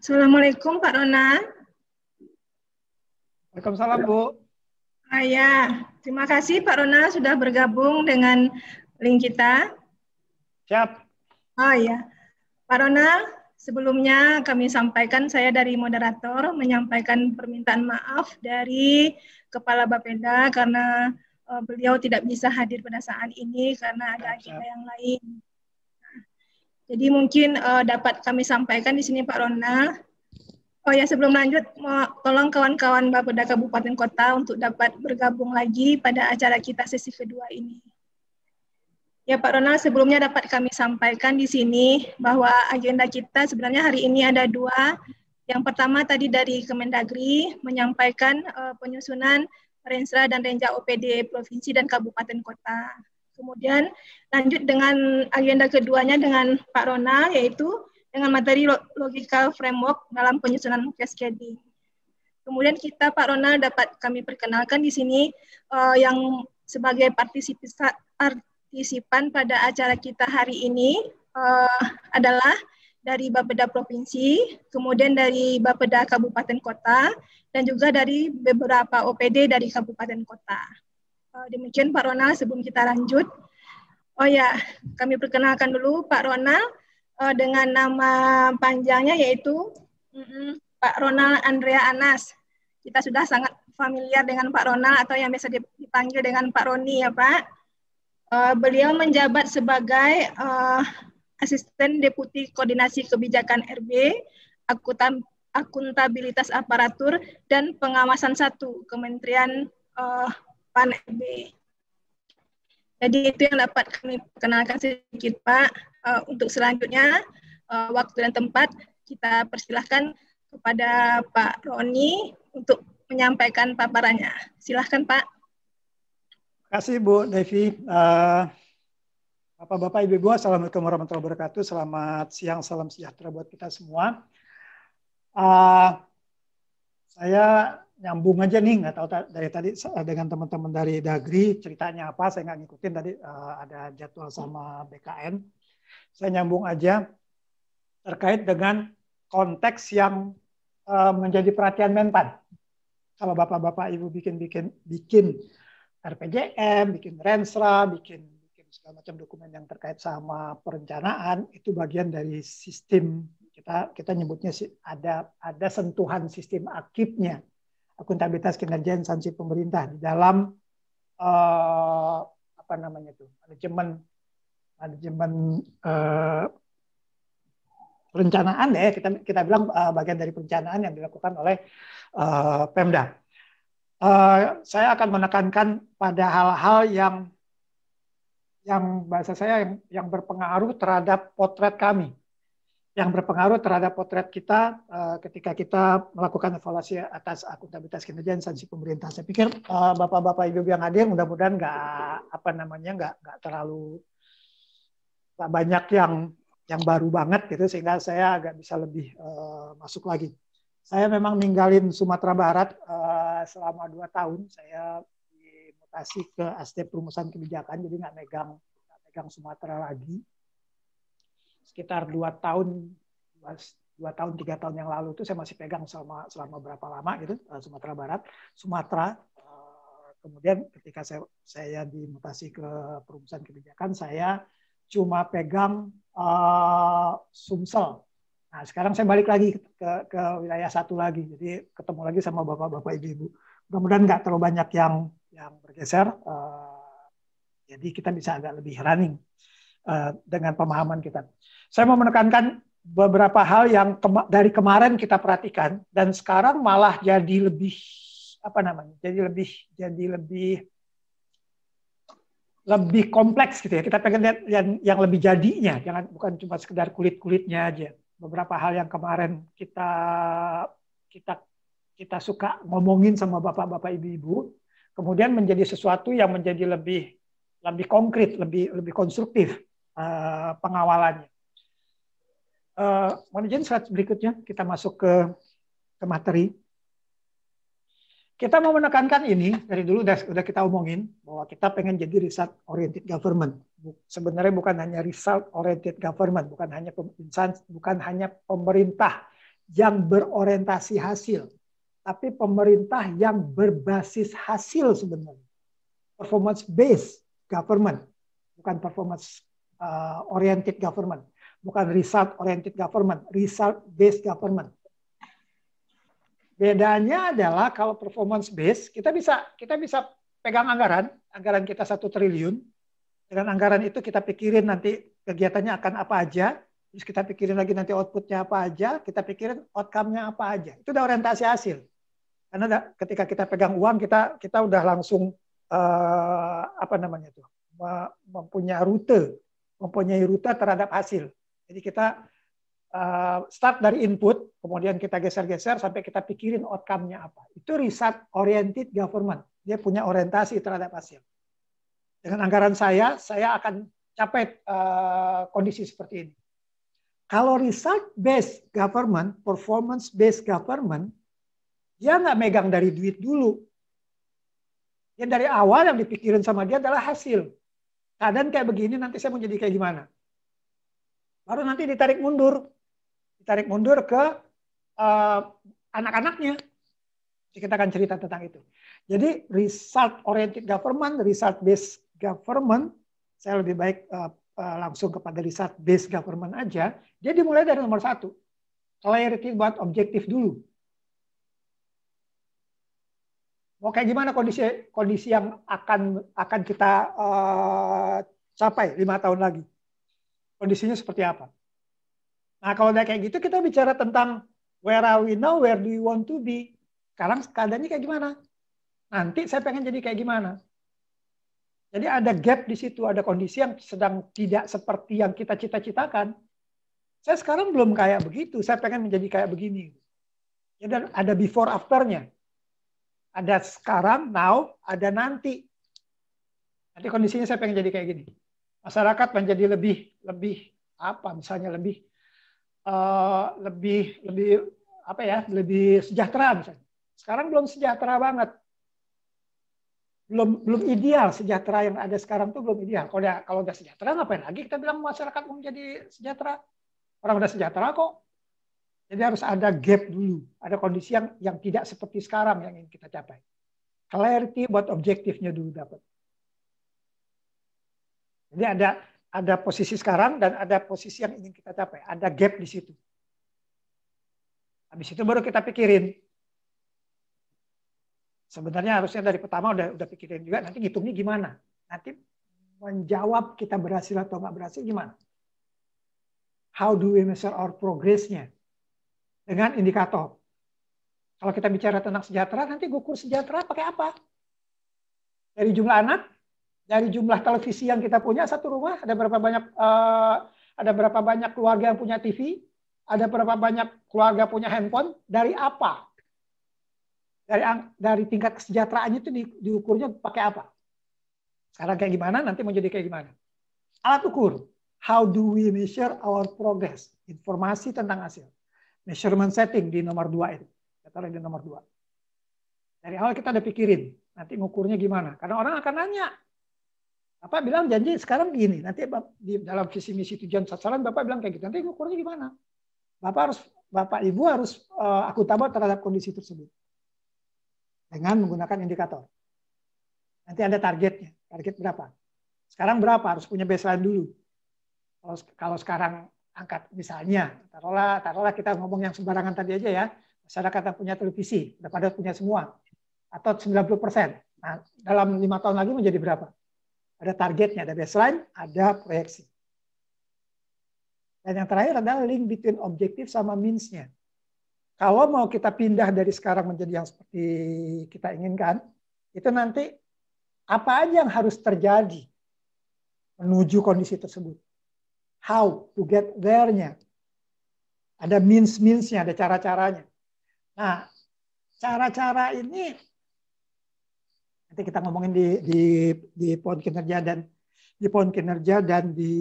Assalamualaikum Pak Rona. Waalaikumsalam, Bu. Ya, terima kasih Pak Rona sudah bergabung dengan link kita. Siap. Oh ya, Pak Rona, sebelumnya kami sampaikan saya dari moderator menyampaikan permintaan maaf dari Kepala Bapeda karena beliau tidak bisa hadir pada saat ini karena ada agenda yang lain. Jadi mungkin dapat kami sampaikan di sini Pak Rona. Oh ya, sebelum lanjut, tolong kawan-kawan Bapeda Kabupaten Kota untuk dapat bergabung lagi pada acara kita sesi kedua ini. Ya Pak Ronald, sebelumnya dapat kami sampaikan di sini bahwa agenda kita sebenarnya hari ini ada dua. Yang pertama tadi dari Kemendagri menyampaikan penyusunan Rensra dan Renja OPD Provinsi dan Kabupaten Kota. Kemudian lanjut dengan agenda keduanya dengan Pak Ronald, yaitu dengan materi logical framework dalam penyusunan cascading. Kemudian kita Pak Ronald dapat kami perkenalkan di sini yang sebagai partisipan pada acara kita hari ini adalah dari Bapeda Provinsi, kemudian dari Bapeda Kabupaten Kota, dan juga dari beberapa OPD dari Kabupaten Kota. Demikian Pak Ronald sebelum kita lanjut. Oh ya, kami perkenalkan dulu Pak Ronald dengan nama panjangnya yaitu Pak Ronald Andrea Anas. Kita sudah sangat familiar dengan Pak Ronald atau yang biasa dipanggil dengan Pak Roni ya Pak. Beliau menjabat sebagai Asisten Deputi Koordinasi Kebijakan RB, Akuntabilitas Aparatur, dan Pengawasan 1 Kementerian PAN RB. Jadi itu yang dapat kami perkenalkan sedikit Pak. Untuk selanjutnya, waktu dan tempat kita persilahkan kepada Pak Roni untuk menyampaikan paparannya. Silahkan Pak. Terima kasih Bu Devi. Bapak-bapak, Ibu-Ibu, Assalamualaikum warahmatullahi wabarakatuh. Selamat siang, salam sejahtera buat kita semua. Saya nyambung aja nih, nggak tahu dari tadi dengan teman-teman dari Dagri ceritanya apa, saya nggak ngikutin tadi ada jadwal sama BKN. Saya nyambung aja terkait dengan konteks yang menjadi perhatian Menpan. Kalau bapak-bapak ibu bikin RPJM, bikin Rensra, bikin segala macam dokumen yang terkait sama perencanaan, itu bagian dari sistem kita nyebutnya ada sentuhan sistem akibnya, akuntabilitas kinerja instansi pemerintah di dalam manajemen perencanaan ya, kita bilang bagian dari perencanaan yang dilakukan oleh Pemda. Saya akan menekankan pada hal-hal yang bahasa saya yang berpengaruh terhadap potret kami, yang berpengaruh terhadap potret kita ketika kita melakukan evaluasi atas akuntabilitas kinerja instansi pemerintah. Saya pikir bapak-bapak ibu yang hadir mudah-mudahan nggak terlalu banyak yang baru banget gitu, sehingga saya agak bisa lebih masuk lagi. Saya memang ninggalin Sumatera Barat selama 2 tahun. Saya dimutasi ke Asdep Perumusan Kebijakan, jadi nggak megang Sumatera lagi. Sekitar 2 tahun, 3 tahun yang lalu itu saya masih pegang selama berapa lama gitu, Sumatera Barat, Sumatera. Kemudian ketika saya dimutasi ke Perumusan Kebijakan, saya cuma pegang Sumsel. Nah, sekarang saya balik lagi ke wilayah satu lagi, jadi ketemu lagi sama bapak-bapak ibu-ibu. Mudah-mudahan nggak terlalu banyak yang bergeser, jadi kita bisa agak lebih running dengan pemahaman kita. Saya mau menekankan beberapa hal yang dari kemarin kita perhatikan dan sekarang malah jadi lebih lebih kompleks gitu ya. Kita pengen lihat yang lebih jadinya, bukan cuma sekedar kulit-kulitnya aja. Beberapa hal yang kemarin kita suka ngomongin sama bapak-bapak ibu-ibu, kemudian menjadi sesuatu yang menjadi lebih konkret, lebih konstruktif pengawalannya. Mohon izin slide berikutnya kita masuk ke materi. Kita mau menekankan ini dari dulu udah kita omongin bahwa kita pengen jadi result oriented government. Sebenarnya bukan hanya result oriented government, bukan hanya pemerintah yang berorientasi hasil, tapi pemerintah yang berbasis hasil sebenarnya. Performance based government, bukan performance oriented government, bukan result oriented government, result based government. Bedanya adalah kalau performance based, kita bisa pegang anggaran kita 1 triliun. Dengan anggaran itu kita pikirin nanti kegiatannya akan apa aja, terus kita pikirin lagi nanti outputnya apa aja, kita pikirin outcome-nya apa aja. Itu udah orientasi hasil. Karena ketika kita pegang uang, kita udah langsung mempunyai rute terhadap hasil. Jadi kita start dari input, kemudian kita geser-geser sampai kita pikirin outcome-nya apa. Itu result oriented government. Dia punya orientasi terhadap hasil. Dengan anggaran saya akan capai kondisi seperti ini. Kalau result based government, performance based government, dia nggak megang dari duit dulu. Dia dari awal yang dipikirin sama dia adalah hasil. Keadaan kayak begini nanti saya mau jadi kayak gimana. Baru nanti ditarik mundur ke anak-anaknya. Jadi kita akan cerita tentang itu. Jadi result oriented government, result based government, saya lebih baik langsung kepada result based government aja. Dia dimulai dari nomor 1, clarity buat objektif dulu. Mau kayak gimana kondisi yang akan kita capai 5 tahun lagi? Kondisinya seperti apa? Nah, kalau udah kayak gitu, kita bicara tentang where are we now, where do you want to be? Sekarang keadaannya kayak gimana? Nanti saya pengen jadi kayak gimana? Jadi ada gap di situ, ada kondisi yang sedang tidak seperti yang kita cita-citakan. Saya sekarang belum kayak begitu, saya pengen menjadi kayak begini. Jadi ada before after-nya. Ada sekarang, now, ada nanti. Nanti kondisinya saya pengen jadi kayak gini. Masyarakat menjadi lebih apa? Misalnya lebih sejahtera misalnya. Sekarang belum sejahtera banget. Belum ideal sejahtera yang ada sekarang tuh belum ideal. Kalau udah sejahtera ngapain lagi kita bilang masyarakat mau menjadi sejahtera? Orang udah sejahtera kok. Jadi harus ada gap dulu, ada kondisi yang tidak seperti sekarang yang ingin kita capai. Clarity buat objektifnya dulu dapat. Jadi ada posisi sekarang dan ada posisi yang ingin kita capai. Ada gap di situ. Habis itu baru kita pikirin. Sebenarnya harusnya dari pertama udah pikirin juga, nanti ngitungnya gimana. Nanti menjawab kita berhasil atau nggak berhasil gimana. How do we measure our progress-nya? Dengan indikator. Kalau kita bicara tentang sejahtera, nanti ngukur sejahtera pakai apa? Dari jumlah anak, dari jumlah televisi yang kita punya satu rumah, ada berapa banyak keluarga yang punya TV, ada berapa banyak keluarga punya handphone, dari apa? Dari tingkat kesejahteraannya itu diukurnya pakai apa? Sekarang kayak gimana, nanti mau jadi kayak gimana? Alat ukur. How do we measure our progress? Informasi tentang hasil. Measurement setting di nomor 2 itu. Kita taruh di nomor 2. Dari awal kita udah pikirin, nanti ngukurnya gimana. Karena orang akan nanya. Bapak bilang janji sekarang gini, nanti di dalam visi misi tujuan sasaran Bapak bilang kayak gitu. Nanti ngukurnya gimana? Bapak Ibu harus akuntabel terhadap kondisi tersebut. Dengan menggunakan indikator. Nanti ada targetnya. Target berapa? Sekarang berapa? Harus punya baseline dulu. Kalau sekarang angkat misalnya, taruhlah kita ngomong yang sembarangan tadi aja ya, masyarakat yang punya televisi, udah pada punya semua, atau 90%. Nah, dalam 5 tahun lagi menjadi berapa? Ada targetnya, ada baseline, ada proyeksi. Dan yang terakhir adalah link between objektif sama means-nya. Kalau mau kita pindah dari sekarang menjadi yang seperti kita inginkan, itu nanti apa aja yang harus terjadi menuju kondisi tersebut. How to get there-nya. Ada means-nya, ada cara-caranya. Nah, cara-cara ini nanti kita ngomongin di pohon kinerja dan di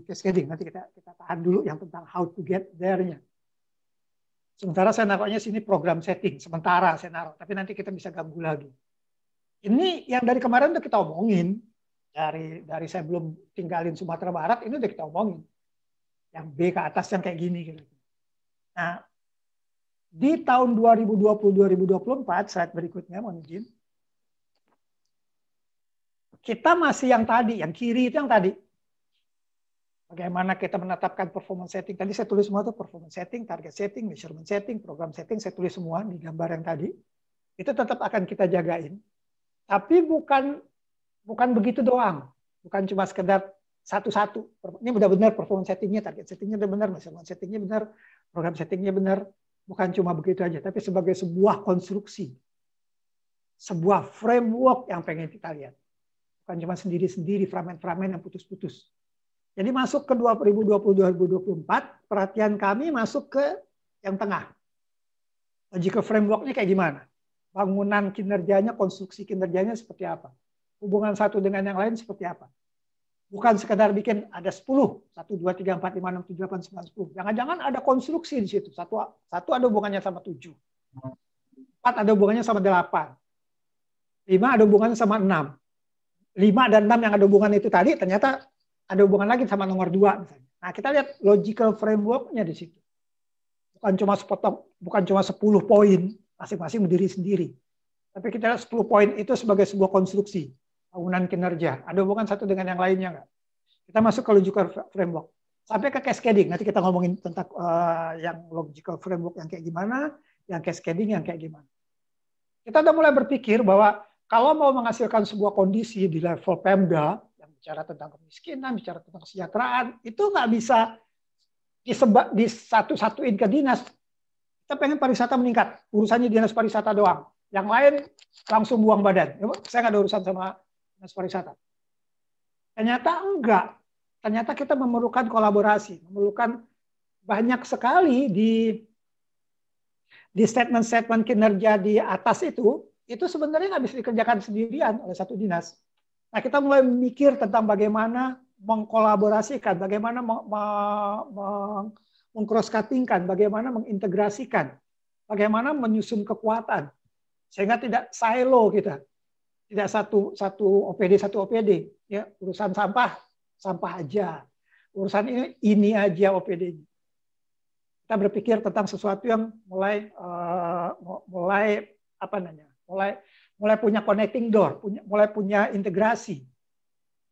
cascading. Nanti kita tahan dulu yang tentang how to get there-nya. Sementara saya naruhnya sini program setting, sementara saya naruh, tapi nanti kita bisa ganggu lagi. Ini yang dari kemarin udah kita omongin, dari saya belum tinggalin Sumatera Barat, ini udah kita omongin. Yang B ke atas yang kayak gini. Gitu. Nah, di tahun 2020-2024, slide berikutnya, mohon izin. Kita masih yang tadi, yang kiri itu yang tadi. Bagaimana kita menetapkan performance setting. Tadi saya tulis semua itu performance setting, target setting, measurement setting, program setting, saya tulis semua di gambar yang tadi. Itu tetap akan kita jagain. Tapi bukan begitu doang. Bukan cuma sekedar satu-satu. Ini udah benar performance settingnya, target settingnya udah benar, measurement settingnya benar, program settingnya benar. Bukan cuma begitu aja, tapi sebagai sebuah konstruksi. Sebuah framework yang pengen kita lihat. Bukan cuma sendiri-sendiri, fragmen-fragmen yang putus-putus. Jadi masuk ke 2020-2024, perhatian kami masuk ke yang tengah. Logical framework-nya kayak gimana? Bangunan kinerjanya, konstruksi kinerjanya seperti apa? Hubungan satu dengan yang lain seperti apa? Bukan sekedar bikin ada 10, 1, 2, 3, 4, 5, 6, 7, 8, 9, 10. Jangan-jangan ada konstruksi di situ. Satu ada hubungannya sama 7. 4 ada hubungannya sama 8. 5 ada hubungannya sama 6. 5 dan 6 yang ada hubungan itu tadi, ternyata ada hubungan lagi sama nomor 2. Misalnya. Nah, kita lihat logical framework-nya di situ. Bukan cuma 10 poin, masing-masing berdiri sendiri. Tapi kita lihat 10 poin itu sebagai sebuah konstruksi. Bangunan kinerja. Ada hubungan satu dengan yang lainnya nggak? Kita masuk ke logical framework. Sampai ke cascading. Nanti kita ngomongin tentang yang logical framework yang kayak gimana, yang cascading yang kayak gimana. Kita udah mulai berpikir bahwa kalau mau menghasilkan sebuah kondisi di level Pemda, yang bicara tentang kemiskinan, bicara tentang kesejahteraan, itu nggak bisa disatu-satuin ke dinas. Kita pengen pariwisata meningkat. Urusannya dinas pariwisata doang. Yang lain langsung buang badan. Saya nggak ada urusan sama pariwisata. Ternyata enggak. Ternyata kita memerlukan kolaborasi, memerlukan banyak sekali di statement-statement kinerja di atas itu sebenarnya nggak bisa dikerjakan sendirian oleh satu dinas. Nah, kita mulai mikir tentang bagaimana mengkolaborasikan, bagaimana meng-cross-cuttingkan, bagaimana mengintegrasikan, bagaimana menyusun kekuatan sehingga tidak silo kita. Tidak satu OPD, ya, urusan sampah aja, urusan ini aja OPD. Kita berpikir tentang sesuatu yang mulai punya connecting door, mulai punya integrasi,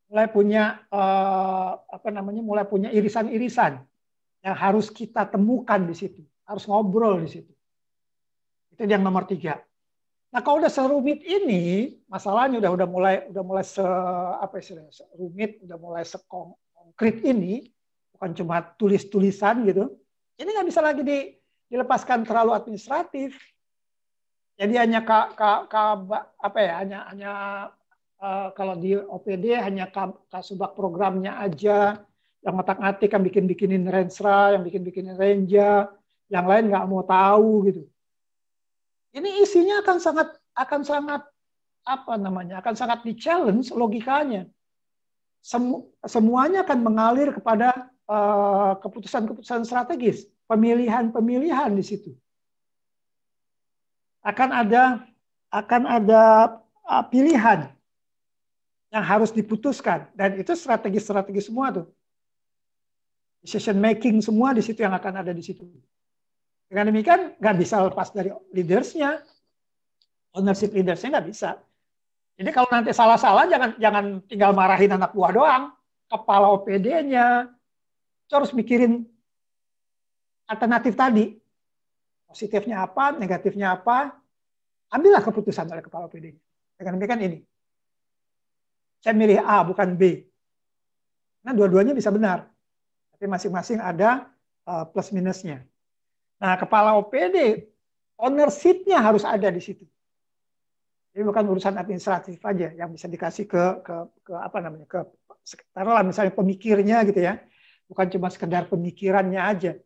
mulai punya irisan-irisan yang harus kita temukan di situ, harus ngobrol di situ. Itu yang nomor 3. Nah, kalau udah serumit ini, masalahnya udah mulai serumit, udah mulai sekonkret ini, bukan cuma tulis-tulisan gitu. Ini nggak bisa lagi dilepaskan terlalu administratif. Jadi hanya kalau di OPD hanya kasubag programnya aja, yang ngotak-ngatik, yang bikin-bikinin rensra, yang bikin-bikinin renja, yang lain nggak mau tahu gitu. Ini isinya akan sangat di-challenge logikanya. Semuanya akan mengalir kepada keputusan-keputusan strategis, pemilihan di situ. Akan ada pilihan yang harus diputuskan, dan itu strategi semua tuh. Decision making semua di situ yang akan ada di situ. Dengan demikian, nggak bisa lepas dari leadersnya, ownership leadersnya nggak bisa. Jadi kalau nanti salah-salah, jangan tinggal marahin anak buah doang, kepala OPD-nya, harus mikirin alternatif tadi, positifnya apa, negatifnya apa, ambillah keputusan oleh kepala OPD. Dengan demikian ini, saya milih A bukan B. Nah, dua-duanya bisa benar, tapi masing-masing ada plus minusnya. Nah, kepala OPD, ownership-nya harus ada di situ. Jadi bukan urusan administratif aja yang bisa dikasih ke taruhlah misalnya pemikirnya gitu ya. Bukan cuma sekedar pemikirannya aja,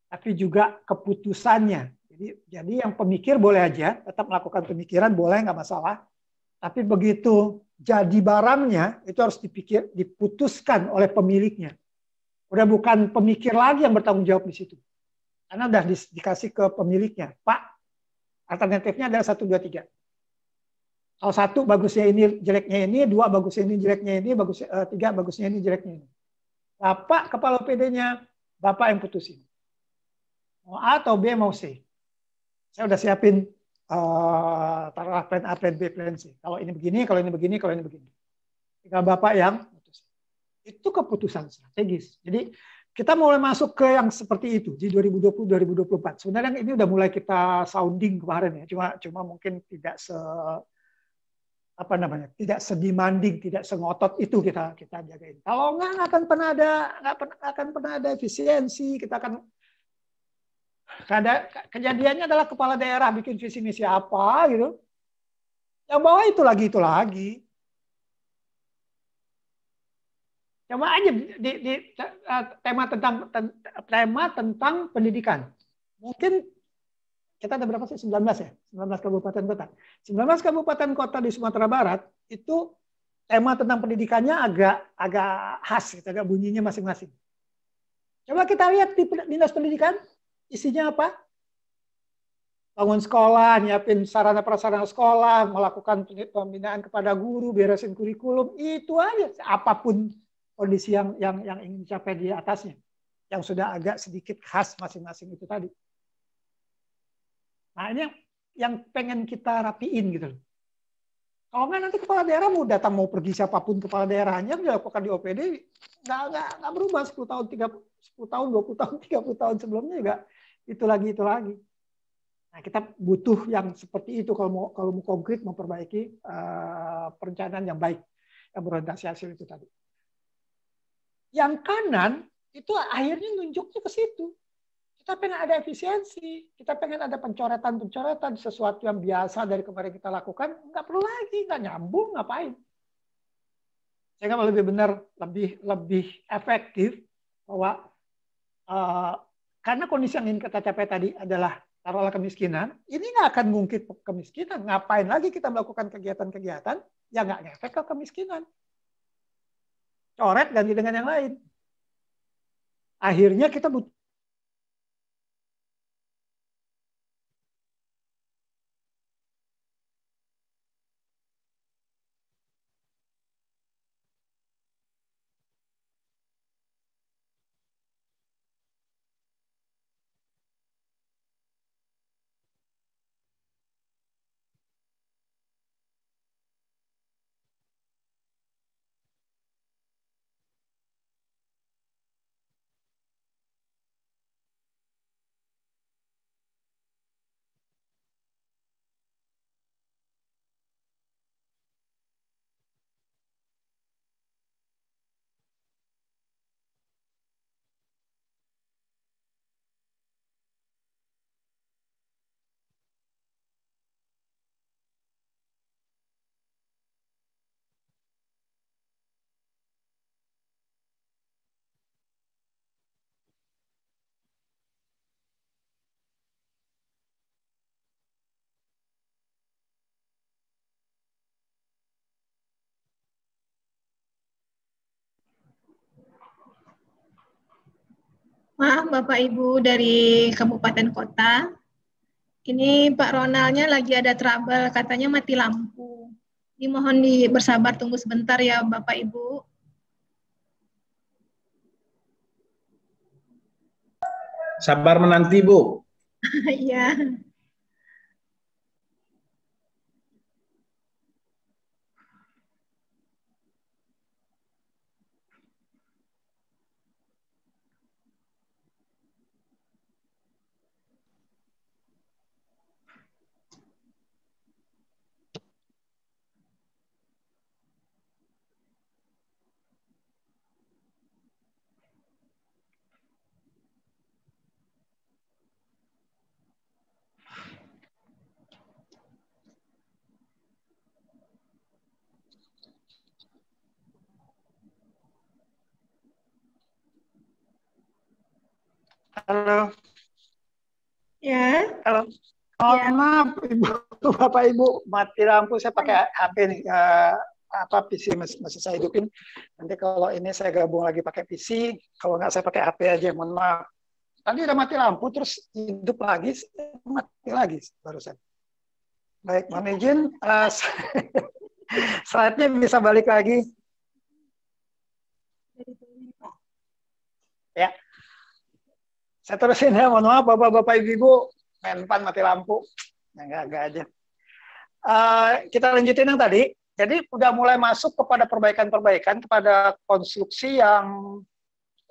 tapi juga keputusannya. Jadi yang pemikir boleh aja, tetap melakukan pemikiran boleh, nggak masalah. Tapi begitu jadi barangnya, itu harus diputuskan oleh pemiliknya. Udah bukan pemikir lagi yang bertanggung jawab di situ. Karena udah dikasih ke pemiliknya. Pak, alternatifnya adalah 1, 2, 3. Kalau 1 bagusnya ini, jeleknya ini, 2 bagusnya ini, jeleknya ini, 3 bagusnya ini, jeleknya ini. Bapak kepala PD-nya, Bapak yang putusin. Mau A atau B, mau C. saya udah siapin taruhlah plan A, plan B, plan C. Kalau ini begini, kalau ini begini, kalau ini begini. Tinggal Bapak yang putus. Itu keputusan strategis. Jadi kita mulai masuk ke yang seperti itu di 2020-2024. Sebenarnya ini udah mulai kita sounding kemarin ya. Cuma mungkin tidak tidak sedemanding, tidak sengotot itu kita jagain. Kalau nggak akan pernah ada efisiensi. Kita akan kejadiannya adalah kepala daerah bikin visi misi apa gitu, yang bawah itu lagi. Coba aja di tema tentang pendidikan. Mungkin kita ada berapa sih? 19 ya? 19 kabupaten kota. 19 kabupaten kota di Sumatera Barat itu tema tentang pendidikannya agak khas, gitu, agak bunyinya masing-masing. Coba kita lihat di Dinas Pendidikan, isinya apa? Bangun sekolah, nyiapin sarana prasarana sekolah, melakukan pembinaan kepada guru, beresin kurikulum, itu aja. Apapun kondisi yang ingin dicapai di atasnya, yang sudah agak sedikit khas masing-masing itu tadi. Nah ini yang pengen kita rapiin gitu loh. Kalau nggak nanti kepala daerah mau datang mau pergi siapapun kepala daerahnya dilakukan di OPD nggak berubah 10 tahun 10 tahun 20 tahun 30 tahun sebelumnya juga itu lagi. Nah kita butuh yang seperti itu kalau mau konkret memperbaiki perencanaan yang baik yang berorientasi hasil itu tadi. Yang kanan itu akhirnya nunjuknya ke situ. Kita pengen ada efisiensi, kita pengen ada pencoretan sesuatu yang biasa dari kemarin kita lakukan, nggak perlu lagi, nggak nyambung, ngapain? Sehingga lebih benar, lebih efektif bahwa karena kondisi yang ingin kita capai tadi adalah taruhlah kemiskinan, ini nggak akan mungkin kemiskinan. Ngapain lagi kita melakukan kegiatan-kegiatan yang nggak ngefek ke kemiskinan? Coret ganti dengan yang lain. Akhirnya kita butuh Maaf Bapak Ibu dari Kabupaten Kota, ini Pak Ronaldnya lagi ada trouble, katanya mati lampu. Dimohon bersabar tunggu sebentar ya Bapak Ibu. Sabar menanti, Bu. Iya. halo. Ya. Halo. Maaf Ibu, Bapak Ibu, mati lampu saya pakai HP nih. PC masih saya hidupin. Nanti kalau ini saya gabung lagi pakai PC, kalau nggak saya pakai HP aja. Mohon maaf. Tadi udah mati lampu terus hidup lagi, mati lagi barusan. Baik, mohon izin. Slide-nya bisa balik lagi. Ya. Saya terusin ya, mohon maaf Bapak-Bapak Ibu-Ibu. Menpan mati lampu. Enggak aja. Kita lanjutin yang tadi. Jadi udah mulai masuk kepada perbaikan-perbaikan, kepada konstruksi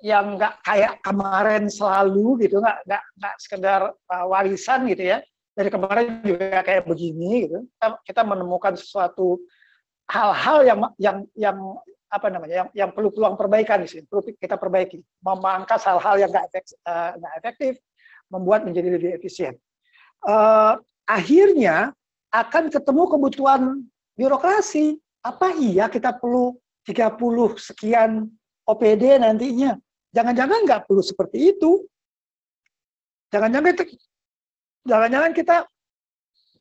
yang nggak kayak kemarin selalu gitu, nggak sekedar warisan gitu ya. Dari kemarin juga kayak begini gitu. Kita menemukan sesuatu hal-hal yang apa namanya, yang perlu peluang perbaikan di sini, perlu kita perbaiki, memangkas hal-hal yang nggak efektif, membuat menjadi lebih efisien. Akhirnya akan ketemu kebutuhan birokrasi. Apa iya kita perlu 30 sekian OPD nantinya? Jangan-jangan nggak perlu seperti itu. Jangan-jangan kita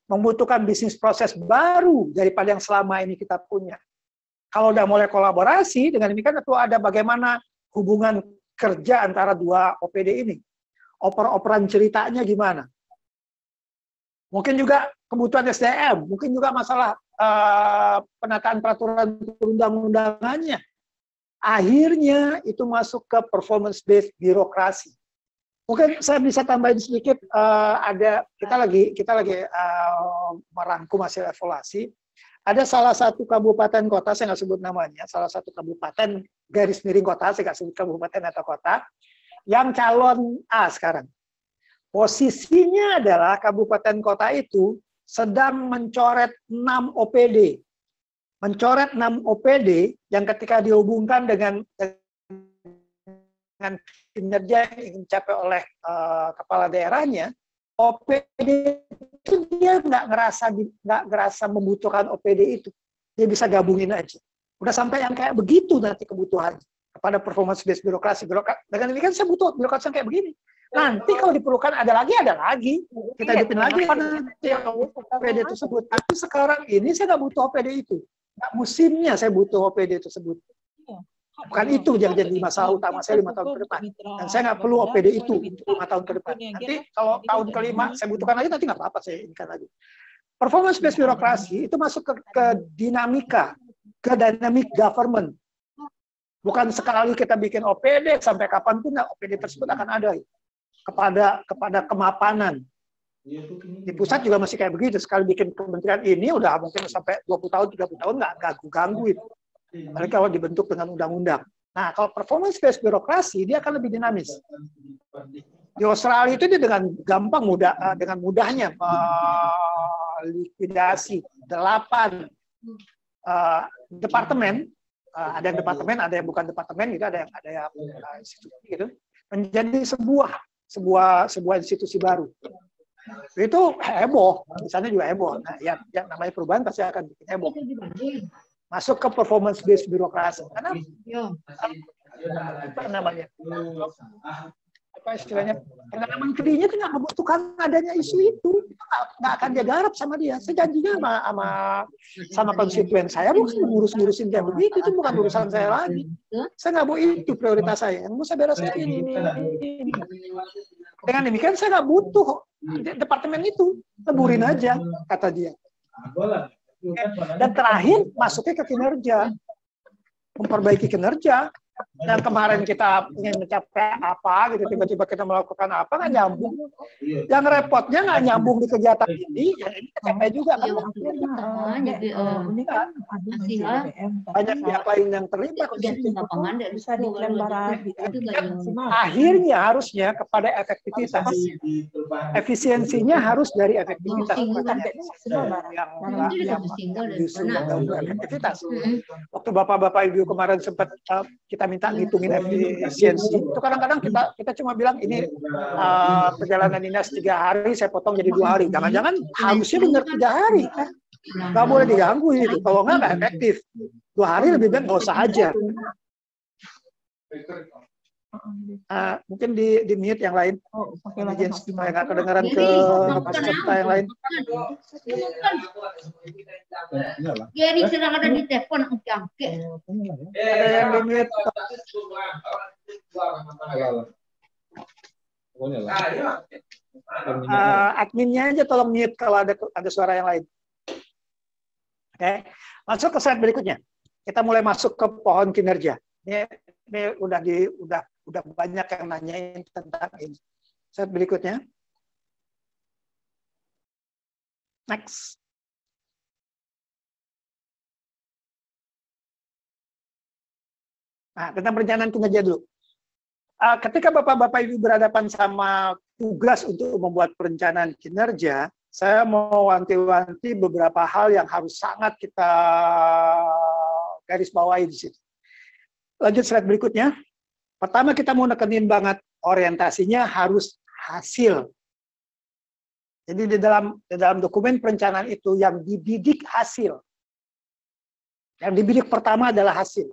membutuhkan bisnis proses baru daripada yang selama ini kita punya. Kalau udah mulai kolaborasi, dengan demikian itu ada bagaimana hubungan kerja antara dua OPD ini. Oper-operan ceritanya gimana? Mungkin juga kebutuhan SDM, mungkin juga masalah penataan peraturan perundang-undangannya. Akhirnya itu masuk ke performance-based birokrasi. Mungkin saya bisa tambahin sedikit, kita lagi merangkum hasil evaluasi. Ada salah satu kabupaten kota, saya nggak sebut namanya, salah satu kabupaten garis miring kota, saya nggak sebut kabupaten atau kota, yang calon A sekarang. Posisinya adalah kabupaten kota itu sedang mencoret 6 OPD. Mencoret 6 OPD yang ketika dihubungkan dengan kinerja yang ingin dicapai oleh kepala daerahnya, OPD itu dia nggak ngerasa membutuhkan OPD itu. Dia bisa gabungin aja. Udah sampai yang kayak begitu nanti kebutuhan kepada performance based birokrasi. Dengan demikian saya butuh birokrasi yang kayak begini. Nanti kalau diperlukan ada lagi. Kita hidupin lagi nanti OPD tersebut. Tapi sekarang ini saya nggak butuh OPD itu. Nggak musimnya saya butuh OPD tersebut. Bukan itu yang jadi masalah utama saya 5 tahun ke depan. Dan saya nggak perlu OPD itu 5 tahun ke depan. Nanti kalau tahun kelima saya butuhkan lagi, nanti nggak apa-apa saya inikan lagi. Performance based birokrasi itu masuk ke dinamika, ke dynamic government. Bukan sekali kita bikin OPD, sampai kapanpun OPD tersebut akan ada. Kepada kemapanan. Di pusat juga masih kayak begitu. Sekali bikin kementerian ini udah mungkin sampai 20 tahun, 30 tahun nggak ganggu itu. Apalagi kalau dibentuk dengan undang-undang. Nah, kalau performance based birokrasi dia akan lebih dinamis. Di Australia itu dia dengan mudahnya likuidasi 8 departemen, ada yang departemen, ada yang bukan departemen gitu, ada yang institusi gitu, menjadi sebuah institusi baru. Itu heboh, di sana juga heboh. Nah, yang namanya perubahan pasti akan bikin heboh. Masuk ke performance based birokrasi. Karena apa namanya? Apa istilahnya? Karena menterinya itu nggak membutuhkan adanya isu itu nggak akan dia garap sama dia. Saya janjinya sama konstituen saya bukan ngurusin kayak begitu, itu bukan urusan saya lagi. Saya nggak mau itu prioritas saya. Yang mau saya bereskan ini. Dengan demikian saya nggak butuh departemen itu, leburin aja kata dia. Dan terakhir masuknya ke kinerja, memperbaiki kinerja. Dan kemarin kita ingin mencapai apa gitu, tiba-tiba kita melakukan apa, nggak nyambung. Yang repotnya nggak nyambung di kegiatan ini, ya ini capek juga kan. Banyak pihak lain yang terlibat. Akhirnya harusnya kepada efektivitas. Efisiensinya harus dari efektivitas. Efektivitas. Waktu Bapak-Bapak Ibu kemarin sempat kita minta ngitungin efisiensi, itu kadang-kadang kita cuma bilang ini perjalanan dinas 3 hari, saya potong jadi 2 hari. Jangan-jangan harusnya benar 3 hari, nggak boleh diganggu itu. Kalau nggak efektif. 2 hari lebih baik nggak usah aja. Mungkin di mute yang lain, supaya nggak kedengaran ke peserta yang lain. Gary sedang ada di telepon jangke. Ada yang di mute. Adminnya aja tolong mute kalau ada suara yang lain. Oke, masuk ke slide berikutnya. Kita mulai masuk ke pohon kinerja. Ini udah banyak yang nanyain tentang ini. Slide berikutnya. Next. Nah, tentang perencanaan kinerja dulu. Ketika Bapak-Bapak Ibu berhadapan sama tugas untuk membuat perencanaan kinerja, saya mau wanti-wanti beberapa hal yang harus sangat kita garis bawahi di situ. Lanjut slide berikutnya. Pertama kita mau nekenin banget orientasinya harus hasil. Jadi di dalam dokumen perencanaan itu yang dibidik hasil. Yang dibidik pertama adalah hasil.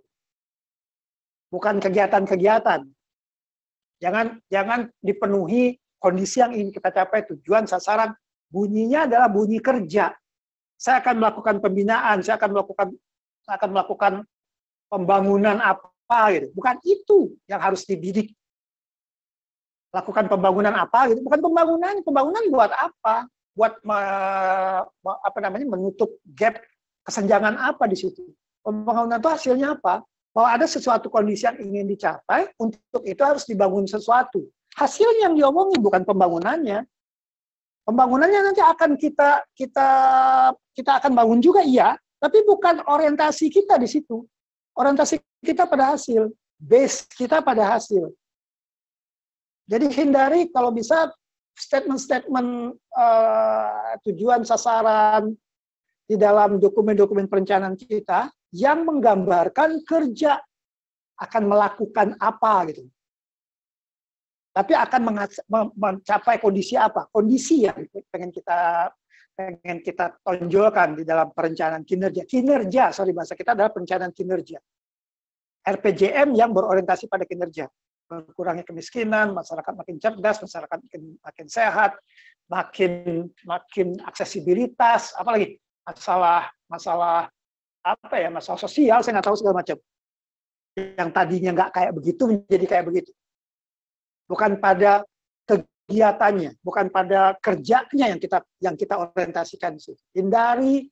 Bukan kegiatan-kegiatan. Jangan dipenuhi kondisi yang ingin kita capai, tujuan, sasaran. Bunyinya adalah bunyi kerja. Saya akan melakukan pembinaan, saya akan melakukan pembangunan apa gitu. Bukan itu yang harus dibidik. Lakukan pembangunan apa gitu. Bukan pembangunan buat apa? Buat menutup gap kesenjangan apa di situ. Pembangunan itu hasilnya apa? Bahwa ada sesuatu kondisi yang ingin dicapai, untuk itu harus dibangun sesuatu. Hasilnya yang diomongin bukan pembangunannya. Pembangunannya nanti akan kita akan bangun juga, iya, tapi bukan orientasi kita di situ. Orientasi kita pada hasil, base kita pada hasil. Jadi hindari kalau bisa statement-statement tujuan sasaran di dalam dokumen-dokumen perencanaan kita yang menggambarkan kerja akan melakukan apa gitu. Tapi akan mencapai kondisi apa? Kondisi yang pengen kita tonjolkan di dalam perencanaan kinerja. Bahasa kita adalah perencanaan kinerja. RPJM yang berorientasi pada kinerja. Berkurangnya kemiskinan, masyarakat makin cerdas, masyarakat makin sehat, makin aksesibilitas, apalagi masalah sosial, saya nggak tahu segala macam. Yang tadinya nggak kayak begitu menjadi kayak begitu. Bukan pada kegiatannya, bukan pada kerjanya yang kita orientasikan. Hindari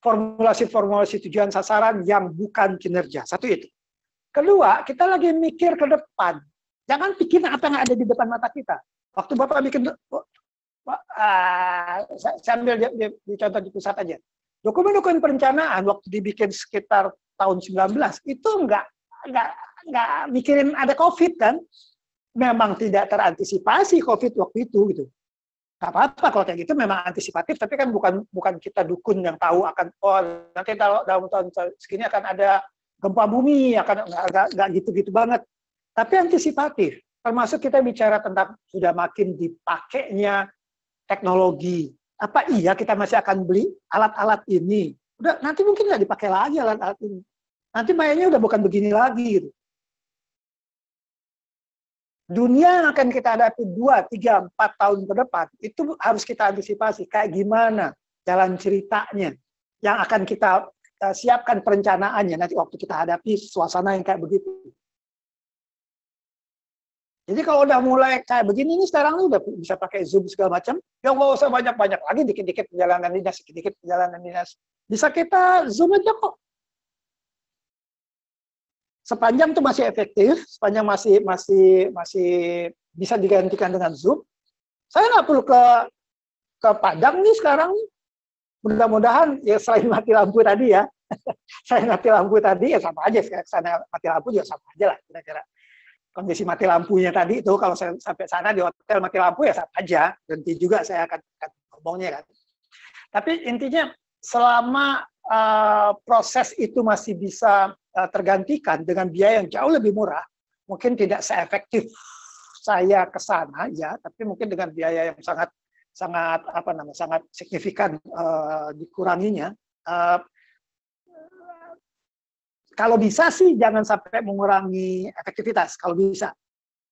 formulasi-formulasi tujuan sasaran yang bukan kinerja. Satu itu. Kedua, kita lagi mikir ke depan. Jangan pikir apa yang ada di depan mata kita. Waktu Bapak bikin, saya ambil di contoh di pusat aja. Dokumen-dokumen perencanaan waktu dibikin sekitar tahun 19 itu nggak mikirin ada COVID kan? Memang tidak terantisipasi COVID waktu itu gitu. Nggak apa-apa kalau kayak gitu, memang antisipatif, tapi kan bukan kita dukun yang tahu akan nanti dalam tahun segini akan ada gempa bumi, nggak gitu-gitu banget. Tapi antisipatif, termasuk kita bicara tentang sudah makin dipakainya teknologi. Apa iya kita masih akan beli alat-alat ini? Udah nanti mungkin nggak dipakai lagi alat-alat ini. Nanti mainnya udah bukan begini lagi gitu. Dunia yang akan kita hadapi 2, 3, 4 tahun ke depan, itu harus kita antisipasi. Kayak gimana jalan ceritanya yang akan kita siapkan perencanaannya nanti waktu kita hadapi suasana yang kayak begitu. Jadi kalau udah mulai kayak begini, ini sekarang udah bisa pakai Zoom segala macam, ya nggak usah banyak-banyak lagi, dikit-dikit perjalanan dinas. Bisa kita Zoom aja kok. Sepanjang itu masih efektif, sepanjang masih bisa digantikan dengan Zoom, saya nggak perlu ke Padang nih sekarang. Mudah-mudahan ya selain mati lampu tadi ya, saya mati lampu tadi ya sama aja, sana mati lampu juga sama aja lah kira-kira. Kondisi mati lampunya tadi itu kalau saya sampai sana di hotel mati lampu ya sama aja, berhenti juga saya akan ngomongnya kan. Tapi intinya selama proses itu masih bisa tergantikan dengan biaya yang jauh lebih murah, mungkin tidak seefektif saya ke sana ya, tapi mungkin dengan biaya yang sangat signifikan dikuranginya. Kalau bisa sih jangan sampai mengurangi efektivitas kalau bisa.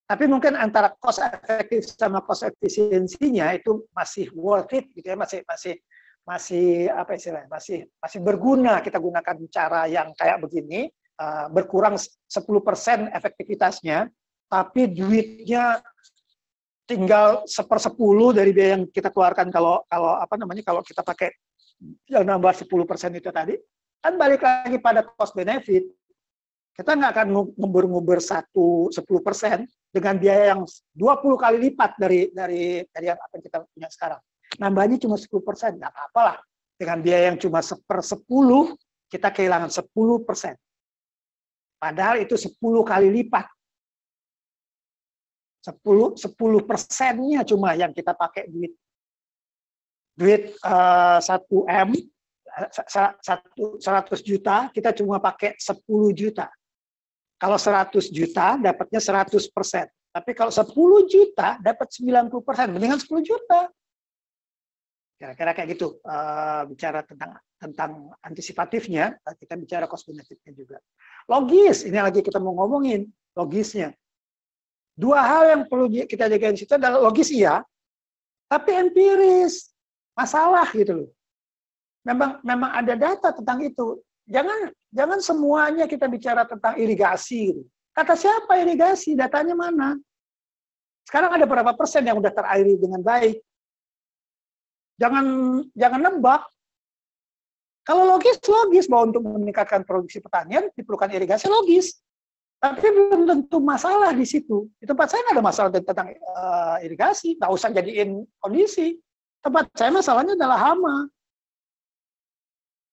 Tapi mungkin antara cost efektif sama cost efisiensinya itu masih worth it gitu ya, masih berguna kita gunakan cara yang kayak begini, berkurang 10% efektivitasnya, tapi duitnya tinggal 1/10 dari biaya yang kita keluarkan kalau kita pakai yang nambah 10% itu tadi, kan balik lagi pada cost benefit. Kita nggak akan nguber-nguber 10% dengan biaya yang 20 kali lipat dari yang apa yang kita punya sekarang. nambahnya cuma 10%, nggak apa-apa lah. Dengan biaya yang cuma 1/10, kita kehilangan 10%. Padahal itu 10 kali lipat. 10%-nya cuma yang kita pakai duit 1 M, 100 juta, kita cuma pakai 10 juta. Kalau 100 juta, dapatnya 100%. Tapi kalau 10 juta, dapat 90%. Mendingan 10 juta. Kira-kira kayak gitu. Bicara tentang antisipatifnya, kita bicara cost benefitnya juga. Logis, ini lagi kita mau ngomongin logisnya. Dua hal yang perlu kita jaga di situ adalah logis iya, tapi empiris, masalah gitu loh. Memang ada data tentang itu. Jangan semuanya kita bicara tentang irigasi. Gitu. Kata siapa irigasi? Datanya mana? Sekarang ada berapa persen yang udah terairi dengan baik? Jangan nebak. Kalau logis bahwa untuk meningkatkan produksi pertanian diperlukan irigasi logis. Tapi belum tentu masalah di situ. Di tempat saya nggak ada masalah tentang irigasi. Nggak usah jadiin kondisi. Tempat saya masalahnya adalah hama.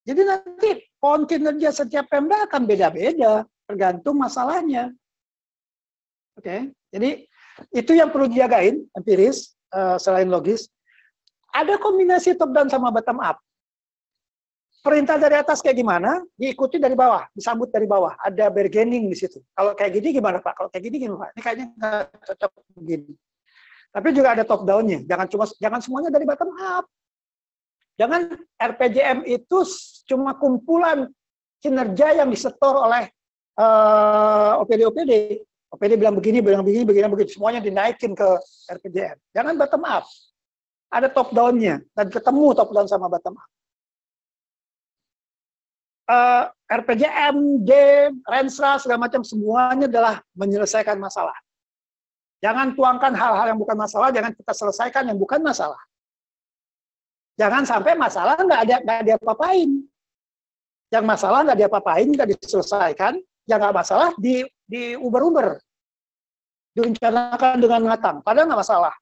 Jadi nanti pohon kinerja setiap Pemda akan beda-beda. Tergantung masalahnya. Oke. Jadi itu yang perlu dijagain, empiris, selain logis. Ada kombinasi top down sama bottom up. Perintah dari atas kayak gimana, diikuti dari bawah, disambut dari bawah. Ada bargaining di situ. Kalau kayak gini gimana Pak? Kalau kayak gini gimana Pak? Ini kayaknya nggak cocok begini. Tapi juga ada top down-nya. Jangan semuanya dari bottom up. Jangan RPJM itu cuma kumpulan kinerja yang disetor oleh OPD. OPD bilang begini, begini. Semuanya dinaikin ke RPJM. Jangan bottom up. Ada top down-nya. Dan ketemu top down sama bottom up. RPJM, Renstra, segala macam, semuanya adalah menyelesaikan masalah. Jangan tuangkan hal-hal yang bukan masalah, jangan kita selesaikan yang bukan masalah. Jangan sampai masalah nggak diapa-apain. Yang masalah nggak diapa-apain, nggak diselesaikan, yang nggak masalah diuber-uber. Direncanakan dengan matang, padahal nggak masalah.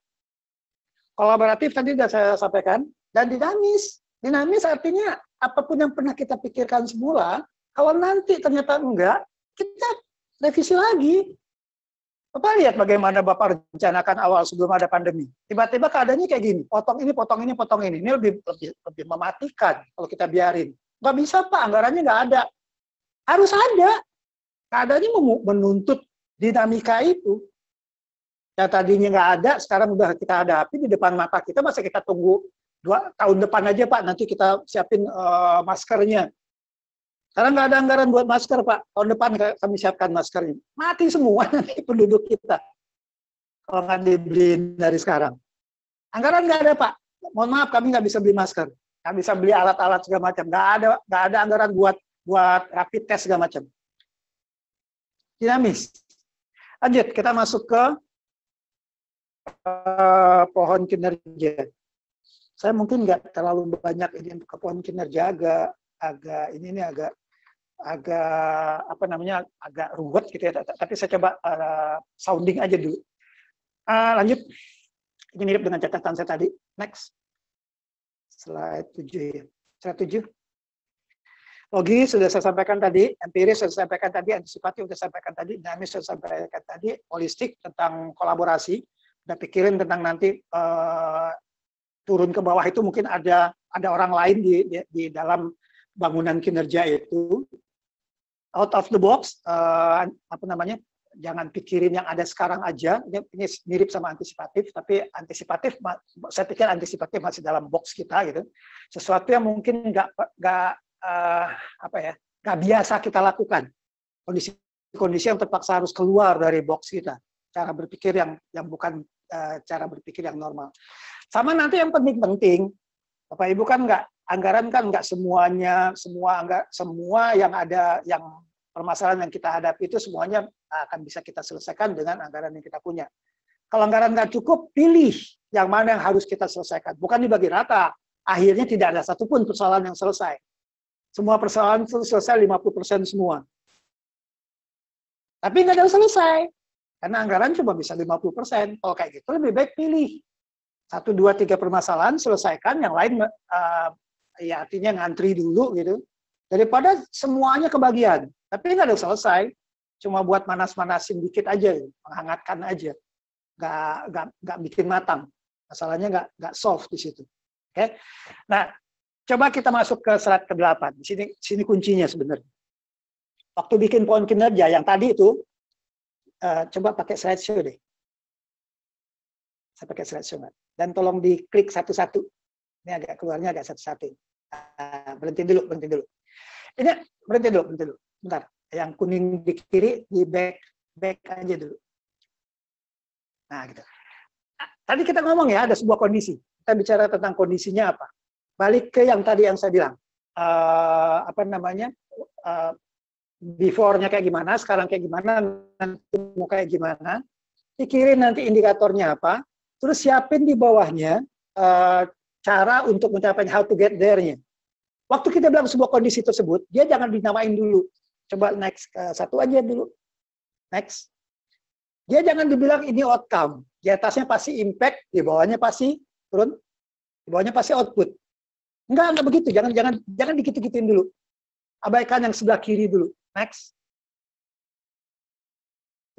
Kolaboratif tadi sudah saya sampaikan, dan dinamis. Dinamis artinya apapun yang pernah kita pikirkan semula, kalau nanti ternyata enggak, kita revisi lagi. Bapak lihat bagaimana Bapak rencanakan awal sebelum ada pandemi. Tiba-tiba keadaannya kayak gini, potong ini. Ini lebih mematikan kalau kita biarin. Nggak bisa Pak, anggarannya nggak ada. Harus ada. Keadaannya menuntut dinamika itu. Yang tadinya nggak ada, sekarang udah kita hadapi di depan mata kita, masa kita tunggu 2 tahun depan aja Pak, nanti kita siapin maskernya. Karena nggak ada anggaran buat masker Pak, tahun depan kami siapkan maskernya. Mati semua nanti penduduk kita. Kalau nggak dibeliin dari sekarang. Anggaran nggak ada Pak, mohon maaf kami nggak bisa beli masker. Nggak bisa beli alat-alat segala macam. Nggak ada anggaran buat rapid test segala macam. Dinamis. Lanjut, kita masuk ke pohon kinerja. Saya mungkin nggak terlalu banyak ini untuk pohon kinerja, agak ruwet gitu ya. Tapi saya coba sounding aja dulu. Lanjut, ini mirip dengan catatan saya tadi. Next, slide 7 ya. Slide 7. Logis sudah saya sampaikan tadi, empiris sudah saya sampaikan tadi, antisipatif sudah saya sampaikan tadi, dinamis sudah saya sampaikan tadi, holistik tentang kolaborasi. Udah pikirin tentang nanti turun ke bawah itu mungkin ada orang lain di dalam bangunan kinerja itu. Out of the box, jangan pikirin yang ada sekarang aja. Ini mirip sama antisipatif, tapi antisipatif, saya pikir antisipatif masih dalam box kita gitu. Sesuatu yang mungkin nggak biasa kita lakukan. Kondisi yang terpaksa harus keluar dari box kita. Cara berpikir yang bukan cara berpikir yang normal. Sama nanti yang penting-penting, Bapak Ibu kan anggaran kan nggak semua yang ada, yang permasalahan yang kita hadapi itu semuanya akan bisa kita selesaikan dengan anggaran yang kita punya. Kalau anggaran nggak cukup, pilih yang mana yang harus kita selesaikan. Bukan dibagi rata. Akhirnya tidak ada satupun persoalan yang selesai. Semua persoalan itu selesai 50% semua. Tapi nggak ada yang selesai. Karena anggaran cuma bisa 50%. Kalau kayak gitu lebih baik pilih 1, 2, 3 permasalahan, selesaikan, yang lain ya artinya ngantri dulu gitu. Daripada semuanya kebagian, tapi nggak ada selesai, cuma buat manas-manasin dikit aja, menghangatkan aja, nggak bikin matang, masalahnya nggak solve di situ. Oke, nah coba kita masuk ke slide ke-8. Di sini kuncinya sebenarnya. Waktu bikin poin kinerja yang tadi itu, coba pakai slideshow deh. Saya pakai slideshow nggak? Dan tolong diklik satu-satu. Ini agak keluarnya agak satu-satu. Berhenti dulu. Ini berhenti dulu. Bentar. Yang kuning di kiri di back aja dulu. Nah, gitu. Tadi kita ngomong ya ada sebuah kondisi. Kita bicara tentang kondisinya apa. Balik ke yang tadi yang saya bilang. Before-nya kayak gimana, sekarang kayak gimana, nanti mau kayak gimana. Pikirin nanti indikatornya apa. Terus siapin di bawahnya cara untuk mencapai how to get there-nya. Waktu kita bilang sebuah kondisi tersebut, dia jangan dinamain dulu. Coba next, satu aja dulu. Next. Dia jangan dibilang ini outcome. Di atasnya pasti impact, di bawahnya pasti turun, di bawahnya pasti output. Enggak begitu. Jangan digitu-gituin dulu. Abaikan yang sebelah kiri dulu. Next.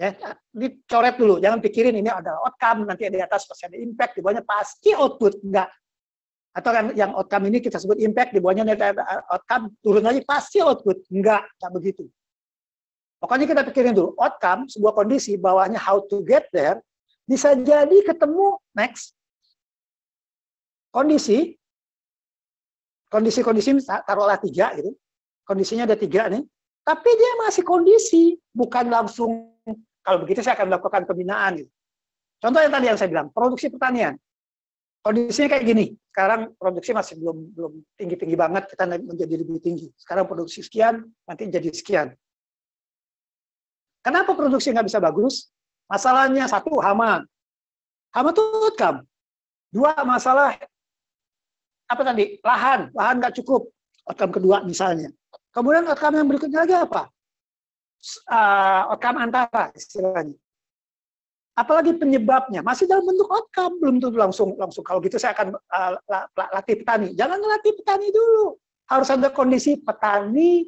Ya, dicoret dulu. Jangan pikirin ini ada outcome, nanti di atas pasti ada impact, di bawahnya pasti output. Enggak. Atau yang outcome ini kita sebut impact, di bawahnya ada outcome, turun lagi pasti output. Enggak begitu. Pokoknya kita pikirin dulu, outcome, sebuah kondisi, bawahnya how to get there, bisa jadi ketemu next. Kondisi taruhlah 3 gitu. Kondisinya ada 3 nih. Tapi dia masih kondisi, bukan langsung, kalau begitu saya akan melakukan pembinaan. Gitu. Contoh yang tadi yang saya bilang, produksi pertanian. Kondisinya kayak gini. Sekarang produksi masih belum tinggi-tinggi banget, kita menjadi lebih tinggi. Sekarang produksi sekian, nanti jadi sekian. Kenapa produksi nggak bisa bagus? Masalahnya 1, hama. Hama itu outcome. 2, masalah apa tadi? Lahan nggak cukup. Outcome kedua misalnya. Kemudian outcome yang berikutnya lagi apa? Outcome antara istilahnya. Apalagi penyebabnya masih dalam bentuk outcome, belum tentu langsung. Kalau gitu saya akan latih petani. Jangan latih petani dulu. Harus ada kondisi petani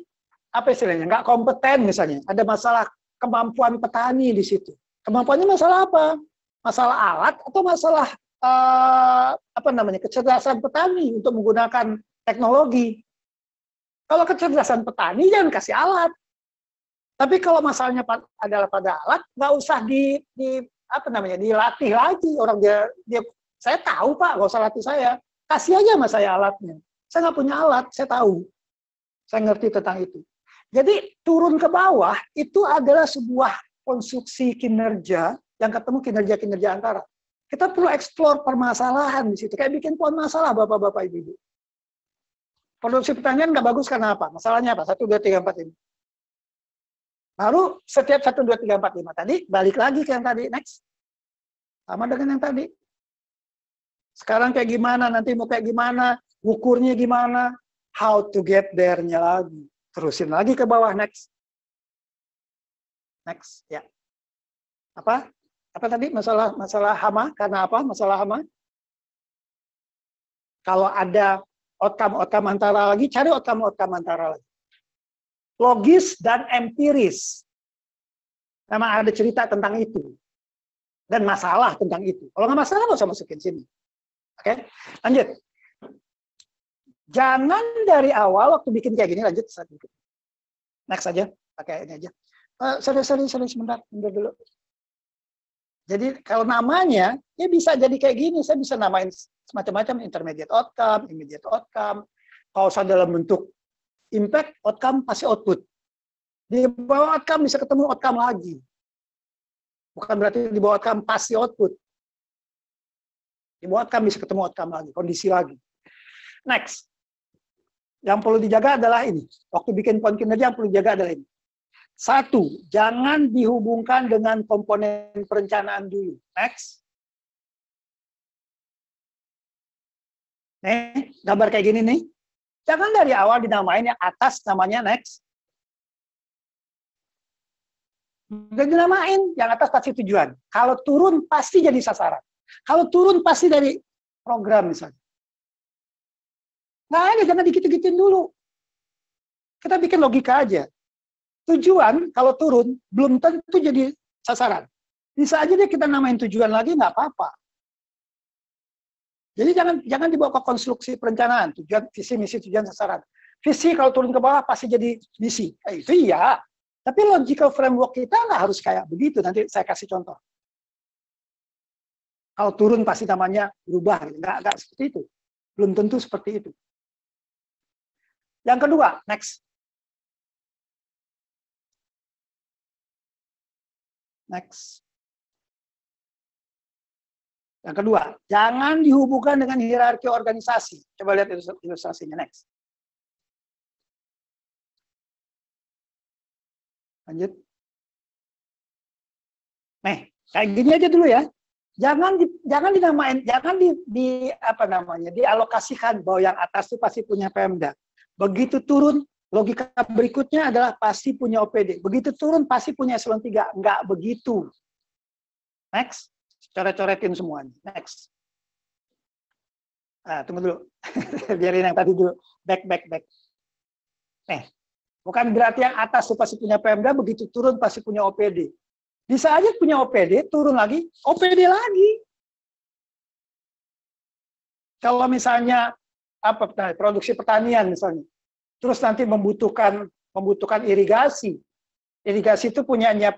apa istilahnya nggak kompeten misalnya. Ada masalah kemampuan petani di situ. Kemampuannya masalah apa? Masalah alat atau masalah kecerdasan petani untuk menggunakan teknologi. Kalau kecerdasan petani jangan kasih alat. Tapi kalau masalahnya adalah pada alat, nggak usah dilatih lagi. Orang dia saya tahu Pak, nggak usah latih saya. Kasih aja sama saya alatnya. Saya nggak punya alat, saya tahu. Saya ngerti tentang itu. Jadi turun ke bawah itu adalah sebuah konstruksi kinerja yang ketemu kinerja-kinerja antara. Kita perlu eksplor permasalahan di situ. Kayak bikin pohon masalah Bapak-bapak Ibu. Produksi pertanian nggak bagus karena apa? Masalahnya apa? 1, 2, 3, 4, 5. Baru setiap 1, 2, 3, 4, 5 tadi, balik lagi ke yang tadi, next. Sama dengan yang tadi. Sekarang kayak gimana, nanti mau kayak gimana, ukurnya gimana, how to get there-nya lagi. Terusin lagi ke bawah, next. Next, ya. Apa tadi? Masalah hama, karena apa? Masalah hama. Kalau ada outcome antara lagi, cari outcome antara lagi. Logis dan empiris. Memang ada cerita tentang itu. Dan masalah tentang itu. Kalau nggak masalah, nggak usah masukin sini. Oke, lanjut. Jangan dari awal waktu bikin kayak gini, lanjut. Next aja, pakai ini aja. Sorry, sebentar dulu. Jadi kalau namanya, ya bisa jadi kayak gini. Saya bisa namain semacam-macam, intermediate outcome, immediate outcome. Kalau saya dalam bentuk impact, outcome pasti output. Di bawah outcome bisa ketemu outcome lagi. Bukan berarti di bawah outcome pasti output. Di bawah outcome bisa ketemu outcome lagi, kondisi lagi. Next. Yang perlu dijaga adalah ini. Waktu bikin poin kinerja yang perlu dijaga adalah ini. 1, jangan dihubungkan dengan komponen perencanaan dulu. Next. Nih, gambar kayak gini nih. Jangan dari awal dinamain yang atas namanya next. Udah dinamain, yang atas pasti tujuan. Kalau turun pasti jadi sasaran. Kalau turun pasti dari program misalnya. Nggak ada, jangan dikit-kitin dulu. Kita bikin logika aja. Tujuan kalau turun belum tentu jadi sasaran. Bisa aja deh kita namain tujuan lagi, nggak apa-apa. Jadi jangan dibawa ke konstruksi perencanaan, tujuan, visi, misi, tujuan, sasaran. Visi kalau turun ke bawah pasti jadi misi. Itu iya. Tapi logical framework kita nggak harus kayak begitu. Nanti saya kasih contoh. Kalau turun pasti namanya berubah. Nggak seperti itu. Belum tentu seperti itu. Yang kedua, next. Next. Yang kedua, jangan dihubungkan dengan hierarki organisasi. Coba lihat ilustrasinya, next. Lanjut. Nih, kayak gini aja dulu ya. Jangan dinamain, jangan dialokasikan bahwa yang atas itu pasti punya Pemda. Begitu turun, logika berikutnya adalah pasti punya OPD. Begitu turun pasti punya eselon 3. Enggak begitu. Next. Coret-coretin semuanya. Next. Tunggu dulu. Biarin yang tadi dulu. Back. Bukan berarti yang atas itu pasti punya Pemda, begitu turun pasti punya OPD. Bisa aja punya OPD, turun lagi, OPD lagi. Kalau misalnya produksi pertanian misalnya, terus nanti membutuhkan irigasi. Irigasi itu punyanya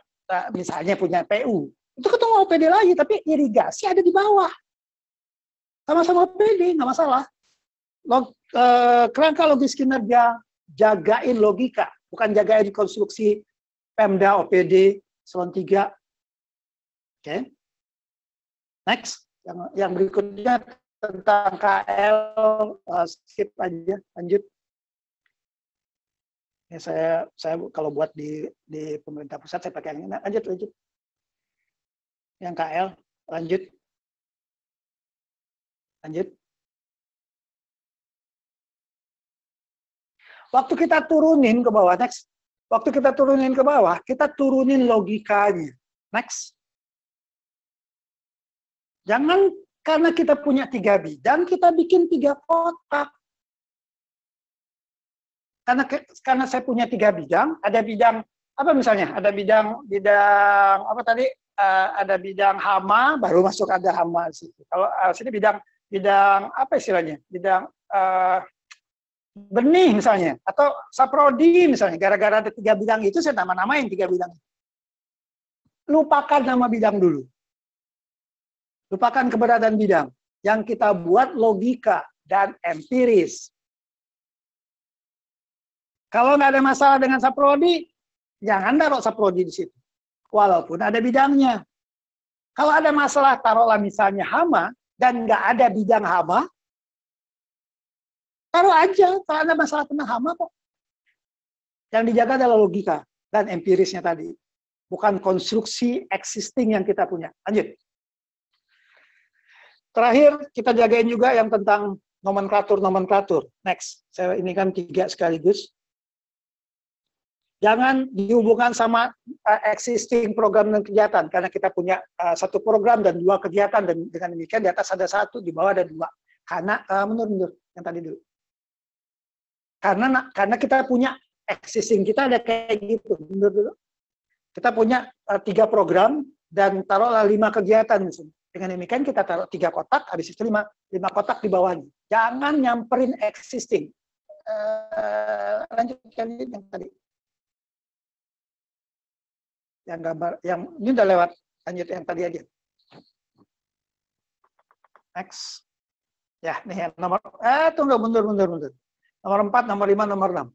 misalnya punya PU. Itu ketemu OPD lagi, tapi irigasi ada di bawah. Sama-sama OPD, nggak masalah. Kerangka logis kinerja, jagain logika, bukan jagain konstruksi Pemda, OPD, eselon 3. Oke. Next. Yang berikutnya tentang KL, skip aja, lanjut. Ini saya kalau buat di pemerintah pusat saya pakai yang ini. Lanjut. Yang KL, lanjut. Waktu kita turunin ke bawah, next. Waktu kita turunin ke bawah, kita turunin logikanya. Next. Jangan karena kita punya 3 bidang, kita bikin 3 kotak. Karena saya punya 3 bidang, ada bidang apa misalnya? Ada bidang apa tadi? Ada bidang hama, baru masuk ada hama situ. Kalau sini bidang apa istilahnya? Bidang benih misalnya, atau saprodi misalnya. Gara-gara ada 3 bidang itu saya nama-namain 3 bidang. Lupakan nama bidang dulu. Lupakan keberadaan bidang. Yang kita buat logika dan empiris. Kalau nggak ada masalah dengan saprodi, jangan taruh saprodi di situ. Walaupun ada bidangnya. Kalau ada masalah, taruhlah misalnya hama, dan nggak ada bidang hama, taruh aja. Kalau ada masalah tentang hama kok. Yang dijaga adalah logika dan empirisnya tadi. Bukan konstruksi existing yang kita punya. Lanjut. Terakhir, kita jagain juga yang tentang nomenklatur. Next. Saya ini kan 3 sekaligus. Jangan dihubungkan sama existing program dan kegiatan. Karena kita punya 1 program dan 2 kegiatan. Dan dengan demikian di atas ada 1, di bawah ada 2. Karena, mundur. Yang tadi dulu. Karena kita punya existing, kita ada kayak gitu. Mundur dulu. Kita punya 3 program dan taruhlah 5 kegiatan misalnya. Dengan demikian kita taruh 3 kotak, habis itu 5 kotak di bawahnya. Jangan nyamperin existing. Lanjutkan yang tadi. Yang gambar, yang ini udah lewat. Lanjut yang tadi aja. Next. Ya, nih yang nomor. Tunggu, mundur. Nomor 4, nomor 5, nomor 6.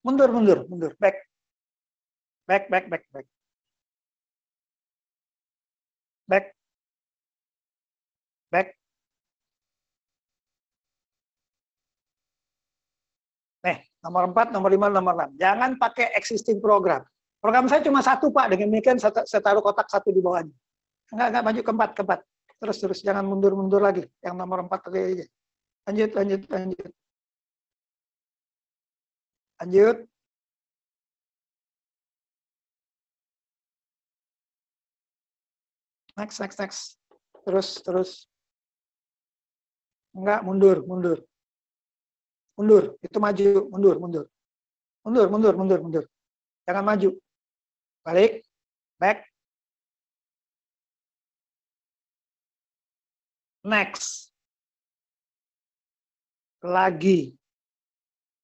Mundur. Back. Nomor 4, nomor 5, nomor 6. Jangan pakai existing program. Program saya cuma 1, Pak. Dengan demikian saya taruh kotak 1 di bawahnya. Enggak maju ke 4. Terus. Jangan mundur lagi. Yang nomor 4 tadi aja. Lanjut. Next. Terus. Enggak, mundur, mundur. Mundur, itu maju, mundur, mundur. Mundur, mundur, mundur, mundur. Jangan maju. Balik, back. Next. Lagi.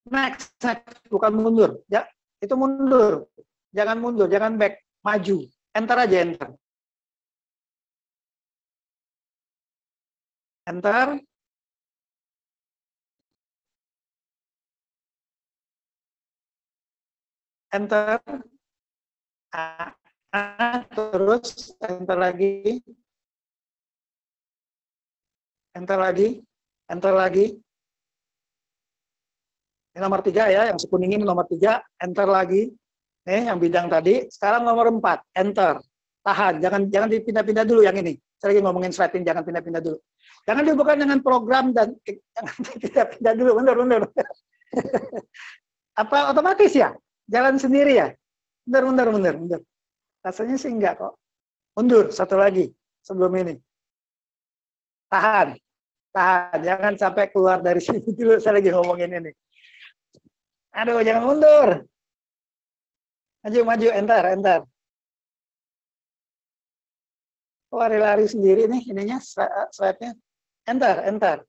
Next, next. Bukan mundur. Ya, itu mundur. Jangan mundur, jangan back. Maju. Enter aja, enter. Enter. Enter. Terus enter lagi. Enter lagi. Enter lagi. Ini nomor 3 ya, yang sekuning ini nomor 3. Enter lagi. Nih, yang bidang tadi. Sekarang nomor 4. Enter. Tahan. Jangan dipindah-pindah dulu yang ini. Saya lagi ngomongin slide ini, jangan pindah-pindah dulu. Jangan dihubungkan dengan program dan jangan pindah-pindah dulu. Mundur. Apa otomatis ya? Jalan sendiri ya? Mundur. Rasanya sih enggak kok. Mundur, satu lagi sebelum ini. Tahan. Jangan sampai keluar dari sini dulu. Saya lagi ngomongin ini. Aduh, jangan mundur. Maju, enter. Lari-lari sendiri nih ininya, slide-nya. Enter.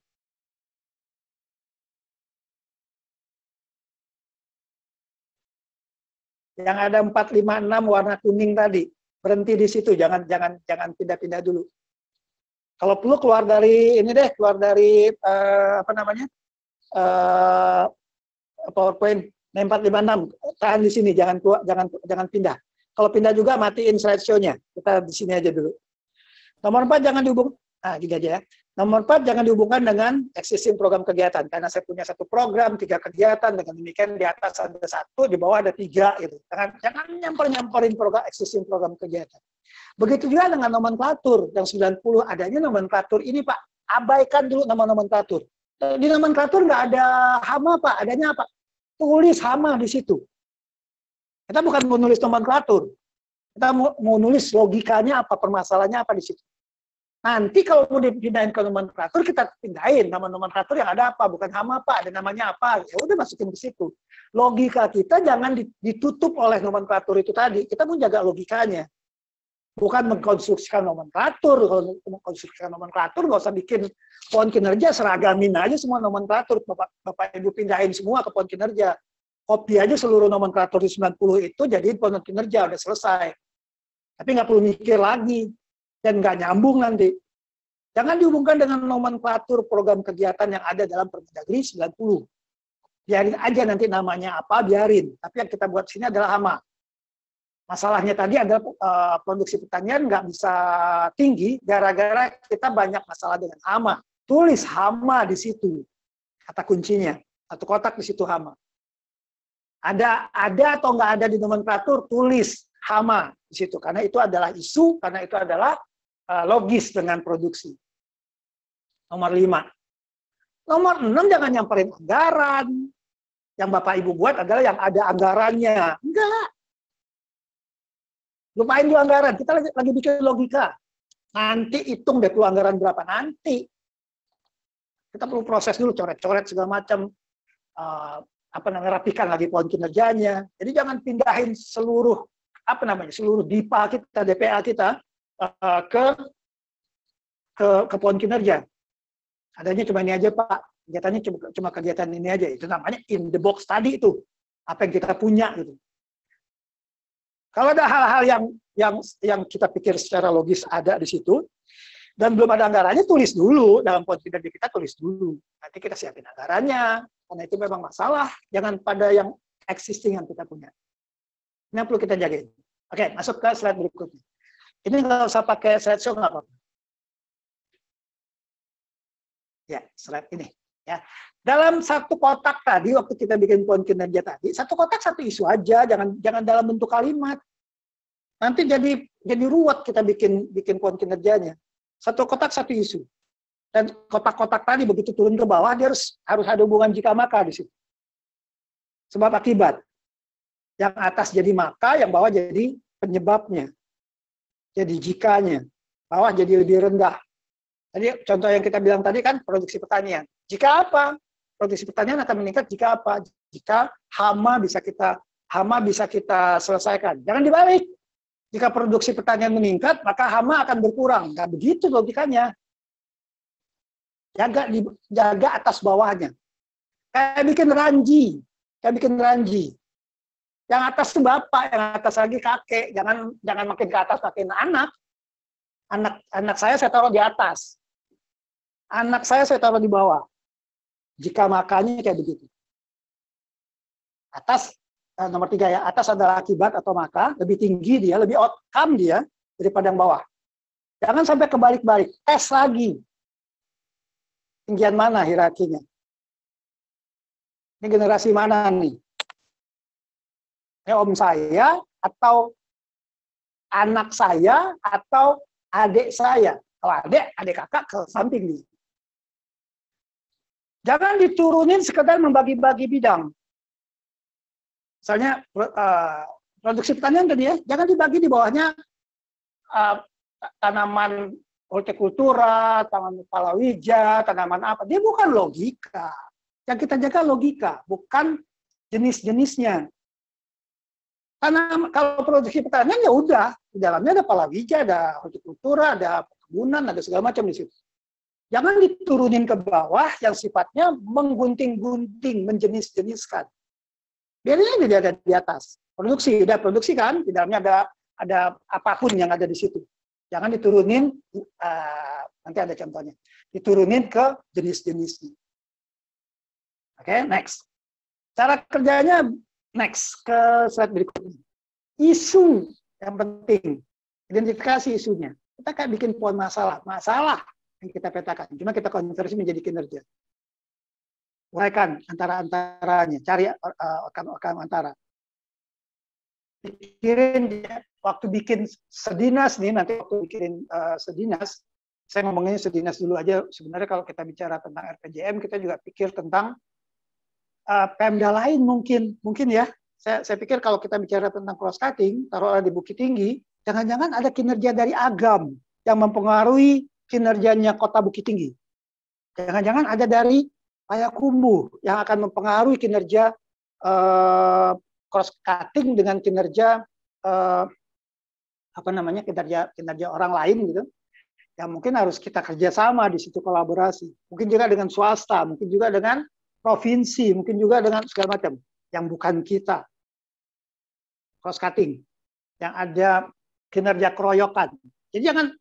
Yang ada 4, 5, 6 warna kuning tadi. Berhenti di situ, jangan pindah-pindah dulu. Kalau perlu keluar dari ini deh, keluar dari PowerPoint 4, 5, 6. Tahan di sini, jangan pindah. Kalau pindah juga matiin slideshow-nya. Kita di sini aja dulu. Nomor 4 jangan dihubung. Gini aja ya. Nomor 4 jangan dihubungkan dengan existing program kegiatan. Karena saya punya 1 program, 3 kegiatan. Dengan demikian di atas ada 1, di bawah ada 3. Gitu. Jangan nyamperin existing program kegiatan. Begitu juga dengan nomenklatur. Yang 90 adanya nomenklatur ini Pak. Abaikan dulu nama nomenklatur. Di nomenklatur nggak ada hama Pak. Adanya apa? Tulis hama di situ. Kita bukan mau nulis nomenklatur. Kita mau nulis logikanya apa, permasalahannya apa di situ. Nanti kalau mau dipindahin ke nomenklatur, kita pindahin nama nomenklatur yang ada apa, bukan hama Pak, ada namanya apa. Ya udah masukin ke situ. Logika kita jangan ditutup oleh nomenklatur itu tadi. Kita mau jaga logikanya. Bukan mengkonstruksikan nomenklatur. Kalau mengkonstruksikan nomenklatur, nggak usah bikin pohon kinerja, seragamin aja semua nomenklatur. Bapak Ibu pindahin semua ke pohon kinerja. Copy aja seluruh nomenklatur di 90 itu jadiin pohon kinerja, udah selesai. Tapi nggak perlu mikir lagi. Dan nggak nyambung nanti. Jangan dihubungkan dengan nomenklatur program kegiatan yang ada dalam Permendagri 90. Biarin aja nanti namanya apa, biarin. Tapi yang kita buat sini adalah hama. Masalahnya tadi adalah produksi pertanian nggak bisa tinggi gara-gara kita banyak masalah dengan hama. Tulis hama di situ. Kata kuncinya. 1 kotak di situ hama. Ada atau nggak ada di nomenklatur, tulis hama di situ. Karena itu adalah isu, karena itu adalah logis dengan produksi. Nomor 5. Nomor 6 jangan nyamperin anggaran. Yang Bapak Ibu buat adalah yang ada anggarannya. Enggak. Lupain dulu anggaran. Kita lagi bikin logika. Nanti hitung deh perlu anggaran berapa nanti. Kita perlu proses dulu, coret-coret segala macam. Rapikan lagi pohon kinerjanya. Jadi jangan pindahin seluruh seluruh DIPA kita, DPA kita ke pohon kinerja. Adanya cuma ini aja Pak. Kegiatannya cuma kegiatan ini aja. Itu namanya in the box tadi itu. Apa yang kita punya gitu. Kalau ada hal-hal yang kita pikir secara logis ada di situ dan belum ada anggarannya, tulis dulu dalam pohon kinerja kita, tulis dulu. Nanti kita siapin anggarannya. Karena itu memang masalah. Jangan pada yang existing yang kita punya. Ini yang perlu kita jagain. Oke, masuk ke slide berikutnya. Ini nggak usah pakai slideshow, nggak apa-apa. Ya, slide ini. Ya. Dalam 1 kotak tadi, waktu kita bikin pohon kinerja tadi, 1 kotak 1 isu aja, jangan dalam bentuk kalimat. Nanti jadi ruwet kita bikin pohon kinerjanya. 1 kotak 1 isu. Dan kotak-kotak tadi begitu turun ke bawah, dia harus ada hubungan jika maka di situ. Sebab akibat. Yang atas jadi maka, yang bawah jadi penyebabnya. Jadi jikanya. Bawah jadi lebih rendah. Jadi contoh yang kita bilang tadi kan produksi pertanian. Jika apa? Produksi pertanian akan meningkat jika apa? Jika hama bisa kita selesaikan. Jangan dibalik. Jika produksi pertanian meningkat, maka hama akan berkurang. Nggak begitu logikanya. Jaga atas bawahnya. Kayak bikin ranji. Yang atas itu bapak, yang atas lagi kakek. Jangan makin ke atas, makin anak. Anak saya taruh di atas. Anak saya taruh di bawah. Jika makannya kayak begitu. Atas, nomor 3 ya, atas adalah akibat atau maka, lebih tinggi dia, lebih outcome dia daripada yang bawah. Jangan sampai kebalik-balik, tes lagi. Tinggian mana hierarkinya? Ini generasi mana nih? Ini om saya, atau anak saya, atau adik saya. Kalau adik kakak ke samping nih. Jangan diturunin sekedar membagi-bagi bidang. Misalnya produksi pertanian tadi ya, jangan dibagi di bawahnya tanaman hortikultura, tanaman palawija, tanaman apa. Dia bukan logika. Yang kita jaga logika, bukan jenis-jenisnya. Kalau produksi pertanian ya udah, di dalamnya ada palawija, ada hortikultura, ada perkebunan, ada segala macam di situ. Jangan diturunin ke bawah yang sifatnya menggunting-gunting, menjenis-jeniskan. Biarnya dia ada di atas. Produksi kan, di dalamnya ada apapun yang ada di situ. Jangan diturunin, nanti ada contohnya. Diturunin ke jenis-jenisnya. Oke, next. Cara kerjanya, next, ke slide berikutnya. Isu yang penting. Identifikasi isunya. Kita kayak bikin pohon masalah yang kita petakan. Cuma kita konversi menjadi kinerja. Uraikan antara-antaranya. Cari organ antara. Pikirin waktu bikin sedinas nih, nanti waktu bikin sedinas, saya ngomongnya sedinas dulu aja. Sebenarnya kalau kita bicara tentang RPJM, kita juga pikir tentang Pemda lain mungkin ya. Saya pikir kalau kita bicara tentang cross cutting, taruhlah di Bukit Tinggi, jangan-jangan ada kinerja dari Agam yang mempengaruhi kinerjanya Kota Bukit Tinggi. Jangan-jangan ada dari Payakumbuh yang akan mempengaruhi kinerja cross cutting dengan kinerja kinerja orang lain gitu. Yang mungkin harus kita kerjasama di situ, kolaborasi. Mungkin juga dengan swasta, mungkin juga dengan provinsi, mungkin juga dengan segala macam yang bukan kita. Cross cutting yang ada kinerja keroyokan. Jadi jangan,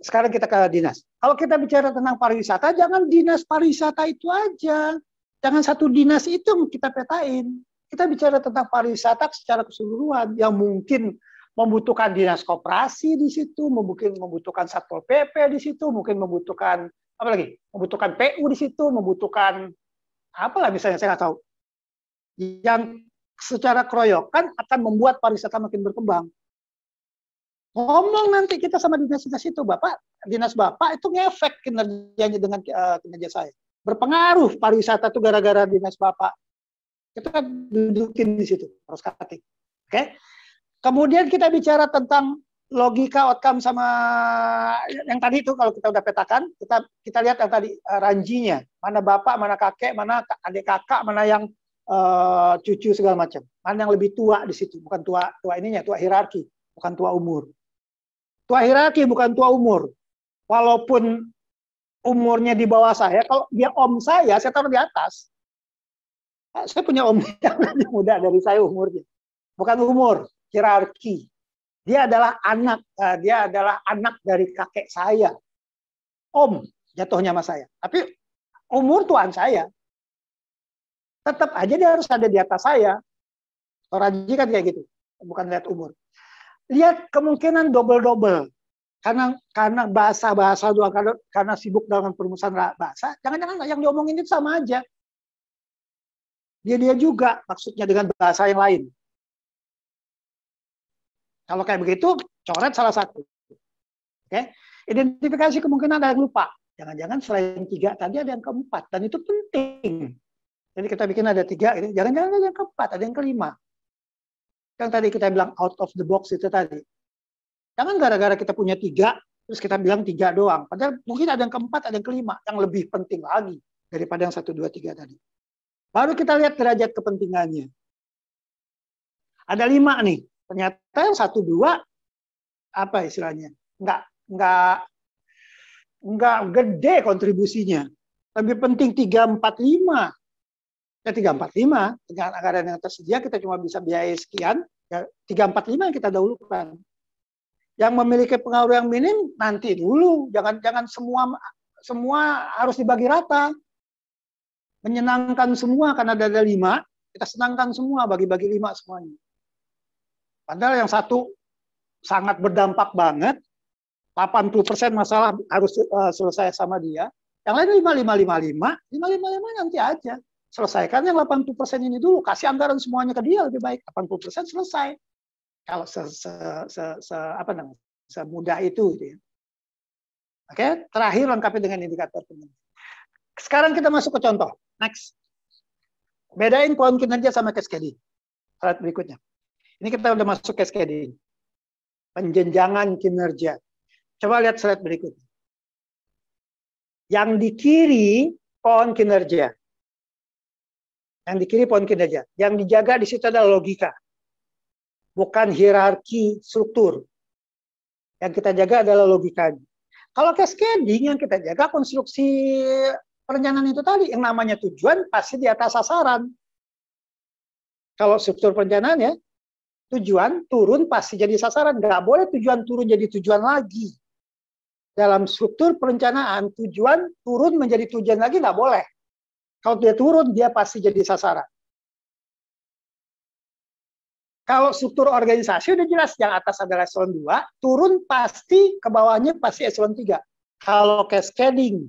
sekarang kita ke dinas. Kalau kita bicara tentang pariwisata, jangan dinas pariwisata itu aja. Jangan satu dinas itu yang kita petain. Kita bicara tentang pariwisata secara keseluruhan yang mungkin membutuhkan dinas koperasi di situ, mungkin membutuhkan Satpol PP di situ, mungkin membutuhkan apa lagi? Membutuhkan PU di situ, membutuhkan apalah misalnya, saya nggak tahu. Yang secara keroyokan akan membuat pariwisata makin berkembang. Ngomong nanti kita sama dinas-dinas itu, dinas Bapak itu ngefek kinerjanya dengan kinerja saya. Berpengaruh pariwisata itu gara-gara dinas Bapak. Kita kan dudukin di situ, harus cutting. Oke? Kemudian kita bicara tentang logika outcome sama yang tadi itu, kalau kita udah petakan, kita lihat yang tadi ranjinya, mana bapak, mana kakek, mana adik kakak, mana yang cucu segala macam, mana yang lebih tua di situ, bukan tua ininya, tua hierarki, bukan tua umur. Tua hierarki bukan tua umur. Walaupun umurnya di bawah saya, kalau dia om saya taruh di atas. Saya punya om yang lebih muda dari saya umurnya. Bukan umur, hierarki. Dia adalah anak dari kakek saya. Om jatuhnya sama saya. Tapi umur tuan saya. Tetap aja dia harus ada di atas saya. Orang kan kayak gitu. Bukan lihat umur. Lihat kemungkinan double-double. Karena bahasa doang, karena sibuk dengan perumusan bahasa, jangan-jangan yang diomongin itu sama aja. Dia juga maksudnya dengan bahasa yang lain. Kalau kayak begitu, coret salah satu. Oke? Identifikasi kemungkinan ada yang lupa. Jangan-jangan selain 3 tadi ada yang keempat, dan itu penting. Jadi kita bikin ada 3, jangan-jangan ada yang keempat, ada yang kelima. Yang tadi kita bilang out of the box itu tadi. Jangan gara-gara kita punya 3, Terus kita bilang 3 doang. Padahal mungkin ada yang keempat, ada yang kelima, yang lebih penting lagi daripada yang 1, 2, 3 tadi. Baru kita lihat derajat kepentingannya. Ada 5 nih. Ternyata yang 1, 2 apa istilahnya? Enggak gede kontribusinya. Lebih penting 3, 4, 5. Ya 3, 4, 5 dengan anggaran yang tersedia kita cuma bisa biayai sekian. Ya 3, 4, 5 yang kita dahulukan. Yang memiliki pengaruh yang minim nanti dulu, jangan semua harus dibagi rata. Menyenangkan semua karena ada 5, kita senangkan semua, bagi-bagi 5 semuanya. Padahal yang 1 sangat berdampak banget, 80% masalah harus selesai sama dia. Yang lain 5 nanti aja. Selesaikan yang 80% ini dulu, kasih anggaran semuanya ke dia lebih baik. 80% selesai. Kalau semudah itu, gitu ya. Oke, terakhir lengkapi dengan indikator kinerja. Sekarang kita masuk ke contoh. Next. Bedain pohon kinerja sama cascading. Slide berikutnya. Ini kita udah masuk cascading. Penjenjangan kinerja. Coba lihat slide berikutnya. Yang di kiri pohon kinerja. Yang di kiri pohon kinerja. Yang dijaga di situ adalah logika. Bukan hierarki struktur. Yang kita jaga adalah logikanya. Kalau cascading yang kita jaga konstruksi perencanaan itu tadi. Yang namanya tujuan pasti di atas sasaran. Kalau struktur perencanaan ya, tujuan turun pasti jadi sasaran. Nggak boleh tujuan turun jadi tujuan lagi. Dalam struktur perencanaan, tujuan turun menjadi tujuan lagi nggak boleh. Kalau dia turun, dia pasti jadi sasaran. Kalau struktur organisasi udah jelas, yang atas adalah eselon 2, turun pasti ke bawahnya pasti eselon 3. Kalau cascading,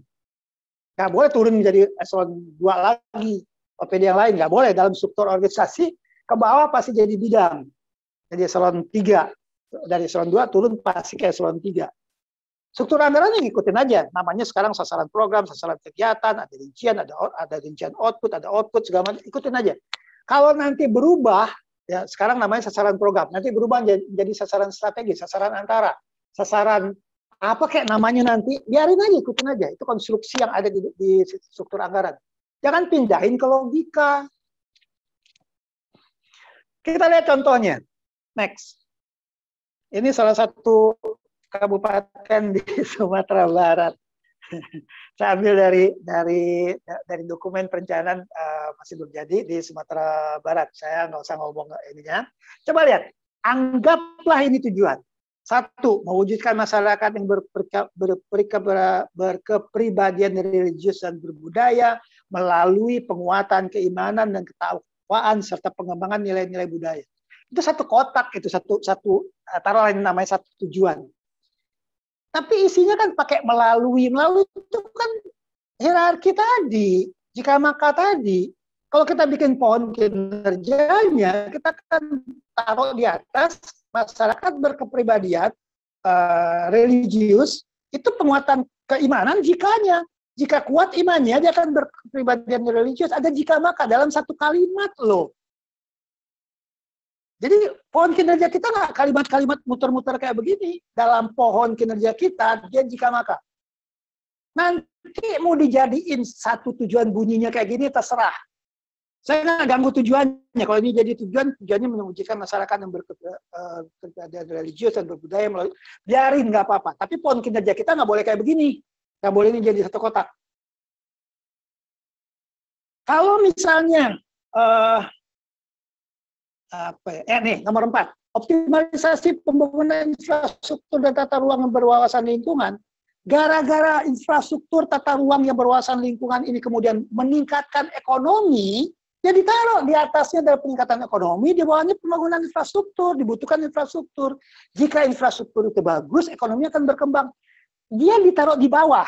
nggak boleh turun menjadi eselon 2 lagi. OPD yang lain nggak boleh. Dalam struktur organisasi, ke bawah pasti jadi bidang. Jadi eselon 3. Dari eselon 2 turun pasti ke eselon 3. Struktur anggaran yang ikutin aja. Namanya sekarang sasaran program, sasaran kegiatan, ada rincian, ada rincian output, ada output, segala macam. Ikutin aja. Kalau nanti berubah, ya sekarang namanya sasaran program. Nanti berubah jadi sasaran strategi, sasaran antara, sasaran apa kayak namanya nanti, biarin aja, ikutin aja. Itu konstruksi yang ada di struktur anggaran. Jangan pindahin ke logika. Kita lihat contohnya. Next. Ini salah satu kabupaten di Sumatera Barat. Saya ambil dari dokumen perencanaan masih belum jadi di Sumatera Barat. Saya nggak usah ngomong ininya. Coba lihat, anggaplah ini tujuan. 1, mewujudkan masyarakat yang berkepribadian religius dan berbudaya melalui penguatan keimanan dan ketakwaan serta pengembangan nilai-nilai budaya. Itu satu kotak, itu satu taruh lain namanya satu tujuan. Tapi isinya kan pakai melalui itu kan hierarki tadi, jika maka tadi. Kalau kita bikin pohon kinerjanya, kita kan taruh di atas masyarakat berkepribadian religius, itu penguatan keimanan jikanya. Jika kuat imannya, dia akan berkepribadian religius. Ada jika maka dalam satu kalimat loh. Jadi pohon kinerja kita nggak kalimat-kalimat muter-muter kayak begini. Dalam pohon kinerja kita, dia jika maka. Nanti mau dijadiin satu tujuan bunyinya kayak gini, terserah. Saya nggak ganggu tujuannya. Kalau ini jadi tujuannya mewujudkan masyarakat yang berkepribadian religius dan berbudaya melalui. Biarin, nggak apa-apa. Tapi pohon kinerja kita nggak boleh kayak begini. Nggak boleh ini jadi satu kotak. Kalau misalnya... nih nomor 4, optimalisasi pembangunan infrastruktur dan tata ruang yang berwawasan lingkungan. Gara-gara infrastruktur tata ruang yang berwawasan lingkungan ini kemudian meningkatkan ekonomi, ya ditaruh di atasnya adalah peningkatan ekonomi, di bawahnya pembangunan infrastruktur, dibutuhkan infrastruktur. Jika infrastruktur itu bagus, ekonomi akan berkembang. Dia ditaruh di bawah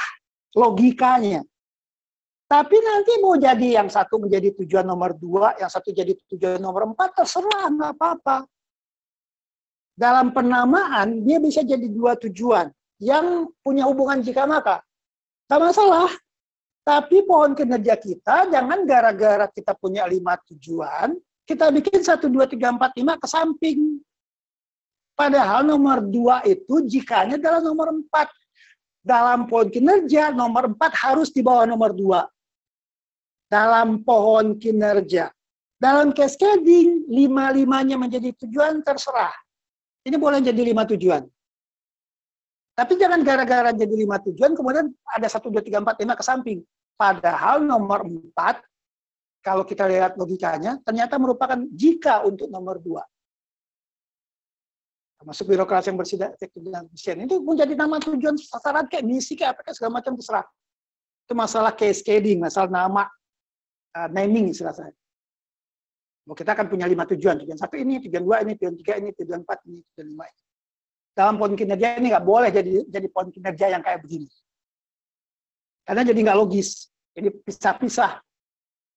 logikanya. Tapi nanti mau jadi yang satu menjadi tujuan nomor 2, yang satu jadi tujuan nomor 4, terserah, nggak apa-apa. Dalam penamaan, dia bisa jadi 2 tujuan yang punya hubungan jika maka. Tak masalah. Tapi pohon kinerja kita, jangan gara-gara kita punya 5 tujuan, kita bikin 1, 2, 3, 4, 5 ke samping. Padahal nomor 2 itu jikanya adalah nomor 4. dalam pohon kinerja nomor 4 harus di bawah nomor 2. Dalam pohon kinerja. Dalam cascading, 5-5-nya menjadi tujuan terserah. Ini boleh jadi 5 tujuan. Tapi jangan gara-gara jadi 5 tujuan, kemudian ada 1, 2, 3, 4, 5 ke samping. Padahal nomor 4, kalau kita lihat logikanya, ternyata merupakan jika untuk nomor 2. Termasuk birokrasi yang bersih, efektif, dan efisien. Itu menjadi nama tujuan sasaran, kayak misi, kayak apa, segala macam terserah. Itu masalah cascading, masalah nama, naming istilah saya. Kita akan punya 5 tujuan. Tujuan 1 ini, tujuan 2 ini, tujuan 3 ini, tujuan 4 ini, tujuan 5 ini. Dalam pohon kinerja ini nggak boleh jadi pohon kinerja yang kayak begini. Karena jadi nggak logis. Jadi pisah-pisah.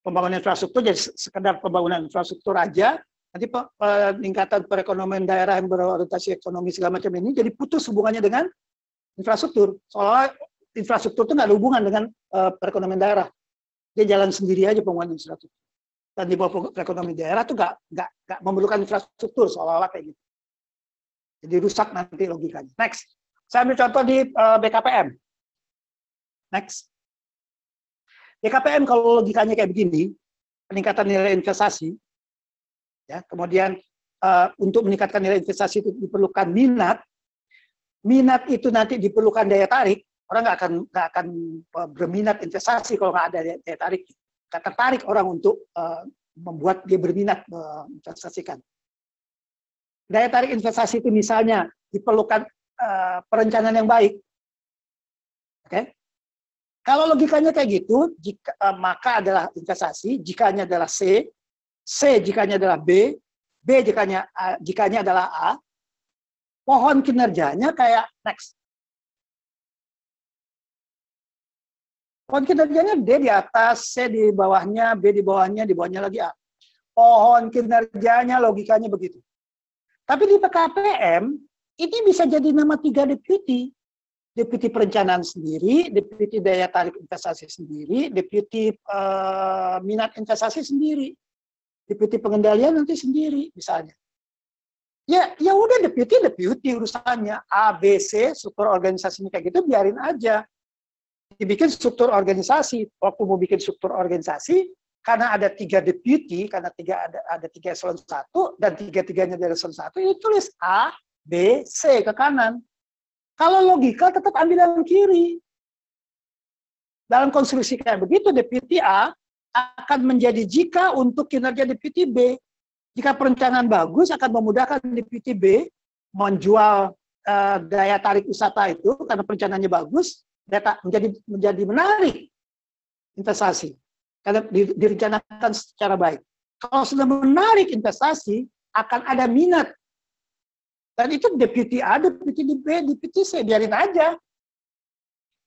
Pembangunan infrastruktur jadi sekedar pembangunan infrastruktur aja. Nanti peningkatan perekonomian daerah yang berorientasi ekonomi segala macam ini jadi putus hubungannya dengan infrastruktur. Seolah infrastruktur itu nggak ada hubungan dengan perekonomian daerah. Dia jalan sendiri aja pembangunan infrastruktur. Dan di bawah perekonomian daerah itu nggak memerlukan infrastruktur seolah-olah kayak gitu. Jadi rusak nanti logikanya. Next. Saya ambil contoh di BKPM. Next. BKPM kalau logikanya kayak begini, peningkatan nilai investasi, ya, kemudian untuk meningkatkan nilai investasi itu diperlukan minat. Minat itu nanti diperlukan daya tarik. Orang nggak akan berminat investasi kalau nggak ada daya tarik. Nggak tertarik orang untuk membuat dia berminat menginvestasikan. Daya tarik investasi itu misalnya diperlukan perencanaan yang baik. Oke? Kalau logikanya kayak gitu, maka adalah investasi, jikanya adalah C jikanya adalah B jikanya adalah A. Pohon kinerjanya kayak next. Pohon kinerjanya D di atas, C di bawahnya, B di bawahnya lagi A. Pohon kinerjanya logikanya begitu. Tapi di PKPM, ini bisa jadi nama 3 deputi. Deputi perencanaan sendiri, deputi daya tarik investasi sendiri, deputi minat investasi sendiri. Deputi pengendalian nanti sendiri, misalnya. Ya udah deputi urusannya. A, B, C, struktur organisasinya kayak gitu, biarin aja. Dibikin struktur organisasi. Waktu mau bikin struktur organisasi, karena ada 3 deputi, karena ada 3 eselon 1, dan 3-3-nya dari eselon 1, ini tulis A, B, C ke kanan. Kalau logika tetap ambil yang kiri. Dalam konstruksi kayak begitu, deputi A akan menjadi jika untuk kinerja deputi B. Jika perencanaan bagus, akan memudahkan deputi B menjual daya tarik wisata itu, karena perencanaannya bagus, menjadi menarik investasi. Karena direncanakan secara baik. Kalau sudah menarik investasi, akan ada minat. Dan itu deputi A, deputi B, deputi C, biarin aja.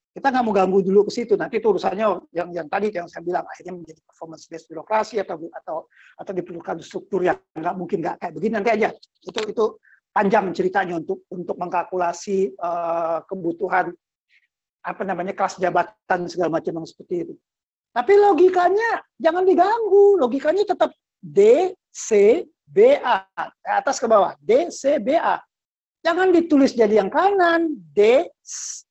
Kita nggak mau ganggu dulu ke situ. Nanti itu urusannya yang tadi yang saya bilang, akhirnya menjadi performance based birokrasi atau diperlukan struktur yang mungkin nggak kayak begini, nanti aja. Itu panjang ceritanya untuk mengkalkulasi kebutuhan kelas jabatan segala macam yang seperti itu. Tapi logikanya jangan diganggu. Logikanya tetap D, C, B, A. Atas ke bawah. D, C, B, A. Jangan ditulis jadi yang kanan. D,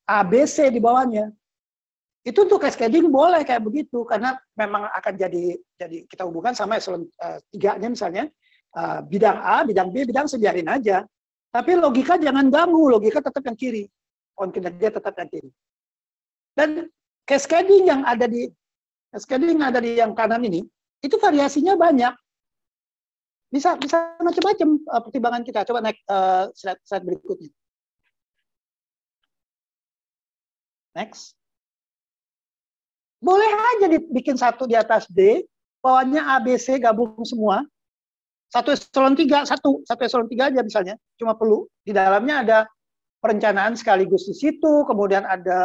A, B, C di bawahnya. Itu untuk cascading boleh kayak begitu. Karena memang akan jadi kita hubungkan sama eselon 3-nya misalnya. Bidang A, bidang B, bidang C, biarin aja. Tapi logika jangan ganggu. Logika tetap yang kiri. On kinerja tetap yang kiri. Dan cascading yang ada di yang kanan ini, itu variasinya banyak. Bisa macam-macam pertimbangan kita. Coba naik slide berikutnya. Next. Boleh aja dibikin satu di atas D, bawahnya A, B, C gabung semua. Satu eselon 3 aja misalnya. Cuma perlu. Di dalamnya ada perencanaan sekaligus di situ, kemudian ada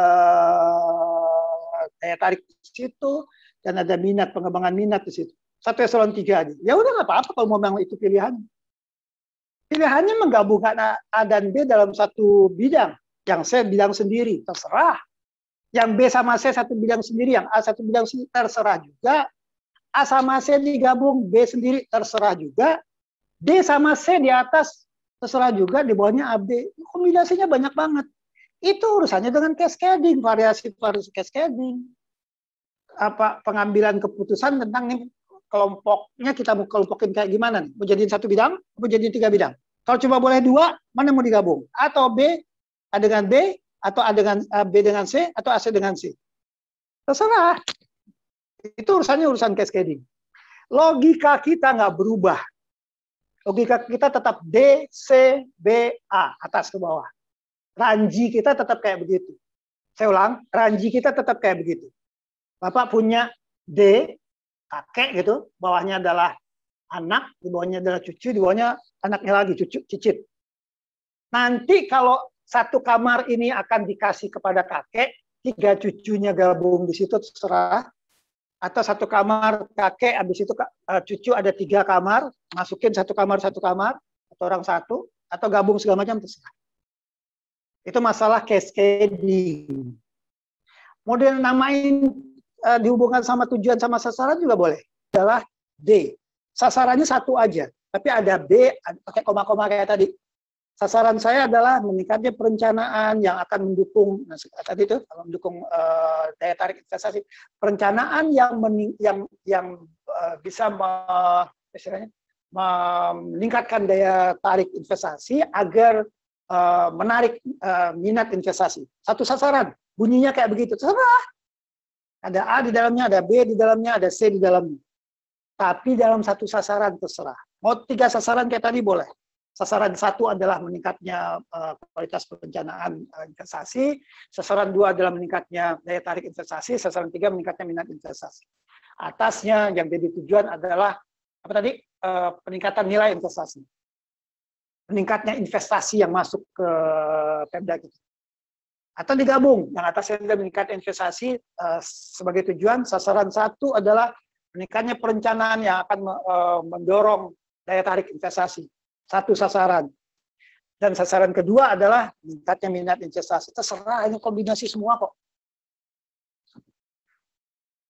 daya tarik di situ, dan ada minat, pengembangan minat di situ. Satu eselon 3 aja. Ya udah nggak apa-apa kalau memang itu pilihannya. Pilihannya menggabungkan A dan B dalam satu bidang. Yang C bidang sendiri, terserah. Yang B sama C satu bidang sendiri, yang A satu bidang sendiri, terserah juga. A sama C digabung, B sendiri, terserah juga. D sama C di atas, terserah juga. Di bawahnya AB. Kombinasinya banyak banget. Itu urusannya dengan cascading, variasi cascading. Pengambilan keputusan tentang nih kelompoknya kita mau kelompokin kayak gimana nih? Mau jadiin satu bidang, mau jadiin 3 bidang. Kalau cuma boleh 2, mana mau digabung? Atau B, A dengan B, atau A dengan B dengan C, atau AC dengan C. Terserah. Itu urusan cascading. Logika kita nggak berubah. Logika kita tetap D, C, B, A, atas ke bawah. Ranji kita tetap kayak begitu. Saya ulang, ranji kita tetap kayak begitu. Bapak punya D, kakek gitu, bawahnya adalah anak, di bawahnya adalah cucu, di bawahnya anaknya lagi, cucu, cicit. Nanti kalau satu kamar ini akan dikasih kepada kakek, 3 cucunya gabung di situ terserah. Atau satu kamar kakek, habis itu cucu ada 3 kamar, masukin satu kamar, atau orang satu, atau gabung segala macam terserah. Itu masalah cascading. Model namain dihubungkan sama tujuan sama sasaran juga boleh. Adalah D. Sasarannya satu aja, tapi ada B pakai koma-koma kayak tadi. Sasaran saya adalah meningkatnya perencanaan yang akan mendukung tadi itu mendukung daya tarik investasi. Perencanaan yang bisa meningkatkan daya tarik investasi agar menarik minat investasi. Satu sasaran, bunyinya kayak begitu. Terserah. Ada A di dalamnya, ada B di dalamnya, ada C di dalamnya. Tapi dalam satu sasaran terserah. Mau 3 sasaran kayak tadi boleh. Sasaran 1 adalah meningkatnya kualitas perencanaan investasi. Sasaran 2 adalah meningkatnya daya tarik investasi. Sasaran 3 meningkatnya minat investasi. Atasnya yang jadi tujuan adalah apa tadi? Peningkatan nilai investasi. Meningkatnya investasi yang masuk ke Pemda kita. Atau digabung, yang atasnya adalah meningkatkan investasi sebagai tujuan. Sasaran 1 adalah meningkatnya perencanaan yang akan mendorong daya tarik investasi. Satu sasaran. Dan sasaran kedua adalah meningkatnya minat investasi. Terserah, ini kombinasi semua kok.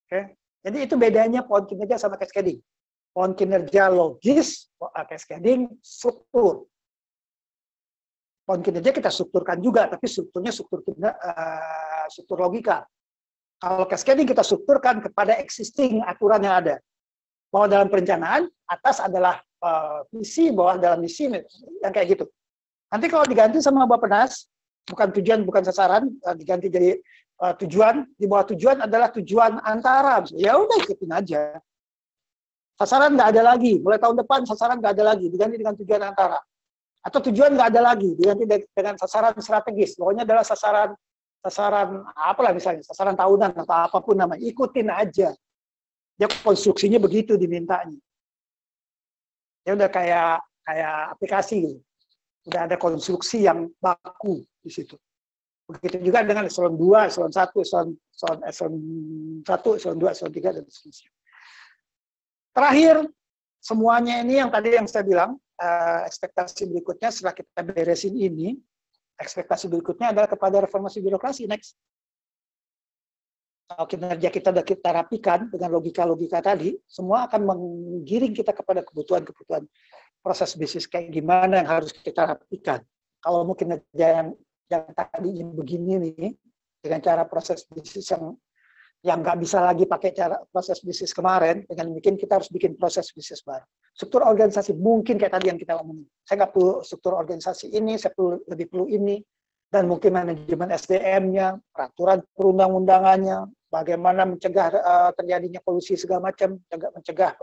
Oke. Jadi itu bedanya pohon kinerja sama cascading. Pohon kinerja logis, cascading struktur. Pohon kinerja kita strukturkan juga, tapi strukturnya struktur logika. Kalau cascading kita strukturkan kepada existing aturan yang ada. Bahwa dalam perencanaan, atas adalah misi, bawah dalam misi, yang kayak gitu. Nanti kalau diganti sama Bappenas, bukan tujuan, bukan sasaran, diganti jadi tujuan, di bawah tujuan adalah tujuan antara. Ya udah ikutin aja. Sasaran nggak ada lagi. Mulai tahun depan sasaran nggak ada lagi, diganti dengan tujuan antara. Atau tujuan nggak ada lagi, diganti dengan sasaran strategis. Pokoknya adalah sasaran apalah misalnya, sasaran tahunan atau apapun namanya. Ikutin aja. Ya konstruksinya begitu dimintanya. Ya udah kayak aplikasi gitu. Udah ada konstruksi yang baku di situ. Begitu juga dengan eselon 2, eselon 1, eselon 1, eselon 2, eselon 3 dan seterusnya. Terakhir, semuanya ini yang tadi yang saya bilang, ekspektasi berikutnya setelah kita beresin ini, ekspektasi berikutnya adalah kepada reformasi birokrasi. Next. Kalau kinerja kita sudah kita rapikan dengan logika-logika tadi, semua akan menggiring kita kepada kebutuhan-kebutuhan proses bisnis kayak gimana yang harus kita rapikan. Kalau mungkin kinerja yang tadi begini nih, dengan cara proses bisnis yang nggak bisa lagi pakai cara proses bisnis kemarin, dengan bikin kita harus bikin proses bisnis baru. Struktur organisasi mungkin kayak tadi yang kita omongin. Saya nggak perlu struktur organisasi ini, saya lebih perlu ini, dan mungkin manajemen SDM-nya, peraturan perundang-undangannya, bagaimana mencegah terjadinya kolusi segala macam, mencegah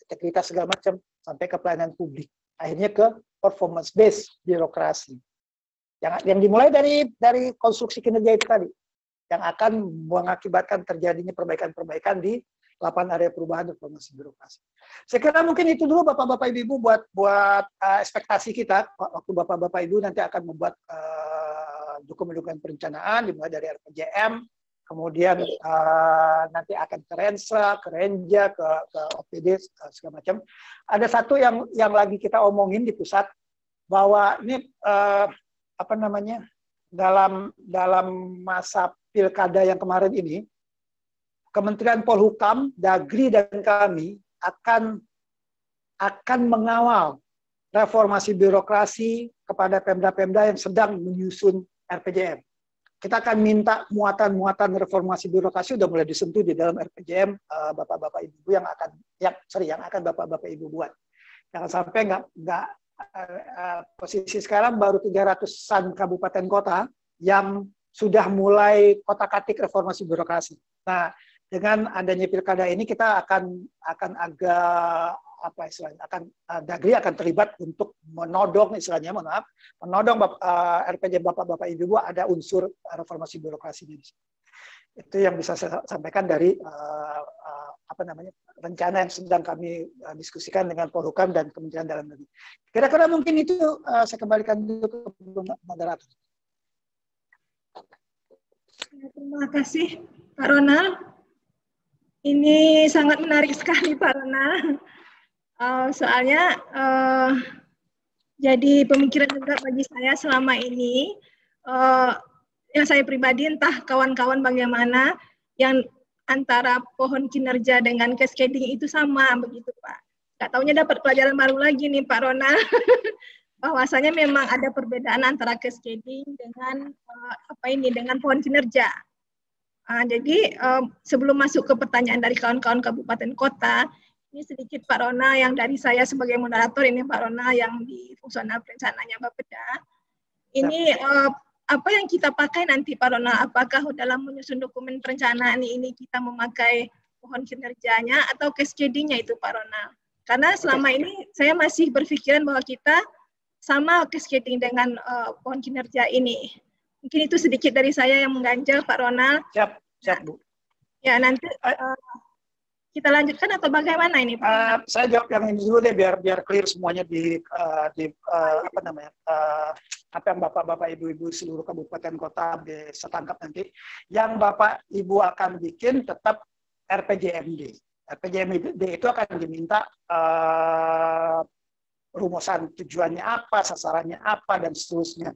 integritas segala macam, sampai ke pelayanan publik. Akhirnya ke performance based birokrasi. Yang dimulai dari konstruksi kinerja itu tadi, yang akan mengakibatkan terjadinya perbaikan-perbaikan di 8 area perubahan reformasi birokrasi. Saya kira mungkin itu dulu Bapak-Bapak Ibu buat ekspektasi kita waktu Bapak-Bapak Ibu nanti akan membuat dokumen-dokumen perencanaan dimulai dari RPJM, kemudian nanti akan ke Rensa, ke Renja, ke OPD segala macam. Ada satu yang lagi kita omongin di pusat bahwa ini dalam masa pilkada yang kemarin ini, Kementerian Polhukam, Dagri dan kami akan mengawal reformasi birokrasi kepada Pemda-Pemda yang sedang menyusun RPJM. Kita akan minta muatan-muatan reformasi birokrasi udah mulai disentuh di dalam RPJM Bapak-bapak Ibu yang akan Bapak-bapak Ibu buat. Jangan sampai nggak posisi sekarang baru 300-an kabupaten kota yang sudah mulai kotak-atik reformasi birokrasi. Nah, dengan adanya pilkada ini kita akan agak apa istilahnya, Dagri akan terlibat untuk menodong istilahnya, menodong RPJM Bapak-bapak Ibu ada unsur reformasi birokrasi di sini. Itu yang bisa saya sampaikan dari rencana yang sedang kami diskusikan dengan Polhukam dan Kementerian Dalam Negeri. Kira-kira mungkin itu saya kembalikan dulu ke moderator. Terima kasih Pak Ronald. Ini sangat menarik sekali Pak Ronald. Soalnya jadi pemikiran juga bagi saya selama ini, yang saya pribadi entah kawan-kawan bagaimana, yang antara pohon kinerja dengan cascading itu sama begitu Pak. Nggak taunya dapat pelajaran baru lagi nih Pak Ronald, bahwasanya memang ada perbedaan antara cascading dengan dengan pohon kinerja. Jadi sebelum masuk ke pertanyaan dari kawan-kawan kabupaten kota, ini sedikit Pak Ronald yang dari saya sebagai moderator, ini Pak Ronald yang di fungsional perencanaannya Bapeda. Ini apa yang kita pakai nanti Pak Ronald? Apakah dalam menyusun dokumen perencanaan ini kita memakai pohon kinerjanya atau cascading-nya itu Pak Ronald? Karena selama ini saya masih berpikiran bahwa kita sama cascading dengan pohon kinerja ini. Mungkin itu sedikit dari saya yang mengganjal Pak Ronald. Siap Bu. Ya nanti kita lanjutkan atau bagaimana ini Pak? Saya jawab yang ini dulu deh biar clear semuanya apa yang Bapak-bapak Ibu-ibu seluruh kabupaten kota bisa tangkap nanti. Yang Bapak Ibu akan bikin tetap RPJMD. RPJMD itu akan diminta rumusan tujuannya apa, sasarannya apa dan seterusnya.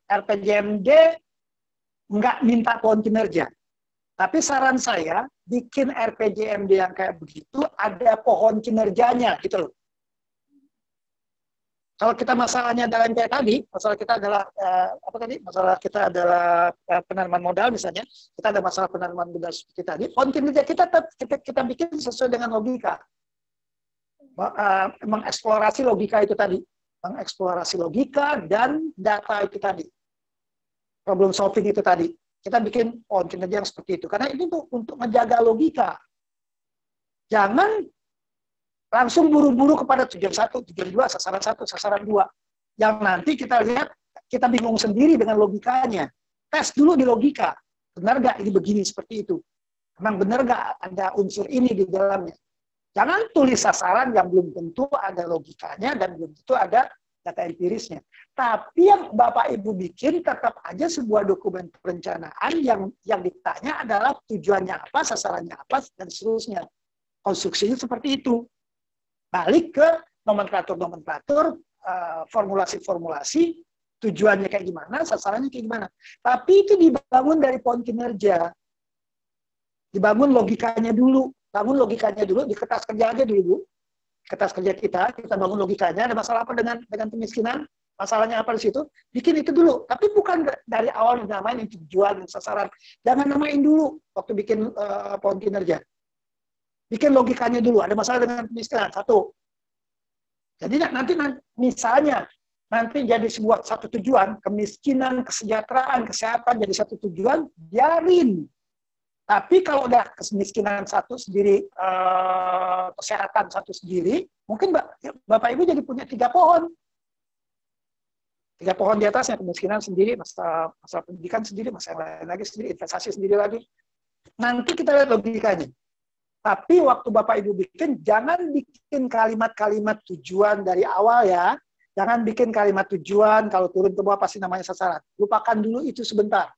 RPJMD nggak minta pohon kinerja. Tapi saran saya, bikin RPJMD yang kayak begitu, ada pohon kinerjanya, gitu loh. Kalau kita masalahnya adalah kayak tadi, masalah kita adalah, masalah kita adalah penanaman modal misalnya, kita ada masalah penanaman modal seperti tadi, pohon kinerja kita bikin sesuai dengan logika. Mengeksplorasi logika itu tadi. Mengeksplorasi logika dan data itu tadi. Problem solving itu tadi. Kita bikin pohon kinerja yang seperti itu. Karena ini untuk menjaga logika. Jangan langsung buru-buru kepada tujuan 1, tujuan 2, sasaran 1, sasaran 2. Yang nanti kita lihat, kita bingung sendiri dengan logikanya. Tes dulu di logika. Benar nggak ini begini seperti itu? Memang benar nggak ada unsur ini di dalamnya? Jangan tulis sasaran yang belum tentu ada logikanya dan belum tentu ada data empirisnya. Tapi yang Bapak Ibu bikin tetap aja sebuah dokumen perencanaan yang ditanya adalah tujuannya apa, sasarannya apa, dan seterusnya. Konstruksinya seperti itu. Balik ke nomenklatur-nomenklatur, formulasi-formulasi, tujuannya kayak gimana, sasarannya kayak gimana. Tapi itu dibangun dari pohon kinerja. Dibangun logikanya dulu. Bangun logikanya dulu, di kertas kerja aja dulu, Bu. Kertas kerja kita bangun logikanya, ada masalah apa dengan kemiskinan, masalahnya apa di situ, bikin itu dulu. Tapi bukan dari awal namain tujuan dan sasaran. Jangan namain dulu waktu bikin pohon kinerja. Bikin logikanya dulu, ada masalah dengan kemiskinan, satu. Jadi nanti misalnya, nanti jadi satu tujuan, kemiskinan, kesejahteraan, kesehatan jadi satu tujuan, biarin. Tapi kalau udah kemiskinan satu sendiri, kesehatan satu sendiri, mungkin Bapak Ibu jadi punya 3 pohon. 3 pohon di atasnya, kemiskinan sendiri, masalah pendidikan sendiri, masalah lain lagi sendiri, investasi sendiri lagi. Nanti kita lihat logikanya. Tapi waktu Bapak Ibu bikin, jangan bikin kalimat-kalimat tujuan dari awal ya. Jangan bikin kalimat tujuan, kalau turun ke bawah pasti namanya sasaran. Lupakan dulu itu sebentar.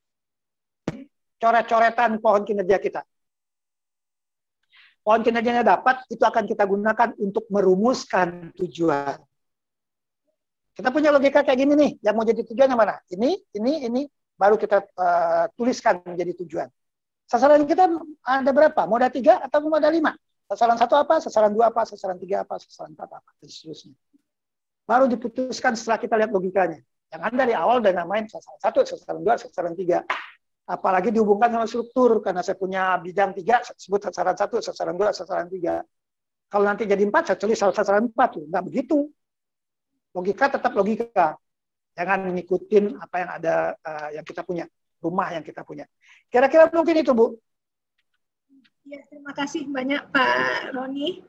Coret-coretan pohon kinerja kita. Pohon kinerjanya dapat, itu akan kita gunakan untuk merumuskan tujuan. Kita punya logika kayak gini nih, yang mau jadi tujuan yang mana? Ini, baru kita tuliskan menjadi tujuan. Sasaran kita ada berapa? Moda 3 atau moda 5? Sasaran 1 apa? Sasaran 2 apa? Sasaran 3 apa? Sasaran 4 apa? Dan seterusnya. baru diputuskan setelah kita lihat logikanya. Jangan dari awal udah namain sasaran 1, sasaran 2, sasaran 3. Apalagi dihubungkan sama struktur, karena saya punya bidang 3, sebut sasaran 1, sasaran 2, sasaran 3. Kalau nanti jadi 4, saya tulis sasaran 4. Nggak begitu. Logika tetap logika. Jangan ngikutin apa yang ada, yang kita punya. Rumah yang kita punya. Kira-kira mungkin itu, Bu. Ya, terima kasih banyak Pak Roni.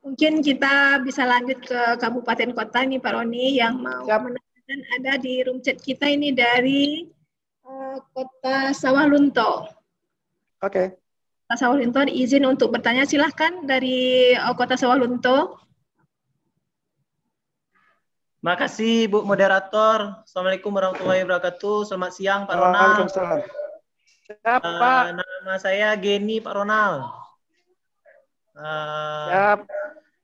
Mungkin kita bisa lanjut ke kabupaten kota nih Pak Roni, yang mau menanyakan ada di room chat kita ini dari Kota Sawah Lunto. Oke. Kota Sawah Lunto izin untuk bertanya, silahkan dari Kota Sawah Lunto. Makasih Bu Moderator. Assalamualaikum warahmatullahi wabarakatuh. Selamat siang Pak Ronald. Waalaikumsalam. Siapa? Nama saya Geni Pak Ronald.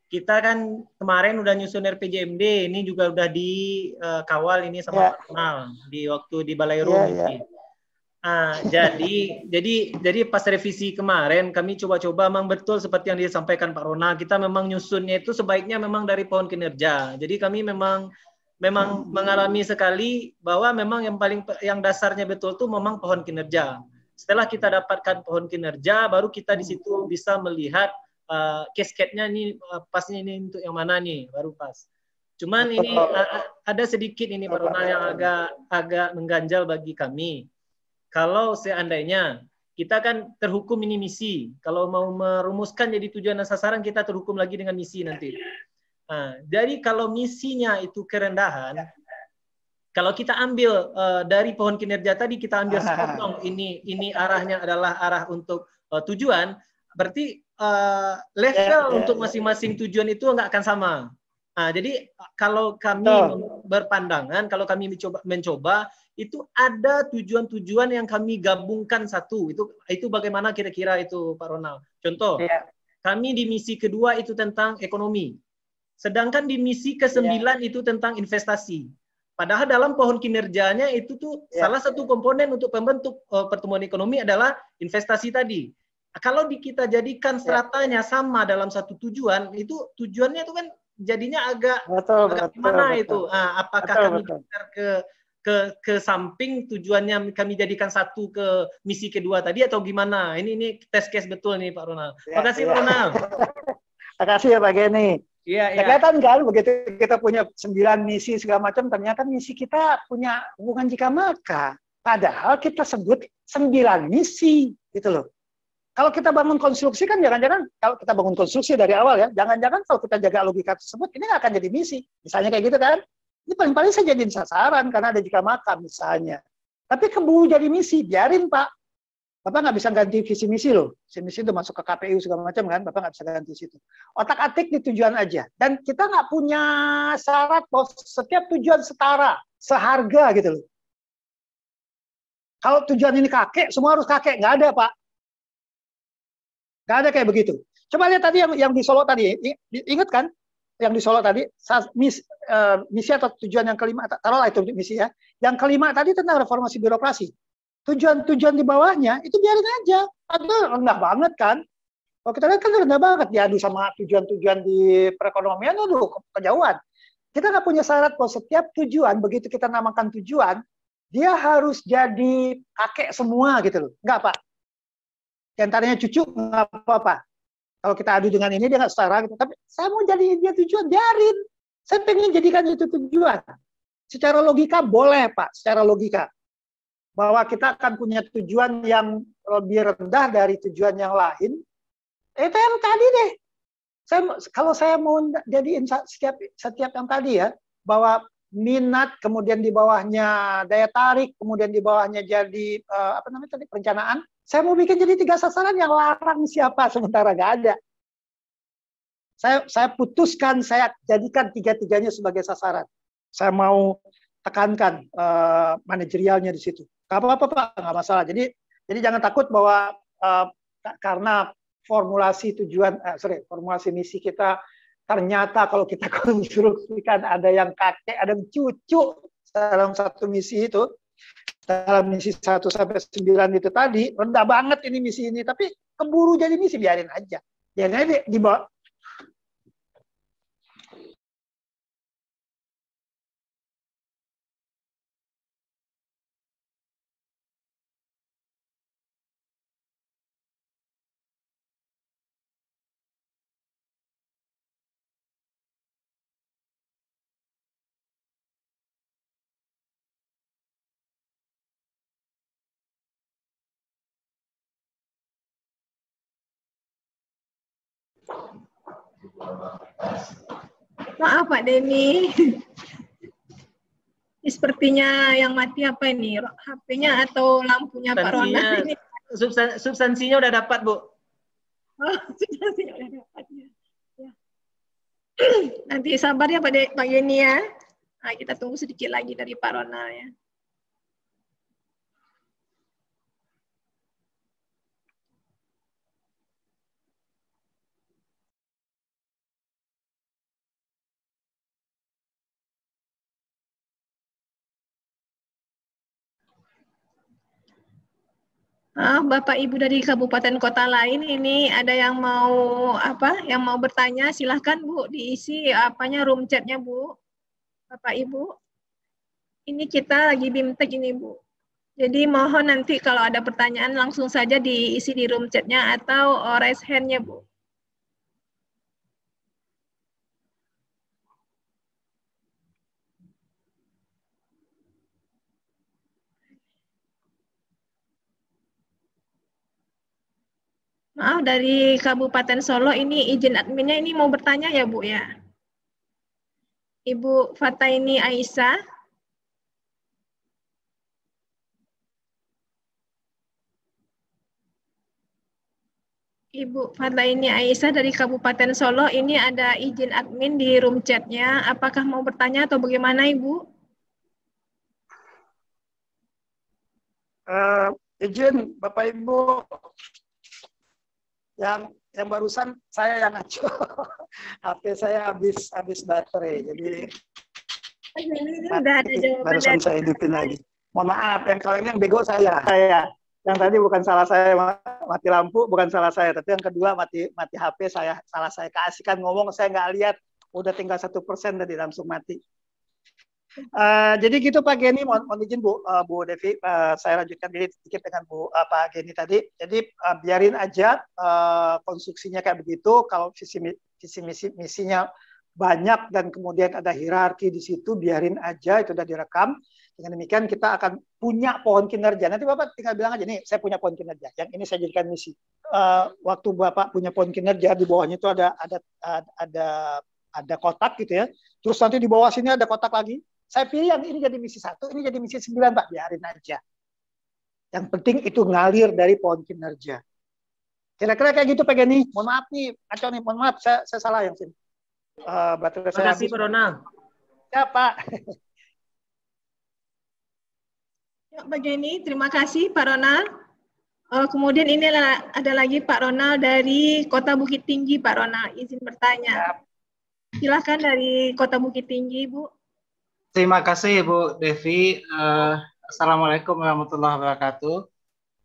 Kita kan kemarin udah nyusun RPJMD, ini juga udah dikawal ini sama Pak Ronald di waktu di Balai Rum. Jadi pas revisi kemarin kami coba-coba memang betul seperti yang disampaikan Pak Ronald, kita memang nyusunnya itu sebaiknya memang dari pohon kinerja. Jadi kami memang mengalami sekali bahwa memang yang dasarnya betul tuh memang pohon kinerja. Setelah kita dapatkan pohon kinerja, baru kita di situ bisa melihat cascade-nya nih pasnya ini untuk yang mana nih, baru pas. Cuman ini ada sedikit ini Pak Ronald yang agak mengganjal bagi kami. Kalau seandainya kita kan terhukum ini misi, kalau mau merumuskan jadi tujuan dan sasaran kita terhukum lagi dengan misi nanti. Jadi kalau misinya itu kerendahan, kalau kita ambil dari pohon kinerja tadi kita ambil sepotong ini arahnya adalah arah untuk tujuan, berarti level untuk masing-masing tujuan itu nggak akan sama. Jadi kalau kami berpandangan, kalau kami mencoba itu ada tujuan-tujuan yang kami gabungkan satu. Itu bagaimana kira-kira itu Pak Ronald? Contoh, kami di misi kedua itu tentang ekonomi. Sedangkan di misi ke-9 itu tentang investasi. Padahal dalam pohon kinerjanya itu tuh salah satu komponen untuk pembentuk pertumbuhan ekonomi adalah investasi tadi. Kalau kita jadikan stratanya sama dalam satu tujuan, itu tujuannya itu kan jadinya agak gimana itu? Apakah kami ke samping tujuannya kami jadikan satu ke misi kedua tadi atau gimana? Ini test case betul nih Pak Ronald. Terima kasih Pak Ronald. Terima kasih ya Pak Geni. Kelihatan kan begitu kita punya 9 misi segala macam, ternyata misi kita punya hubungan jika maka. Padahal kita sebut 9 misi gitu loh. Kalau kita bangun konstruksi kan jangan-jangan kalau kita bangun konstruksi dari awal ya, jangan-jangan kalau kita jaga logika tersebut ini nggak akan jadi misi. Misalnya kayak gitu kan. Ini paling-paling saya jadiin sasaran karena ada jika maka misalnya. Tapi keburu jadi misi, biarin Pak. Bapak nggak bisa ganti visi misi loh. Visi misi itu masuk ke KPU segala macam kan, Bapak nggak bisa ganti situ. Otak-atik di tujuan aja. Dan kita nggak punya syarat bahwa setiap tujuan setara, seharga gitu loh. Kalau tujuan ini kakek, semua harus kakek. Nggak ada Pak. Nggak ada kayak begitu. Coba lihat tadi yang di Solo tadi, ingat kan? Yang di Solo tadi, misi atau tujuan yang kelima, taruhlah itu misi ya. Yang kelima tadi tentang reformasi birokrasi. Tujuan-tujuan di bawahnya itu biarin aja. Padahal rendah banget kan. Kalau kita lihat kan rendah banget diadu sama tujuan-tujuan di perekonomian, aduh kejauhan. Kita nggak punya syarat bahwa setiap tujuan, begitu kita namakan tujuan, dia harus jadi kakek semua gitu loh. Nggak Pak. Di antaranya cucu nggak apa-apa. Kalau kita adu dengan ini dia nggak setara gitu. Tapi saya mau jadi dia tujuan, biarin. Saya pengen jadikan itu tujuan. Secara logika boleh Pak, secara logika. Bahwa kita akan punya tujuan yang lebih rendah dari tujuan yang lain. Itu yang tadi deh. Kalau saya mau jadiin setiap yang tadi ya, bahwa minat, kemudian di bawahnya daya tarik, kemudian di bawahnya jadi apa namanya tadi perencanaan. Saya mau bikin jadi 3 sasaran yang larang siapa sementara nggak ada. Saya putuskan, saya jadikan 3-3-nya sebagai sasaran. Saya mau tekankan manajerialnya di situ. Nggak apa-apa Pak, nggak masalah. Jadi jangan takut bahwa karena formulasi misi kita ternyata kalau kita konstruksikan ada yang kakek, ada yang cucu dalam satu misi itu. Dalam misi 1 sampai 9 itu tadi rendah banget ini misi ini, tapi keburu jadi misi biarin aja. Biarin aja di bawah Maaf Pak Denny. Sepertinya yang mati apa ini? HP-nya atau lampunya Pak Rona? Substansinya udah dapat, Bu. Oh, substansinya udah dapat ya. Nanti sabar ya Pak Yeni ya. Nah, kita tunggu sedikit lagi dari Pak Ronald ya. Bapak Ibu dari kabupaten kota lain ini ada yang mau yang mau bertanya, silahkan Bu diisi room chatnya Bu. Bapak Ibu. Ini kita lagi BIMTEK ini Bu. Jadi mohon nanti kalau ada pertanyaan langsung saja diisi di room chatnya atau raise hand-nya Bu. Maaf, dari Kabupaten Solo ini izin adminnya ini mau bertanya ya Bu ya. Ibu Fataini Aisyah. Ibu Fataini Aisyah dari Kabupaten Solo ini ada izin admin di room chatnya. Apakah mau bertanya atau bagaimana Ibu? Izin Bapak Ibu. Yang barusan saya yang ngaco. HP saya habis baterai. Jadi udah ada jawaban barusan saya hidupin lagi. Mohon maaf, yang bego saya. Yang tadi bukan salah saya mati lampu, bukan salah saya. Tapi yang kedua mati HP saya, salah saya. Keasikan ngomong saya nggak lihat. Udah tinggal 1% tadi langsung mati. Jadi gitu Pak Geni, mohon izin Bu Devi, saya lanjutkan diri sedikit dengan Pak Geni tadi. Jadi biarin aja konstruksinya kayak begitu. Kalau visi misinya banyak dan kemudian ada hierarki di situ, biarin aja, itu udah direkam. Dengan demikian kita akan punya pohon kinerja. Nanti Bapak tinggal bilang aja, nih saya punya pohon kinerja. Yang ini saya jadikan misi. Waktu Bapak punya pohon kinerja, di bawahnya itu ada kotak gitu ya. Terus nanti di bawah sini ada kotak lagi. Saya pilih yang ini jadi misi 1, ini jadi misi 9, Pak. Biarin aja. Yang penting itu ngalir dari pohon kinerja. Kira-kira kayak gitu, Pak Geni. Mohon maaf nih, kacau nih. Mohon maaf, saya salah yang sini. Baterai saya habis. Terima kasih, Pak Ronald. Ya, Pak. Ya, Pak Geni, terima kasih, Pak Ronald. Kemudian ini ada lagi Pak Ronald dari Kota Bukit Tinggi, Pak Ronald. Izin bertanya. Ya. Silakan dari Kota Bukit Tinggi, Bu. Terima kasih Bu Devi. Assalamualaikum warahmatullahi wabarakatuh.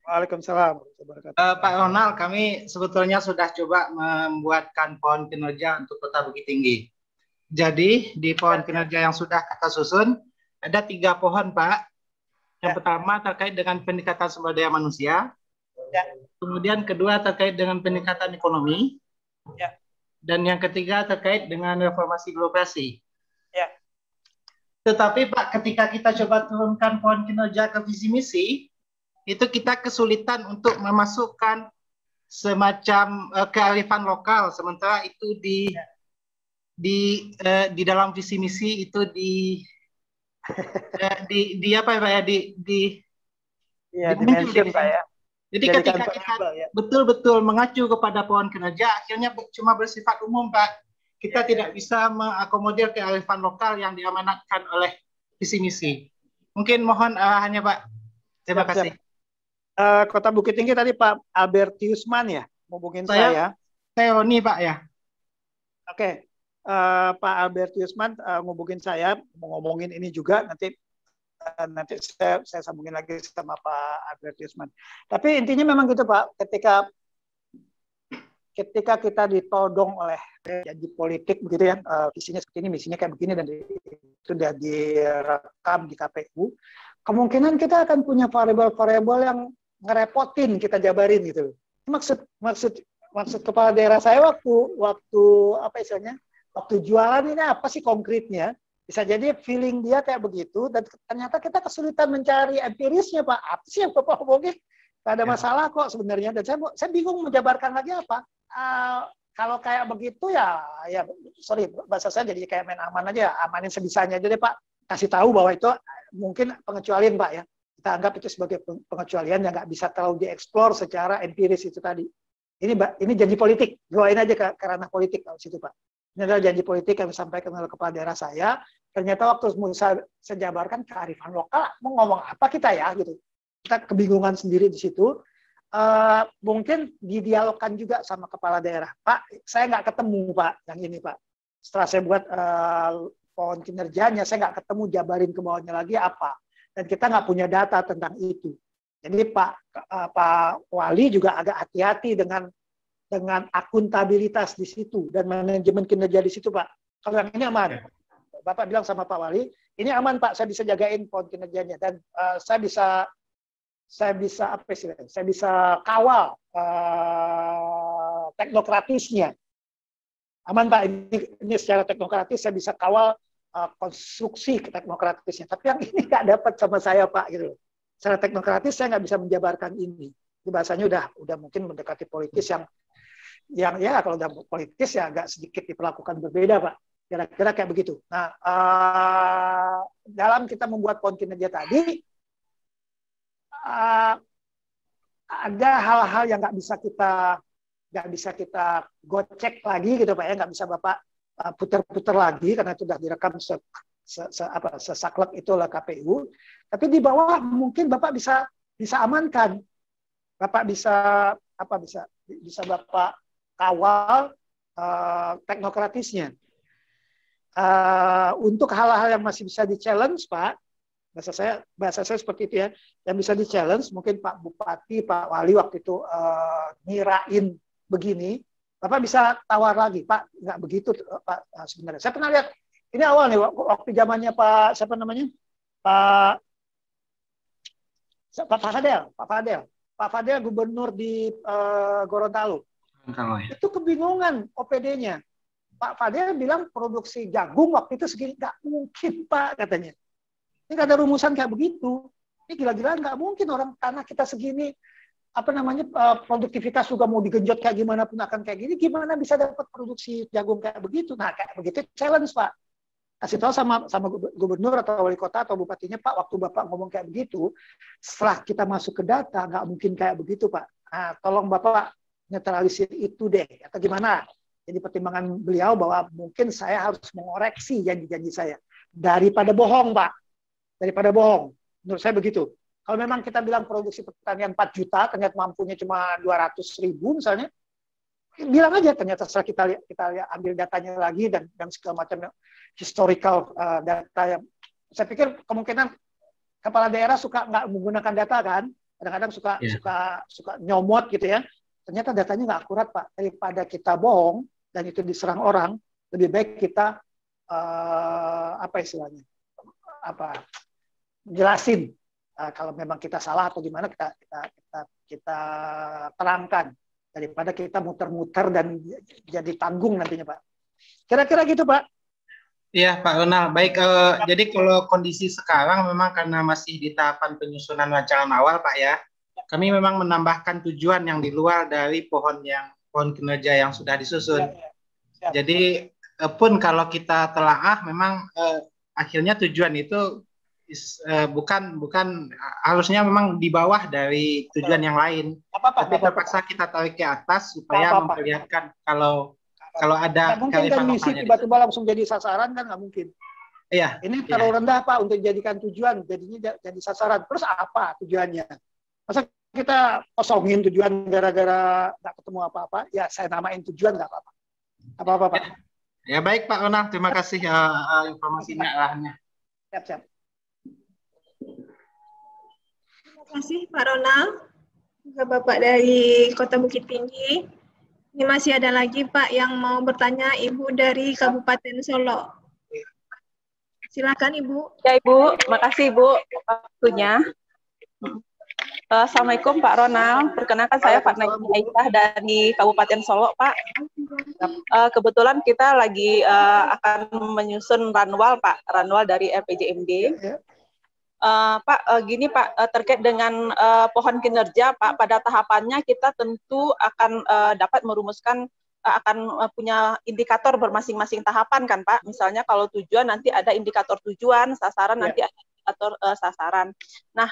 Waalaikumsalam. Pak Ronald, kami sebetulnya sudah coba membuatkan pohon kinerja untuk Kota Bukit Tinggi. Jadi di pohon kinerja yang sudah kita susun ada 3 pohon, Pak. Yang pertama terkait dengan peningkatan sumber daya manusia. Ya. Kemudian kedua terkait dengan peningkatan ekonomi. Ya. Dan yang ketiga terkait dengan reformasi birokrasi. Ya. Tetapi Pak, ketika kita coba turunkan pohon kinerja ke visi misi, itu kita kesulitan untuk memasukkan semacam kearifan lokal, sementara itu di dalam visi misi itu di apa ya dimention Pak ya. Jadi ketika kita betul-betul mengacu kepada pohon kinerja, akhirnya cuma bersifat umum Pak. Kita tidak bisa mengakomodir kearifan lokal yang diamanatkan oleh visi misi. Mungkin mohon hanya Pak. Terima kasih. Kota Bukit Tinggi tadi Pak Albertiusman ya, hubungin saya. Saya Roni Pak ya. Oke. Pak Albertiusman ngubungin saya, mau ngomongin ini juga, nanti saya sambungin lagi sama Pak Albertiusman. Tapi intinya memang gitu Pak, ketika kita ditodong oleh janji politik begitu ya, visinya seperti ini, misinya kayak begini, dan itu sudah direkam di KPU, kemungkinan kita akan punya variabel-variabel yang ngerepotin kita jabarin gitu. Maksud kepala daerah saya waktu apa istilahnya, waktu jualan ini apa sih konkretnya? Bisa jadi feeling dia kayak begitu, dan ternyata kita kesulitan mencari empirisnya Pak. Apa sih yang Bapak omongin? Gak ada masalah kok sebenarnya. Dan saya bingung menjabarkan lagi apa. kalau kayak begitu ya sorry bahasa saya jadi kayak main aman aja, amanin sebisanya aja deh Pak. Kasih tahu bahwa itu mungkin pengecualian Pak ya. Kita anggap itu sebagai pengecualian yang nggak bisa terlalu dieksplor secara empiris itu tadi. Ini janji politik, doain aja ke ranah politik kalau situ Pak. Ini adalah janji politik yang disampaikan oleh kepala daerah saya. Ternyata waktu saya jabarkan kearifan lokal, mau ngomong apa kita ya gitu. Kita kebingungan sendiri di situ. Mungkin didialogkan juga sama kepala daerah. Pak, saya nggak ketemu Pak yang ini Pak. Setelah saya buat pohon kinerjanya, saya nggak ketemu jabarin ke bawahnya lagi apa. Dan kita nggak punya data tentang itu. Jadi Pak Wali juga agak hati-hati dengan akuntabilitas di situ dan manajemen kinerja di situ Pak. Kalau yang ini aman. Bapak bilang sama Pak Wali, ini aman Pak, saya bisa jagain pohon kinerjanya dan saya bisa kawal teknokratisnya. Aman Pak, ini secara teknokratis saya bisa kawal konstruksi teknokratisnya. Tapi yang ini nggak dapat sama saya Pak gitu. Secara teknokratis saya nggak bisa menjabarkan ini. Ini bahasanya udah mungkin mendekati politis yang ya kalau udah politis ya agak sedikit diperlakukan berbeda Pak. Kira-kira kayak begitu. Nah, dalam kita membuat pohon kinerja tadi ada hal-hal yang nggak bisa kita gocek lagi gitu Pak ya, nggak bisa Bapak putar-putar lagi karena itu sudah direkam sesaklek itu oleh KPU. Tapi di bawah mungkin Bapak bisa amankan. Bapak bisa Bapak kawal teknokratisnya. Untuk hal-hal yang masih bisa di-challenge Pak, bahasa saya seperti itu ya, yang bisa di-challenge mungkin Pak Bupati, Pak Wali waktu itu ngirain begini, Bapak bisa tawar lagi, Pak nggak begitu Pak sebenarnya. Saya pernah lihat, ini awal nih waktu zamannya Pak siapa namanya, Pak Fadel gubernur di Gorontalo. Itu kebingungan OPD-nya. Pak Fadel bilang produksi jagung waktu itu segini, nggak mungkin Pak katanya. Ini nggak ada rumusan kayak begitu. Ini gila-gilaan nggak mungkin orang tanah kita segini, produktivitas juga mau digenjot kayak gimana pun akan kayak gini, gimana bisa dapat produksi jagung kayak begitu? Nah kayak begitu challenge Pak. Kasih tahu sama gubernur atau wali kota atau bupatinya Pak, waktu Bapak ngomong kayak begitu, setelah kita masuk ke data nggak mungkin kayak begitu Pak. Nah, tolong Bapak netralisir itu deh atau gimana? Jadi pertimbangan beliau bahwa mungkin saya harus mengoreksi janji-janji saya daripada bohong Pak, daripada bohong. Menurut saya begitu. Kalau memang kita bilang produksi pertanian 4 juta, ternyata mampunya cuma 200.000 misalnya, bilang aja ternyata setelah kita ambil datanya lagi dan segala macam historical data yang saya pikir kemungkinan kepala daerah suka nggak menggunakan data kan, kadang-kadang suka nyomot gitu ya. Ternyata datanya nggak akurat Pak. Daripada kita bohong dan itu diserang orang, lebih baik kita jelasin kalau memang kita salah atau gimana kita terangkan daripada kita muter-muter dan jadi tanggung nantinya Pak. Kira-kira gitu Pak. Iya Pak Ronald. Baik, jadi kalau kondisi sekarang memang karena masih di tahapan penyusunan rancangan awal Pak ya. Kami memang menambahkan tujuan yang di luar dari pohon kinerja yang sudah disusun. Siap. Jadi pun kalau kita telaah memang akhirnya tujuan itu bukan harusnya memang di bawah dari tujuan yang lain. Tapi terpaksa kita tarik ke atas supaya memperlihatkan kalau ada kearifan lokalnya. Tiba-tiba langsung jadi sasaran kan nggak mungkin. Iya. Ini terlalu rendah Pak untuk dijadikan tujuan, jadinya jadi sasaran. Terus apa tujuannya? Masa kita kosongin tujuan gara-gara nggak ketemu apa-apa? Ya saya namain tujuan nggak apa-apa. Apa-apa Pak. Ya baik Pak Ronald, terima kasih informasinya arahnya. Siap. Terima kasih Pak Ronald, juga Bapak dari Kota Bukit Tinggi. Ini masih ada lagi Pak yang mau bertanya, Ibu dari Kabupaten Solo. Silakan Ibu. Ya Ibu, makasih Ibu waktunya. Assalamualaikum Pak Ronald, perkenalkan saya Pak Naimi Aisyah dari Kabupaten Solo Pak. Kebetulan kita lagi akan menyusun ranwal Pak, ranwal dari RPJMD. Pak, gini Pak, terkait dengan pohon kinerja Pak, pada tahapannya kita tentu akan dapat merumuskan akan punya indikator bermasing-masing tahapan kan Pak. Misalnya kalau tujuan nanti ada indikator tujuan, sasaran nanti ada indikator sasaran. Nah,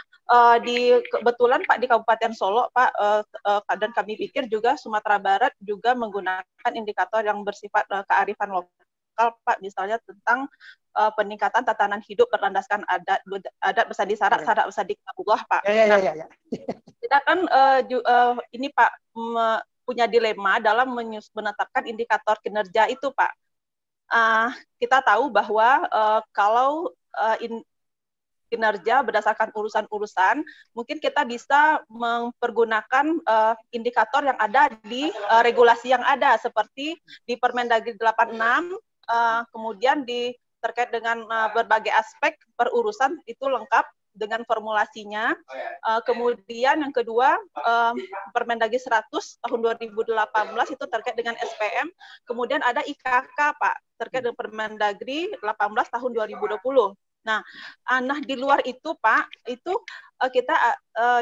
kebetulan Pak di Kabupaten Solo Pak dan kami pikir juga Sumatera Barat juga menggunakan indikator yang bersifat kearifan lokal Pak, misalnya tentang peningkatan tatanan hidup berlandaskan adat bersadi syarat, syarat bersadi kabullah Pak. Kita kan ini Pak punya dilema dalam menetapkan indikator kinerja itu Pak. Kita tahu bahwa kalau kinerja berdasarkan urusan-urusan, mungkin kita bisa mempergunakan indikator yang ada di regulasi yang ada, seperti di Permendagri 86, kemudian terkait dengan berbagai aspek perurusan itu lengkap dengan formulasinya. Kemudian yang kedua, Permendagri 100 tahun 2018 itu terkait dengan SPM. Kemudian ada IKK Pak, terkait dengan Permendagri 18 tahun 2020. Nah, di luar itu Pak, itu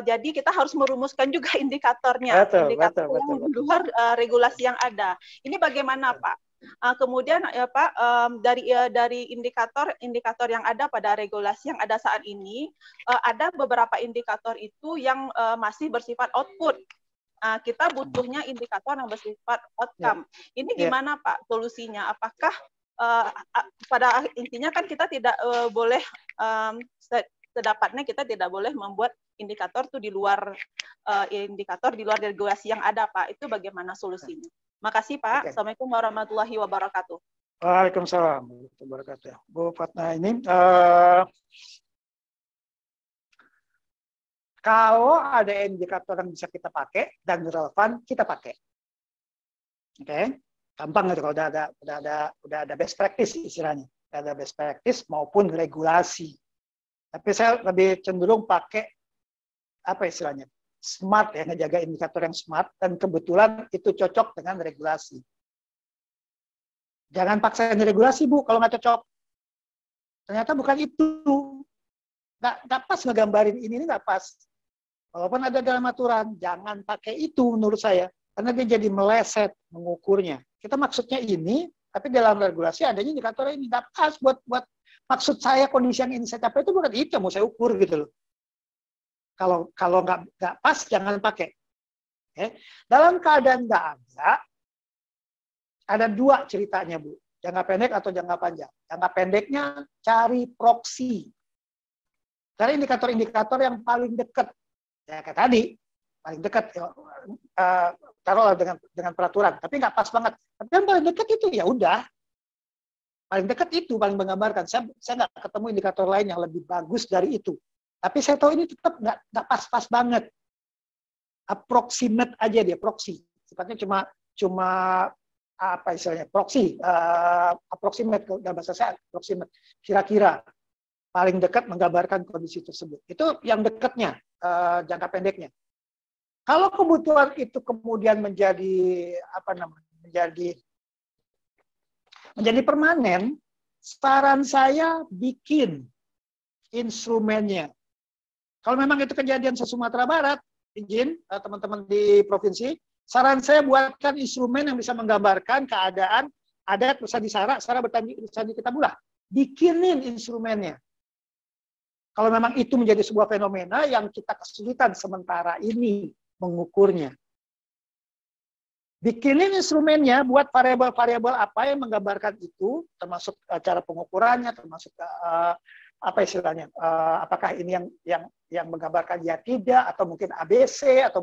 jadi kita harus merumuskan juga indikatornya, indikator yang di luar regulasi yang ada. Ini bagaimana Pak? Kemudian ya Pak, dari indikator yang ada pada regulasi yang ada saat ini, ada beberapa indikator itu yang masih bersifat output. Kita butuhnya indikator yang bersifat outcome. Ini gimana Pak solusinya? Apakah pada intinya kan kita tidak boleh sedapatnya kita tidak boleh membuat indikator itu di luar regulasi yang ada Pak. Itu bagaimana solusinya? Makasih Pak. Assalamualaikum warahmatullahi wabarakatuh. Waalaikumsalam warahmatullahi wabarakatuh. Bu Fatna, ini kalau ada indikator yang bisa kita pakai dan relevan, kita pakai. Oke, gampang gitu kalau udah ada best practice istilahnya, ada best practice maupun regulasi. Tapi saya lebih cenderung pakai apa istilahnya? Smart ya, ngejaga indikator yang smart, dan kebetulan itu cocok dengan regulasi. Jangan paksain regulasi Bu kalau nggak cocok. Ternyata bukan itu, nggak pas ngegambarin ini nggak pas. Walaupun ada dalam aturan, jangan pakai itu menurut saya, karena dia jadi meleset mengukurnya. Kita maksudnya ini, tapi dalam regulasi adanya indikator ini nggak pas buat maksud saya kondisi yang ini saya capai itu bukan itu yang mau saya ukur gitu loh. Kalau nggak pas jangan pakai. Okay. Dalam keadaan nggak ada dua ceritanya Bu, jangka pendek atau jangka panjang. Jangka pendeknya cari proksi, cari indikator-indikator yang paling dekat. Ya kayak tadi paling dekat, taruhlah dengan peraturan, tapi nggak pas banget. Tapi yang paling dekat itu ya udah, paling dekat itu paling menggambarkan. Saya nggak ketemu indikator lain yang lebih bagus dari itu. Tapi saya tahu ini tetap nggak pas-pas banget. Approximate aja dia, proxy. Sifatnya cuma apa istilahnya, proxy. Approximate, dalam bahasa saya approximate. Kira-kira paling dekat menggambarkan kondisi tersebut. Itu yang dekatnya, jangka pendeknya. Kalau kebutuhan itu kemudian menjadi menjadi permanen, saran saya bikin instrumennya. Kalau memang itu kejadian se-Sumatera Barat, izin teman-teman di provinsi, saran saya buatkan instrumen yang bisa menggambarkan keadaan adat bersadi sara bersadi kitabullah. Bikinin instrumennya. Kalau memang itu menjadi sebuah fenomena yang kita kesulitan sementara ini mengukurnya. Bikinin instrumennya buat variabel-variabel apa yang menggambarkan itu, termasuk cara pengukurannya, termasuk apa istilahnya, apakah ini yang menggambarkan ya tidak, atau mungkin ABC, atau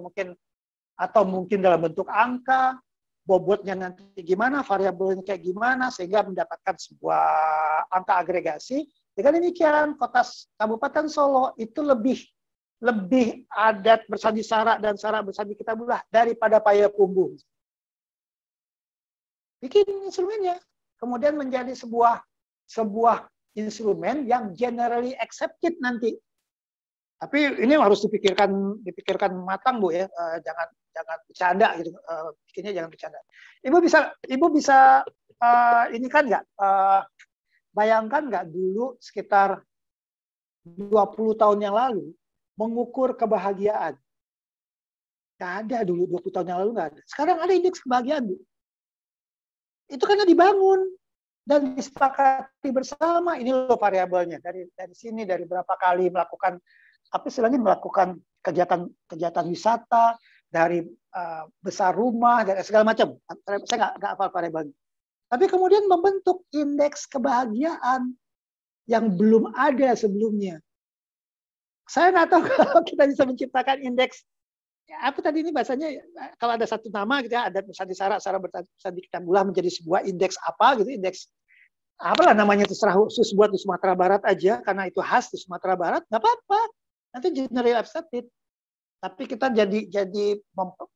mungkin dalam bentuk angka, bobotnya nanti gimana, variabelnya kayak gimana, sehingga mendapatkan sebuah angka agregasi. Dengan demikian, kota Kabupaten Solo itu lebih adat bersadi sara dan sara bersadi kitabullah daripada Payakumbuh. Bikin instrumennya, kemudian menjadi sebuah instrumen yang generally accepted nanti. Tapi ini harus dipikirkan matang Bu ya, jangan bercanda gitu, bikinnya jangan bercanda. Ibu bisa ini kan nggak, bayangkan nggak dulu sekitar 20 tahun yang lalu mengukur kebahagiaan. Nggak ada dulu 20 tahun yang lalu, nggak ada. Sekarang ada indeks kebahagiaan Bu. Itu karena dibangun dan disepakati bersama. Ini loh variabelnya dari sini, dari berapa kali melakukan apa istilahnya, melakukan kegiatan wisata, dari besar rumah, dari segala macam. Saya nggak hafal variabelnya. Tapi kemudian membentuk indeks kebahagiaan yang belum ada sebelumnya. Saya nggak tahu kalau kita bisa menciptakan indeks, ya, apa tadi ini bahasanya, kalau ada satu nama gitu ya, adat Bersadi Sara Bersadi Kitabullah menjadi sebuah indeks apa gitu, indeks apalah namanya, terserah khusus buat di Sumatera Barat aja karena itu khas di Sumatera Barat, nggak apa-apa, nanti generally accepted. Tapi kita jadi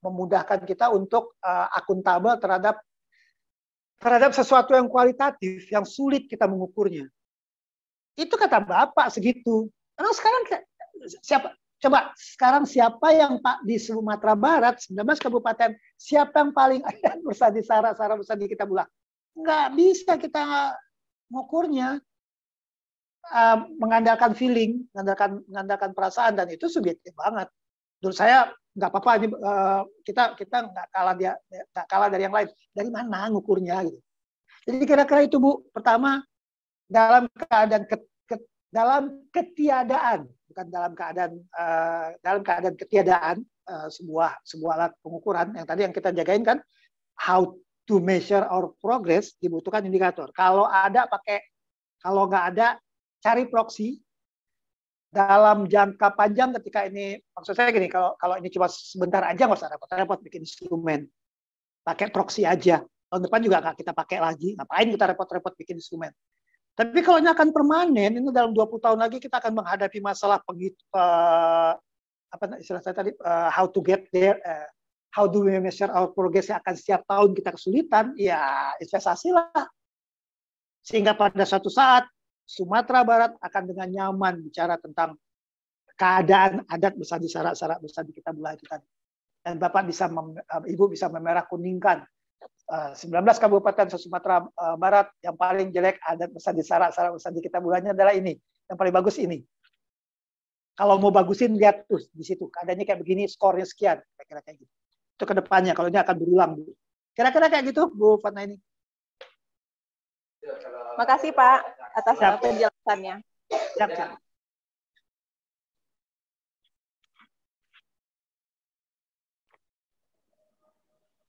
memudahkan kita untuk akuntabel terhadap sesuatu yang kualitatif yang sulit kita mengukurnya. Itu kata Bapak segitu. Karena sekarang siapa yang Pak di Sumatera Barat 19 kabupaten, siapa yang paling adat Bersadi Sara Bersadi Kitabullah? Nggak bisa kita mengukurnya. Mengandalkan feeling, mengandalkan perasaan, dan itu subjektif banget. Menurut saya nggak apa-apa, ini kita nggak kalah dari yang lain. Dari mana ngukurnya gitu. Jadi kira-kira itu Bu. Pertama, dalam ketiadaan, bukan dalam keadaan ketiadaan sebuah alat pengukuran yang tadi yang kita jagain kan, how to measure our progress, dibutuhkan indikator. Kalau nggak ada, cari proksi. Dalam jangka panjang, ketika ini, maksud saya gini, kalau ini cuma sebentar aja nggak usah repot-repot bikin instrumen, pakai proksi aja. Tahun depan juga nggak kita pakai lagi, ngapain kita repot-repot bikin instrumen. Tapi kalau ini akan permanen, ini dalam 20 tahun lagi kita akan menghadapi masalah apa istilah saya tadi, how to get there, how do we measure our progress, yang akan setiap tahun kita kesulitan, ya investasi lah. Sehingga pada suatu saat Sumatera Barat akan dengan nyaman bicara tentang keadaan adat Bersadi Sara Bersadi Kitabullah itu tadi. Dan Bapak Ibu bisa memerah kuningkan 19 kabupaten Sumatera Barat, yang paling jelek adat Bersadi Sara Bersadi Kitabullahnya adalah ini, yang paling bagus ini. Kalau mau bagusin, lihat tuh di situ keadaannya kayak begini, skornya sekian, kira-kira kayak gitu. Itu ke depannya, kalau ini akan berulang. Kira-kira kayak gitu Bu Fatna ini. Makasih Pak atas penjelasannya. Siap.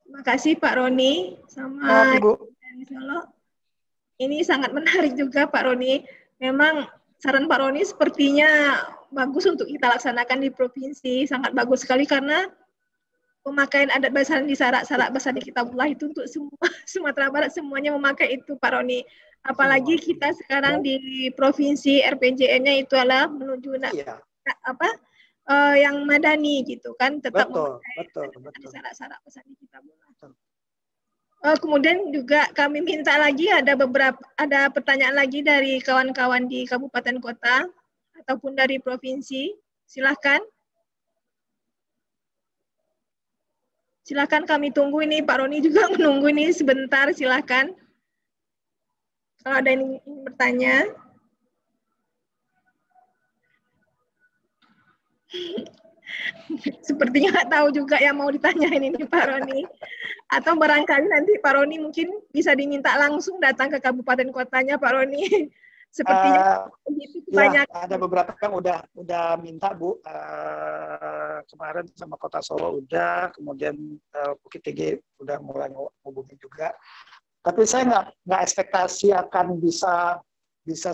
Terima kasih Pak Roni sama Ibu. Solo. Ini sangat menarik juga Pak Roni. Memang saran Pak Roni sepertinya bagus untuk kita laksanakan di provinsi. Sangat bagus sekali karena pemakaian adat Bersadi Sara Bersadi Kitabullah itu untuk semua Sumatera Barat, semuanya memakai itu Pak Roni. Apalagi kita sekarang di provinsi RPJM-nya itu adalah menuju yang madani gitu kan, tetap betul. Sara Bersadi Kitabullah. Kemudian juga kami minta lagi ada pertanyaan lagi dari kawan-kawan di kabupaten kota ataupun dari provinsi. Silahkan kami tunggu ini, Pak Roni juga menunggu ini sebentar, silahkan. Kalau ada yang ingin bertanya. Sepertinya nggak tahu juga yang mau ditanyain ini Pak Roni. Atau barangkali nanti Pak Roni mungkin bisa diminta langsung datang ke kabupaten kotanya Pak Roni. Sepertinya banyak. Ada beberapa yang udah minta Bu. Kemarin sama Kota Solo udah, kemudian Bukit Tinggi udah mulai hubungi juga. Tapi saya nggak ekspektasi akan bisa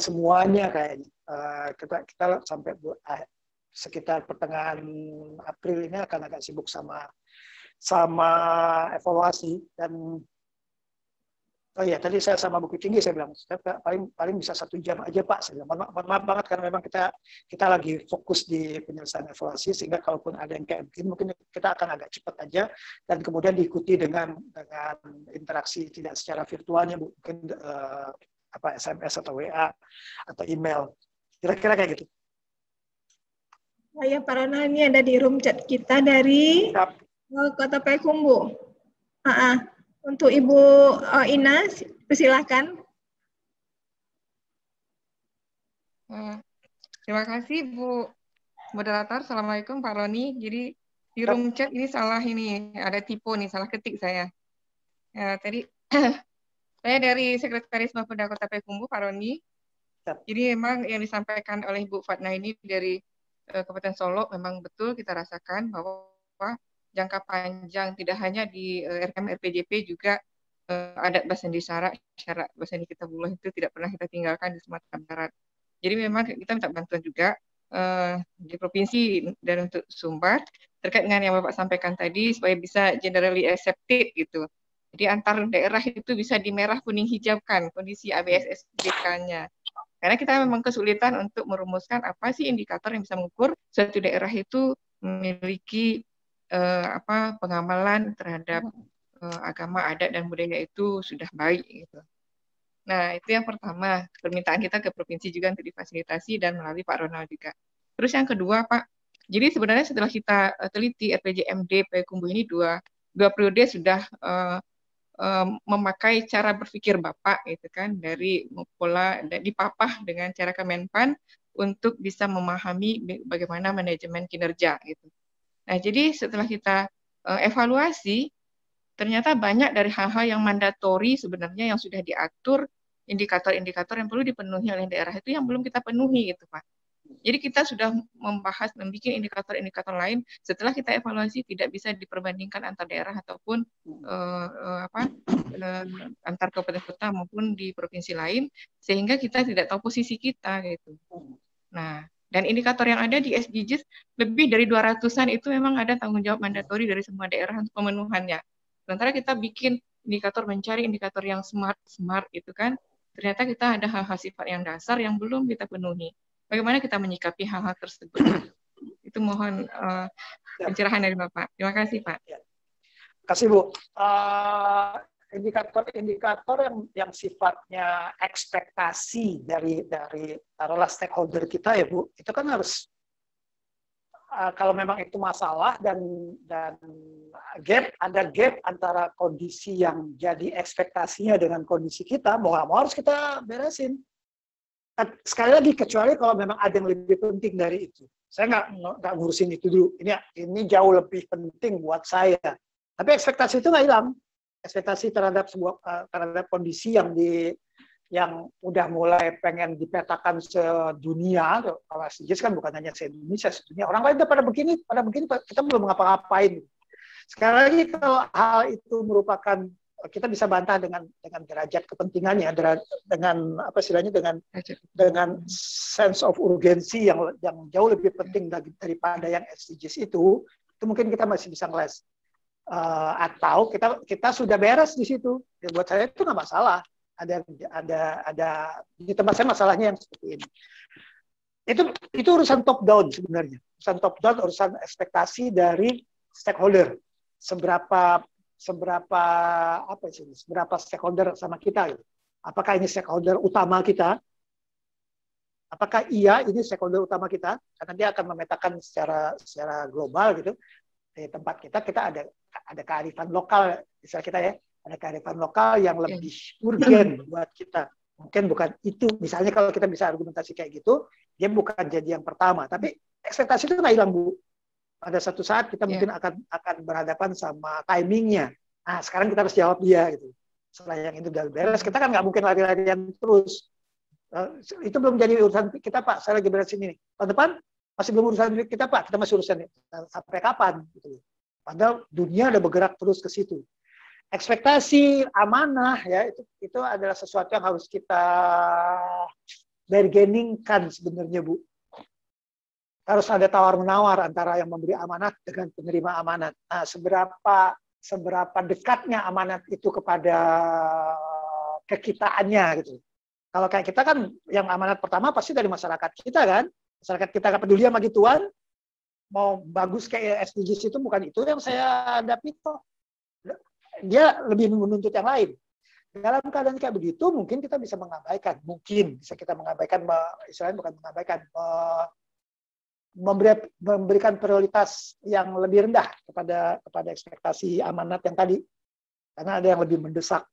semuanya kayaknya. Kita sampai sekitar pertengahan April ini akan agak sibuk sama evaluasi. Dan tadi saya sama Bukit Tinggi saya bilang paling bisa 1 jam aja Pak. Saya bilang, mohon maaf banget karena memang kita lagi fokus di penyelesaian evaluasi, sehingga kalaupun ada yang kayak begini mungkin kita akan agak cepat aja, dan kemudian diikuti dengan interaksi tidak secara virtualnya Bu, mungkin SMS atau WA atau email, kira-kira kayak gitu. Ya Pak Rona, ini ada di room chat kita dari Kota Payakumbuh. Untuk Ibu Ina, persilahkan. Terima kasih Bu Moderator. Assalamualaikum Pak Roni. Jadi di room chat ini salah, ini ada tipe nih, salah ketik saya. Tadi Saya dari Sekretaris Mapolda Kota Payakumbuh, Pak Roni. Jadi memang yang disampaikan oleh Bu Fatna ini dari Kabupaten Solo memang betul kita rasakan bahwa jangka panjang tidak hanya di RKM RPJP juga adat Basandi syarat Basandi Kitabullah itu tidak pernah kita tinggalkan di Sumatera Barat. Jadi memang kita minta bantuan juga di provinsi dan untuk Sumbar terkait dengan yang Bapak sampaikan tadi supaya bisa generally accepted gitu. Jadi antar daerah itu bisa di merah kuning hijaukan kondisi ABS-SDK-nya. Karena kita memang kesulitan untuk merumuskan apa sih indikator yang bisa mengukur suatu daerah itu memiliki pengamalan terhadap agama, adat, dan budaya itu sudah baik gitu. Nah, itu yang pertama, permintaan kita ke provinsi juga untuk difasilitasi dan melalui Pak Ronald juga. Terus yang kedua, Pak, jadi sebenarnya setelah kita teliti RPJMD Payakumbuh ini dua periode sudah memakai cara berpikir Bapak gitu kan, dari pola dipapah dengan cara Kemenpan untuk bisa memahami bagaimana manajemen kinerja gitu. Nah, jadi setelah kita evaluasi, ternyata banyak dari hal-hal yang mandatori sebenarnya yang sudah diatur, indikator-indikator yang perlu dipenuhi oleh daerah itu yang belum kita penuhi gitu, Pak. Jadi kita sudah membuat indikator-indikator lain setelah kita evaluasi tidak bisa diperbandingkan antar daerah ataupun antar kabupaten kota maupun di provinsi lain, sehingga kita tidak tahu posisi kita gitu. Nah, dan indikator yang ada di SDGs lebih dari 200-an itu memang ada tanggung jawab mandatori dari semua daerah untuk pemenuhannya. Sementara kita bikin indikator, mencari indikator yang smart itu kan, ternyata kita ada hal-hal sifat yang dasar yang belum kita penuhi. Bagaimana kita menyikapi hal-hal tersebut? Itu mohon pencerahan dari Bapak. Terima kasih, Pak. Terima kasih, Bu. Indikator-indikator yang sifatnya ekspektasi dari taruhlah stakeholder kita ya, Bu, itu kan harus kalau memang itu masalah dan ada gap antara kondisi yang jadi ekspektasinya dengan kondisi kita, mau nggak mau harus kita beresin. Sekali lagi, kecuali kalau memang ada yang lebih penting dari itu. Saya nggak ngurusin itu dulu. Ini jauh lebih penting buat saya. Tapi ekspektasi itu nggak hilang. Ekspektasi terhadap kondisi yang udah mulai pengen dipetakan sedunia. Kalau SDGs kan bukan hanya se-Indonesia, sedunia. Orang lain udah pada begini, kita belum ngapa-ngapain. Sekali lagi, kalau hal itu merupakan, kita bisa bantah dengan derajat kepentingannya, dengan apa istilahnya, dengan sense of urgency yang jauh lebih penting daripada yang SDGs itu mungkin kita masih bisa ngeles. Atau kita sudah beres di situ. Ya, buat saya itu nggak masalah. Ada di tempat saya masalahnya yang seperti ini. Itu urusan top down sebenarnya. Urusan top down, urusan ekspektasi dari stakeholder. Seberapa stakeholder sama kita gitu. Apakah ini stakeholder utama kita? Apakah iya ini stakeholder utama kita? Karena dia akan memetakan secara global gitu. Di tempat kita ada kearifan lokal, misalnya kita ya, ada kearifan lokal yang lebih urgen buat kita. Mungkin bukan itu. Misalnya kalau kita bisa argumentasi kayak gitu, dia bukan jadi yang pertama. Tapi ekspektasi itu nggak hilang, Bu. Pada satu saat kita mungkin akan berhadapan sama timingnya. Nah, sekarang kita harus jawab dia gitu. Setelah yang itu udah beres, kita kan nggak mungkin lari-larian terus. Itu belum jadi urusan kita, Pak. Saya lagi beresin ini. Tahun depan masih belum urusan kita, Pak. Kita masih urusan sampai kapan? Gitu. Padahal dunia udah bergerak terus ke situ. Ekspektasi amanah ya itu adalah sesuatu yang harus kita bargainingkan sebenarnya, Bu. Harus ada tawar-menawar antara yang memberi amanat dengan penerima amanat. Nah, seberapa dekatnya amanat itu kepada kekitaannya gitu. Kalau kayak kita kan yang amanat pertama pasti dari masyarakat kita kan. Masyarakat kita nggak peduli sama gituan. Mau bagus kayak SDGs itu bukan itu yang saya hadapi kok. Dia lebih menuntut yang lain. Dalam keadaan kayak begitu mungkin kita bisa mengabaikan. Mungkin bisa kita mengabaikan, istilahnya bukan mengabaikan, memberikan prioritas yang lebih rendah kepada ekspektasi amanat yang tadi, karena ada yang lebih mendesak.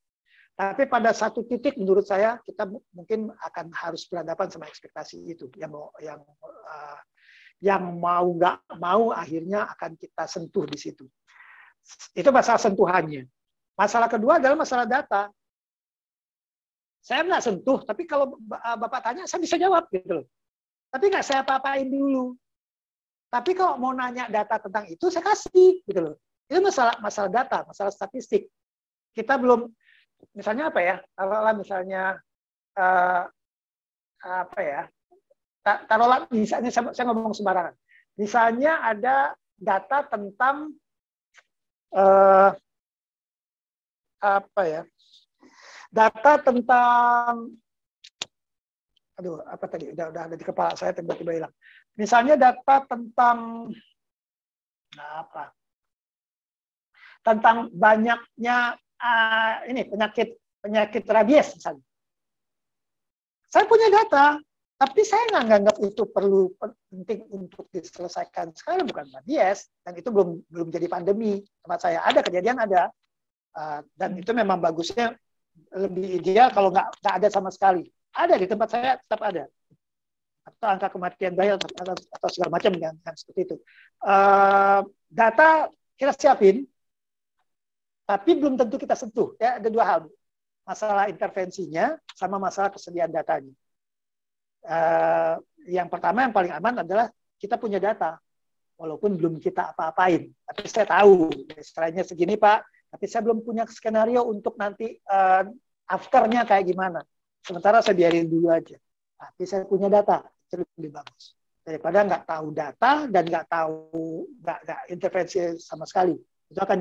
Tapi pada satu titik menurut saya kita mungkin akan harus berhadapan sama ekspektasi itu yang mau nggak mau akhirnya akan kita sentuh di situ. Itu masalah sentuhannya. Masalah kedua adalah masalah data. Saya nggak sentuh, tapi kalau Bapak tanya, saya bisa jawab gitu loh. Tapi nggak saya apa-apain dulu. Tapi kalau mau nanya data tentang itu, saya kasih gitu loh. Itu masalah data, masalah statistik. Kita belum, misalnya apa ya? Taruhlah misalnya apa ya? Taruhlah misalnya saya ngomong sembarangan. Misalnya ada data tentang apa ya? Data tentang, aduh, apa tadi? Udah ada di kepala saya, tiba-tiba hilang. Misalnya data tentang apa? Tentang banyaknya ini penyakit rabies misalnya. Saya punya data, tapi saya nggak nganggap itu perlu penting untuk diselesaikan sekarang, bukan rabies, dan itu belum jadi pandemi. Tempat saya ada kejadian ada, dan itu memang bagusnya lebih ideal kalau nggak ada sama sekali. Ada di tempat saya tetap ada. Atau angka kematian bayi atau segala macam yang seperti itu. Data kita siapin, tapi belum tentu kita sentuh. Ya, ada dua hal, Bu. Masalah intervensinya sama masalah kesediaan datanya. Yang pertama yang paling aman adalah kita punya data, walaupun belum kita apa-apain. Tapi saya tahu, istilahnya segini Pak, tapi saya belum punya skenario untuk nanti afternya kayak gimana. Sementara saya biarin dulu aja. Tapi saya punya data, itu lebih bagus. Daripada nggak tahu data dan nggak intervensi sama sekali. Itu akan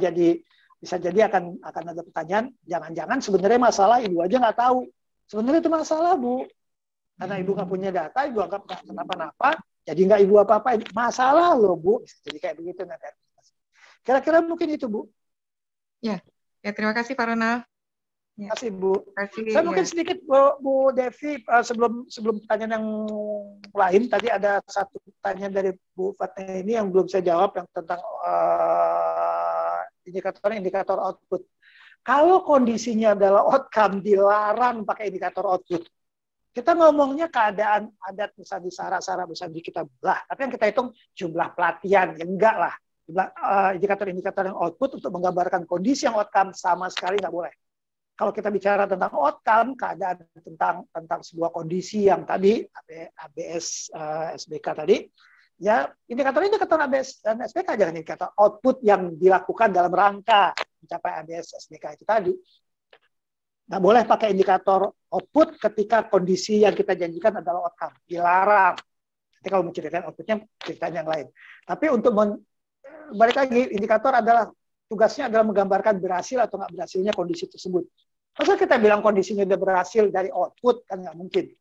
bisa jadi akan ada pertanyaan, jangan-jangan sebenarnya masalah ibu aja nggak tahu. Sebenarnya itu masalah, Bu. Karena ibu nggak punya data, ibu anggap nggak kenapa-napa, jadi nggak ibu apa-apa. Masalah loh, Bu. Jadi kayak begitu nanti. Kira-kira mungkin itu, Bu. Ya, terima kasih Pak Ronald. Terima kasih, Bu. Saya mungkin sedikit, Bu Devi, sebelum pertanyaan yang lain, tadi ada satu pertanyaan dari Bu Fatna ini yang belum saya jawab, yang tentang indikator output. Kalau kondisinya adalah outcome, dilarang pakai indikator output. Kita ngomongnya keadaan adat, misalnya di Sarah misalnya kita belah, tapi yang kita hitung jumlah pelatihan, ya enggak lah. Indikator-indikator yang output untuk menggambarkan kondisi yang outcome sama sekali nggak boleh. Kalau kita bicara tentang outcome, keadaan tentang sebuah kondisi yang tadi ABS, SBK tadi, ya indikator ABS dan SBK, jangan indikator output yang dilakukan dalam rangka mencapai ABS SBK itu tadi. Nggak boleh pakai indikator output ketika kondisi yang kita janjikan adalah outcome, dilarang. Nanti kalau menceritakan outputnya, ceritain yang lain. Tapi untuk balik lagi, indikator adalah tugasnya adalah menggambarkan berhasil atau nggak berhasilnya kondisi tersebut. Masa kita bilang kondisinya udah berhasil dari output, kan nggak mungkin.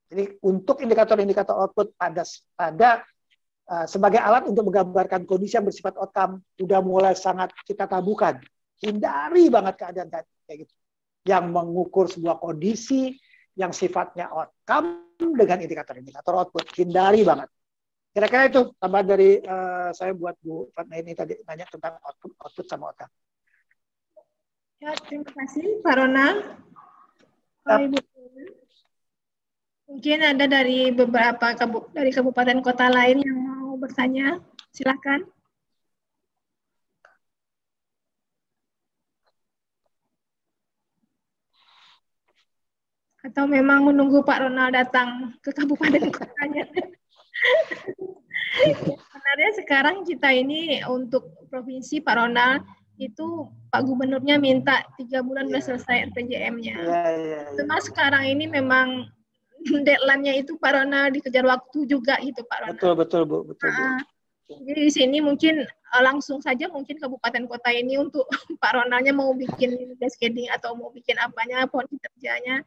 Jadi untuk indikator-indikator output pada sebagai alat untuk menggambarkan kondisi yang bersifat outcome, sudah mulai sangat kita tabukan. Hindari banget keadaan kayak gitu. Yang mengukur sebuah kondisi yang sifatnya outcome dengan indikator-indikator output. Hindari banget. Kira-kira itu tambahan dari saya buat Bu Fatna ini tadi nanya tentang output sama outcome. Ya, terima kasih Pak Ronald. Mungkin ada dari beberapa dari kabupaten kota lain yang mau bertanya. Silakan. Atau memang menunggu Pak Ronald datang ke kabupaten kotanya. Sebenarnya sekarang kita ini untuk provinsi Pak Ronald itu Pak Gubernurnya minta 3 bulan udah selesai RPJM-nya. Cuma sekarang ini memang deadline-nya itu Pak Ronald dikejar waktu juga gitu Pak Ronald. Betul Bu. Jadi di sini mungkin langsung saja mungkin kabupaten kota ini untuk Pak Ronaldnya mau bikin cascading atau mau bikin apanya pohon kinerjanya.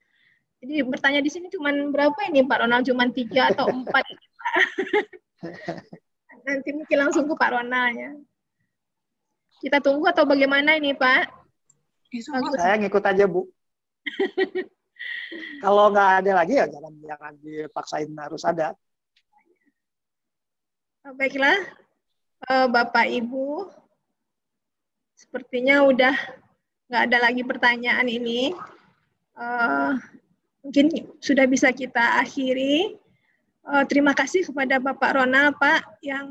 Jadi bertanya di sini cuman berapa ini Pak Ronald, cuman 3 atau 4 ini, Pak. Nanti mungkin langsung ke Pak Ronaldnya. Kita tunggu atau bagaimana ini Pak? Saya ngikut aja Bu. Kalau nggak ada lagi ya jangan dipaksain harus ada. Baiklah, Bapak Ibu, sepertinya udah nggak ada lagi pertanyaan ini. Mungkin sudah bisa kita akhiri. Terima kasih kepada Bapak Ronald, Pak, yang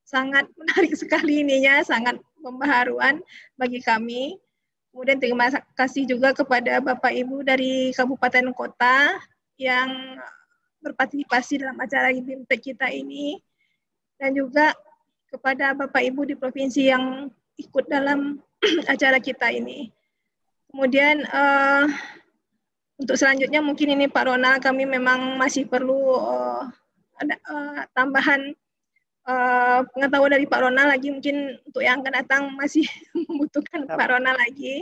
sangat menarik sekali ininya, sangat pembaharuan bagi kami. Kemudian terima kasih juga kepada Bapak Ibu dari kabupaten kota yang berpartisipasi dalam acara BIMTEK kita ini, dan juga kepada Bapak Ibu di provinsi yang ikut dalam acara kita ini. Kemudian untuk selanjutnya mungkin ini Pak Ronald, kami memang masih perlu ada tambahan pengetahuan dari Pak Ronald lagi, mungkin untuk yang akan datang masih membutuhkan Pak Ronald lagi.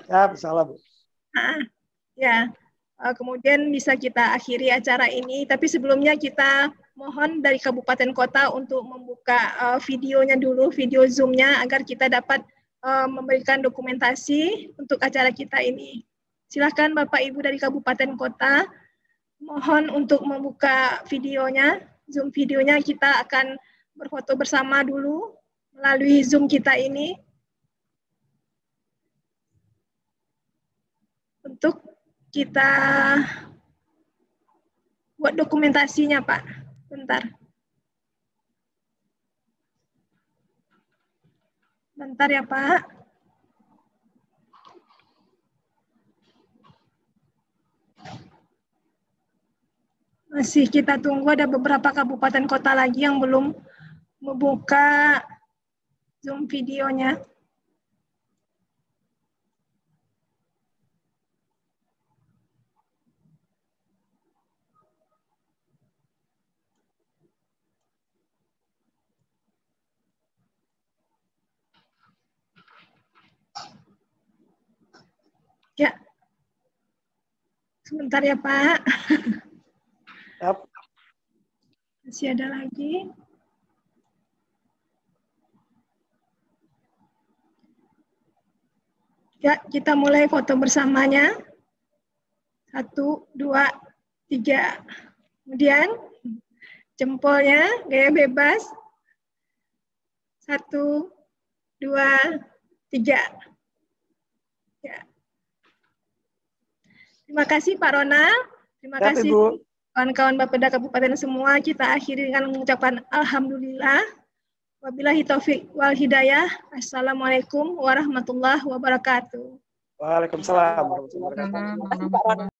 Ya, salah Bu. Ya, kemudian bisa kita akhiri acara ini, tapi sebelumnya kita mohon dari kabupaten kota untuk membuka videonya dulu, video Zoom-nya, agar kita dapat memberikan dokumentasi untuk acara kita ini. Silakan Bapak Ibu dari kabupaten kota, mohon untuk membuka videonya. Zoom videonya, kita akan berfoto bersama dulu melalui Zoom kita ini. Untuk kita buat dokumentasinya, Pak. Bentar. Bentar ya, Pak. Masih kita tunggu, ada beberapa kabupaten kota lagi yang belum membuka Zoom videonya. Ya, sebentar ya Pak. Yap. Masih ada lagi. Ya, kita mulai foto bersamanya. 1, 2, 3. Kemudian jempolnya gaya bebas. 1, 2, 3. Ya. Terima kasih Pak Ronald. Terima kasih Bu. Kawan-kawan Bapeda Kabupaten semua. Kita akhiri dengan mengucapkan Alhamdulillah. Wabillahi taufiq wal hidayah. Assalamualaikum warahmatullahi wabarakatuh. Waalaikumsalam warahmatullahi wabarakatuh.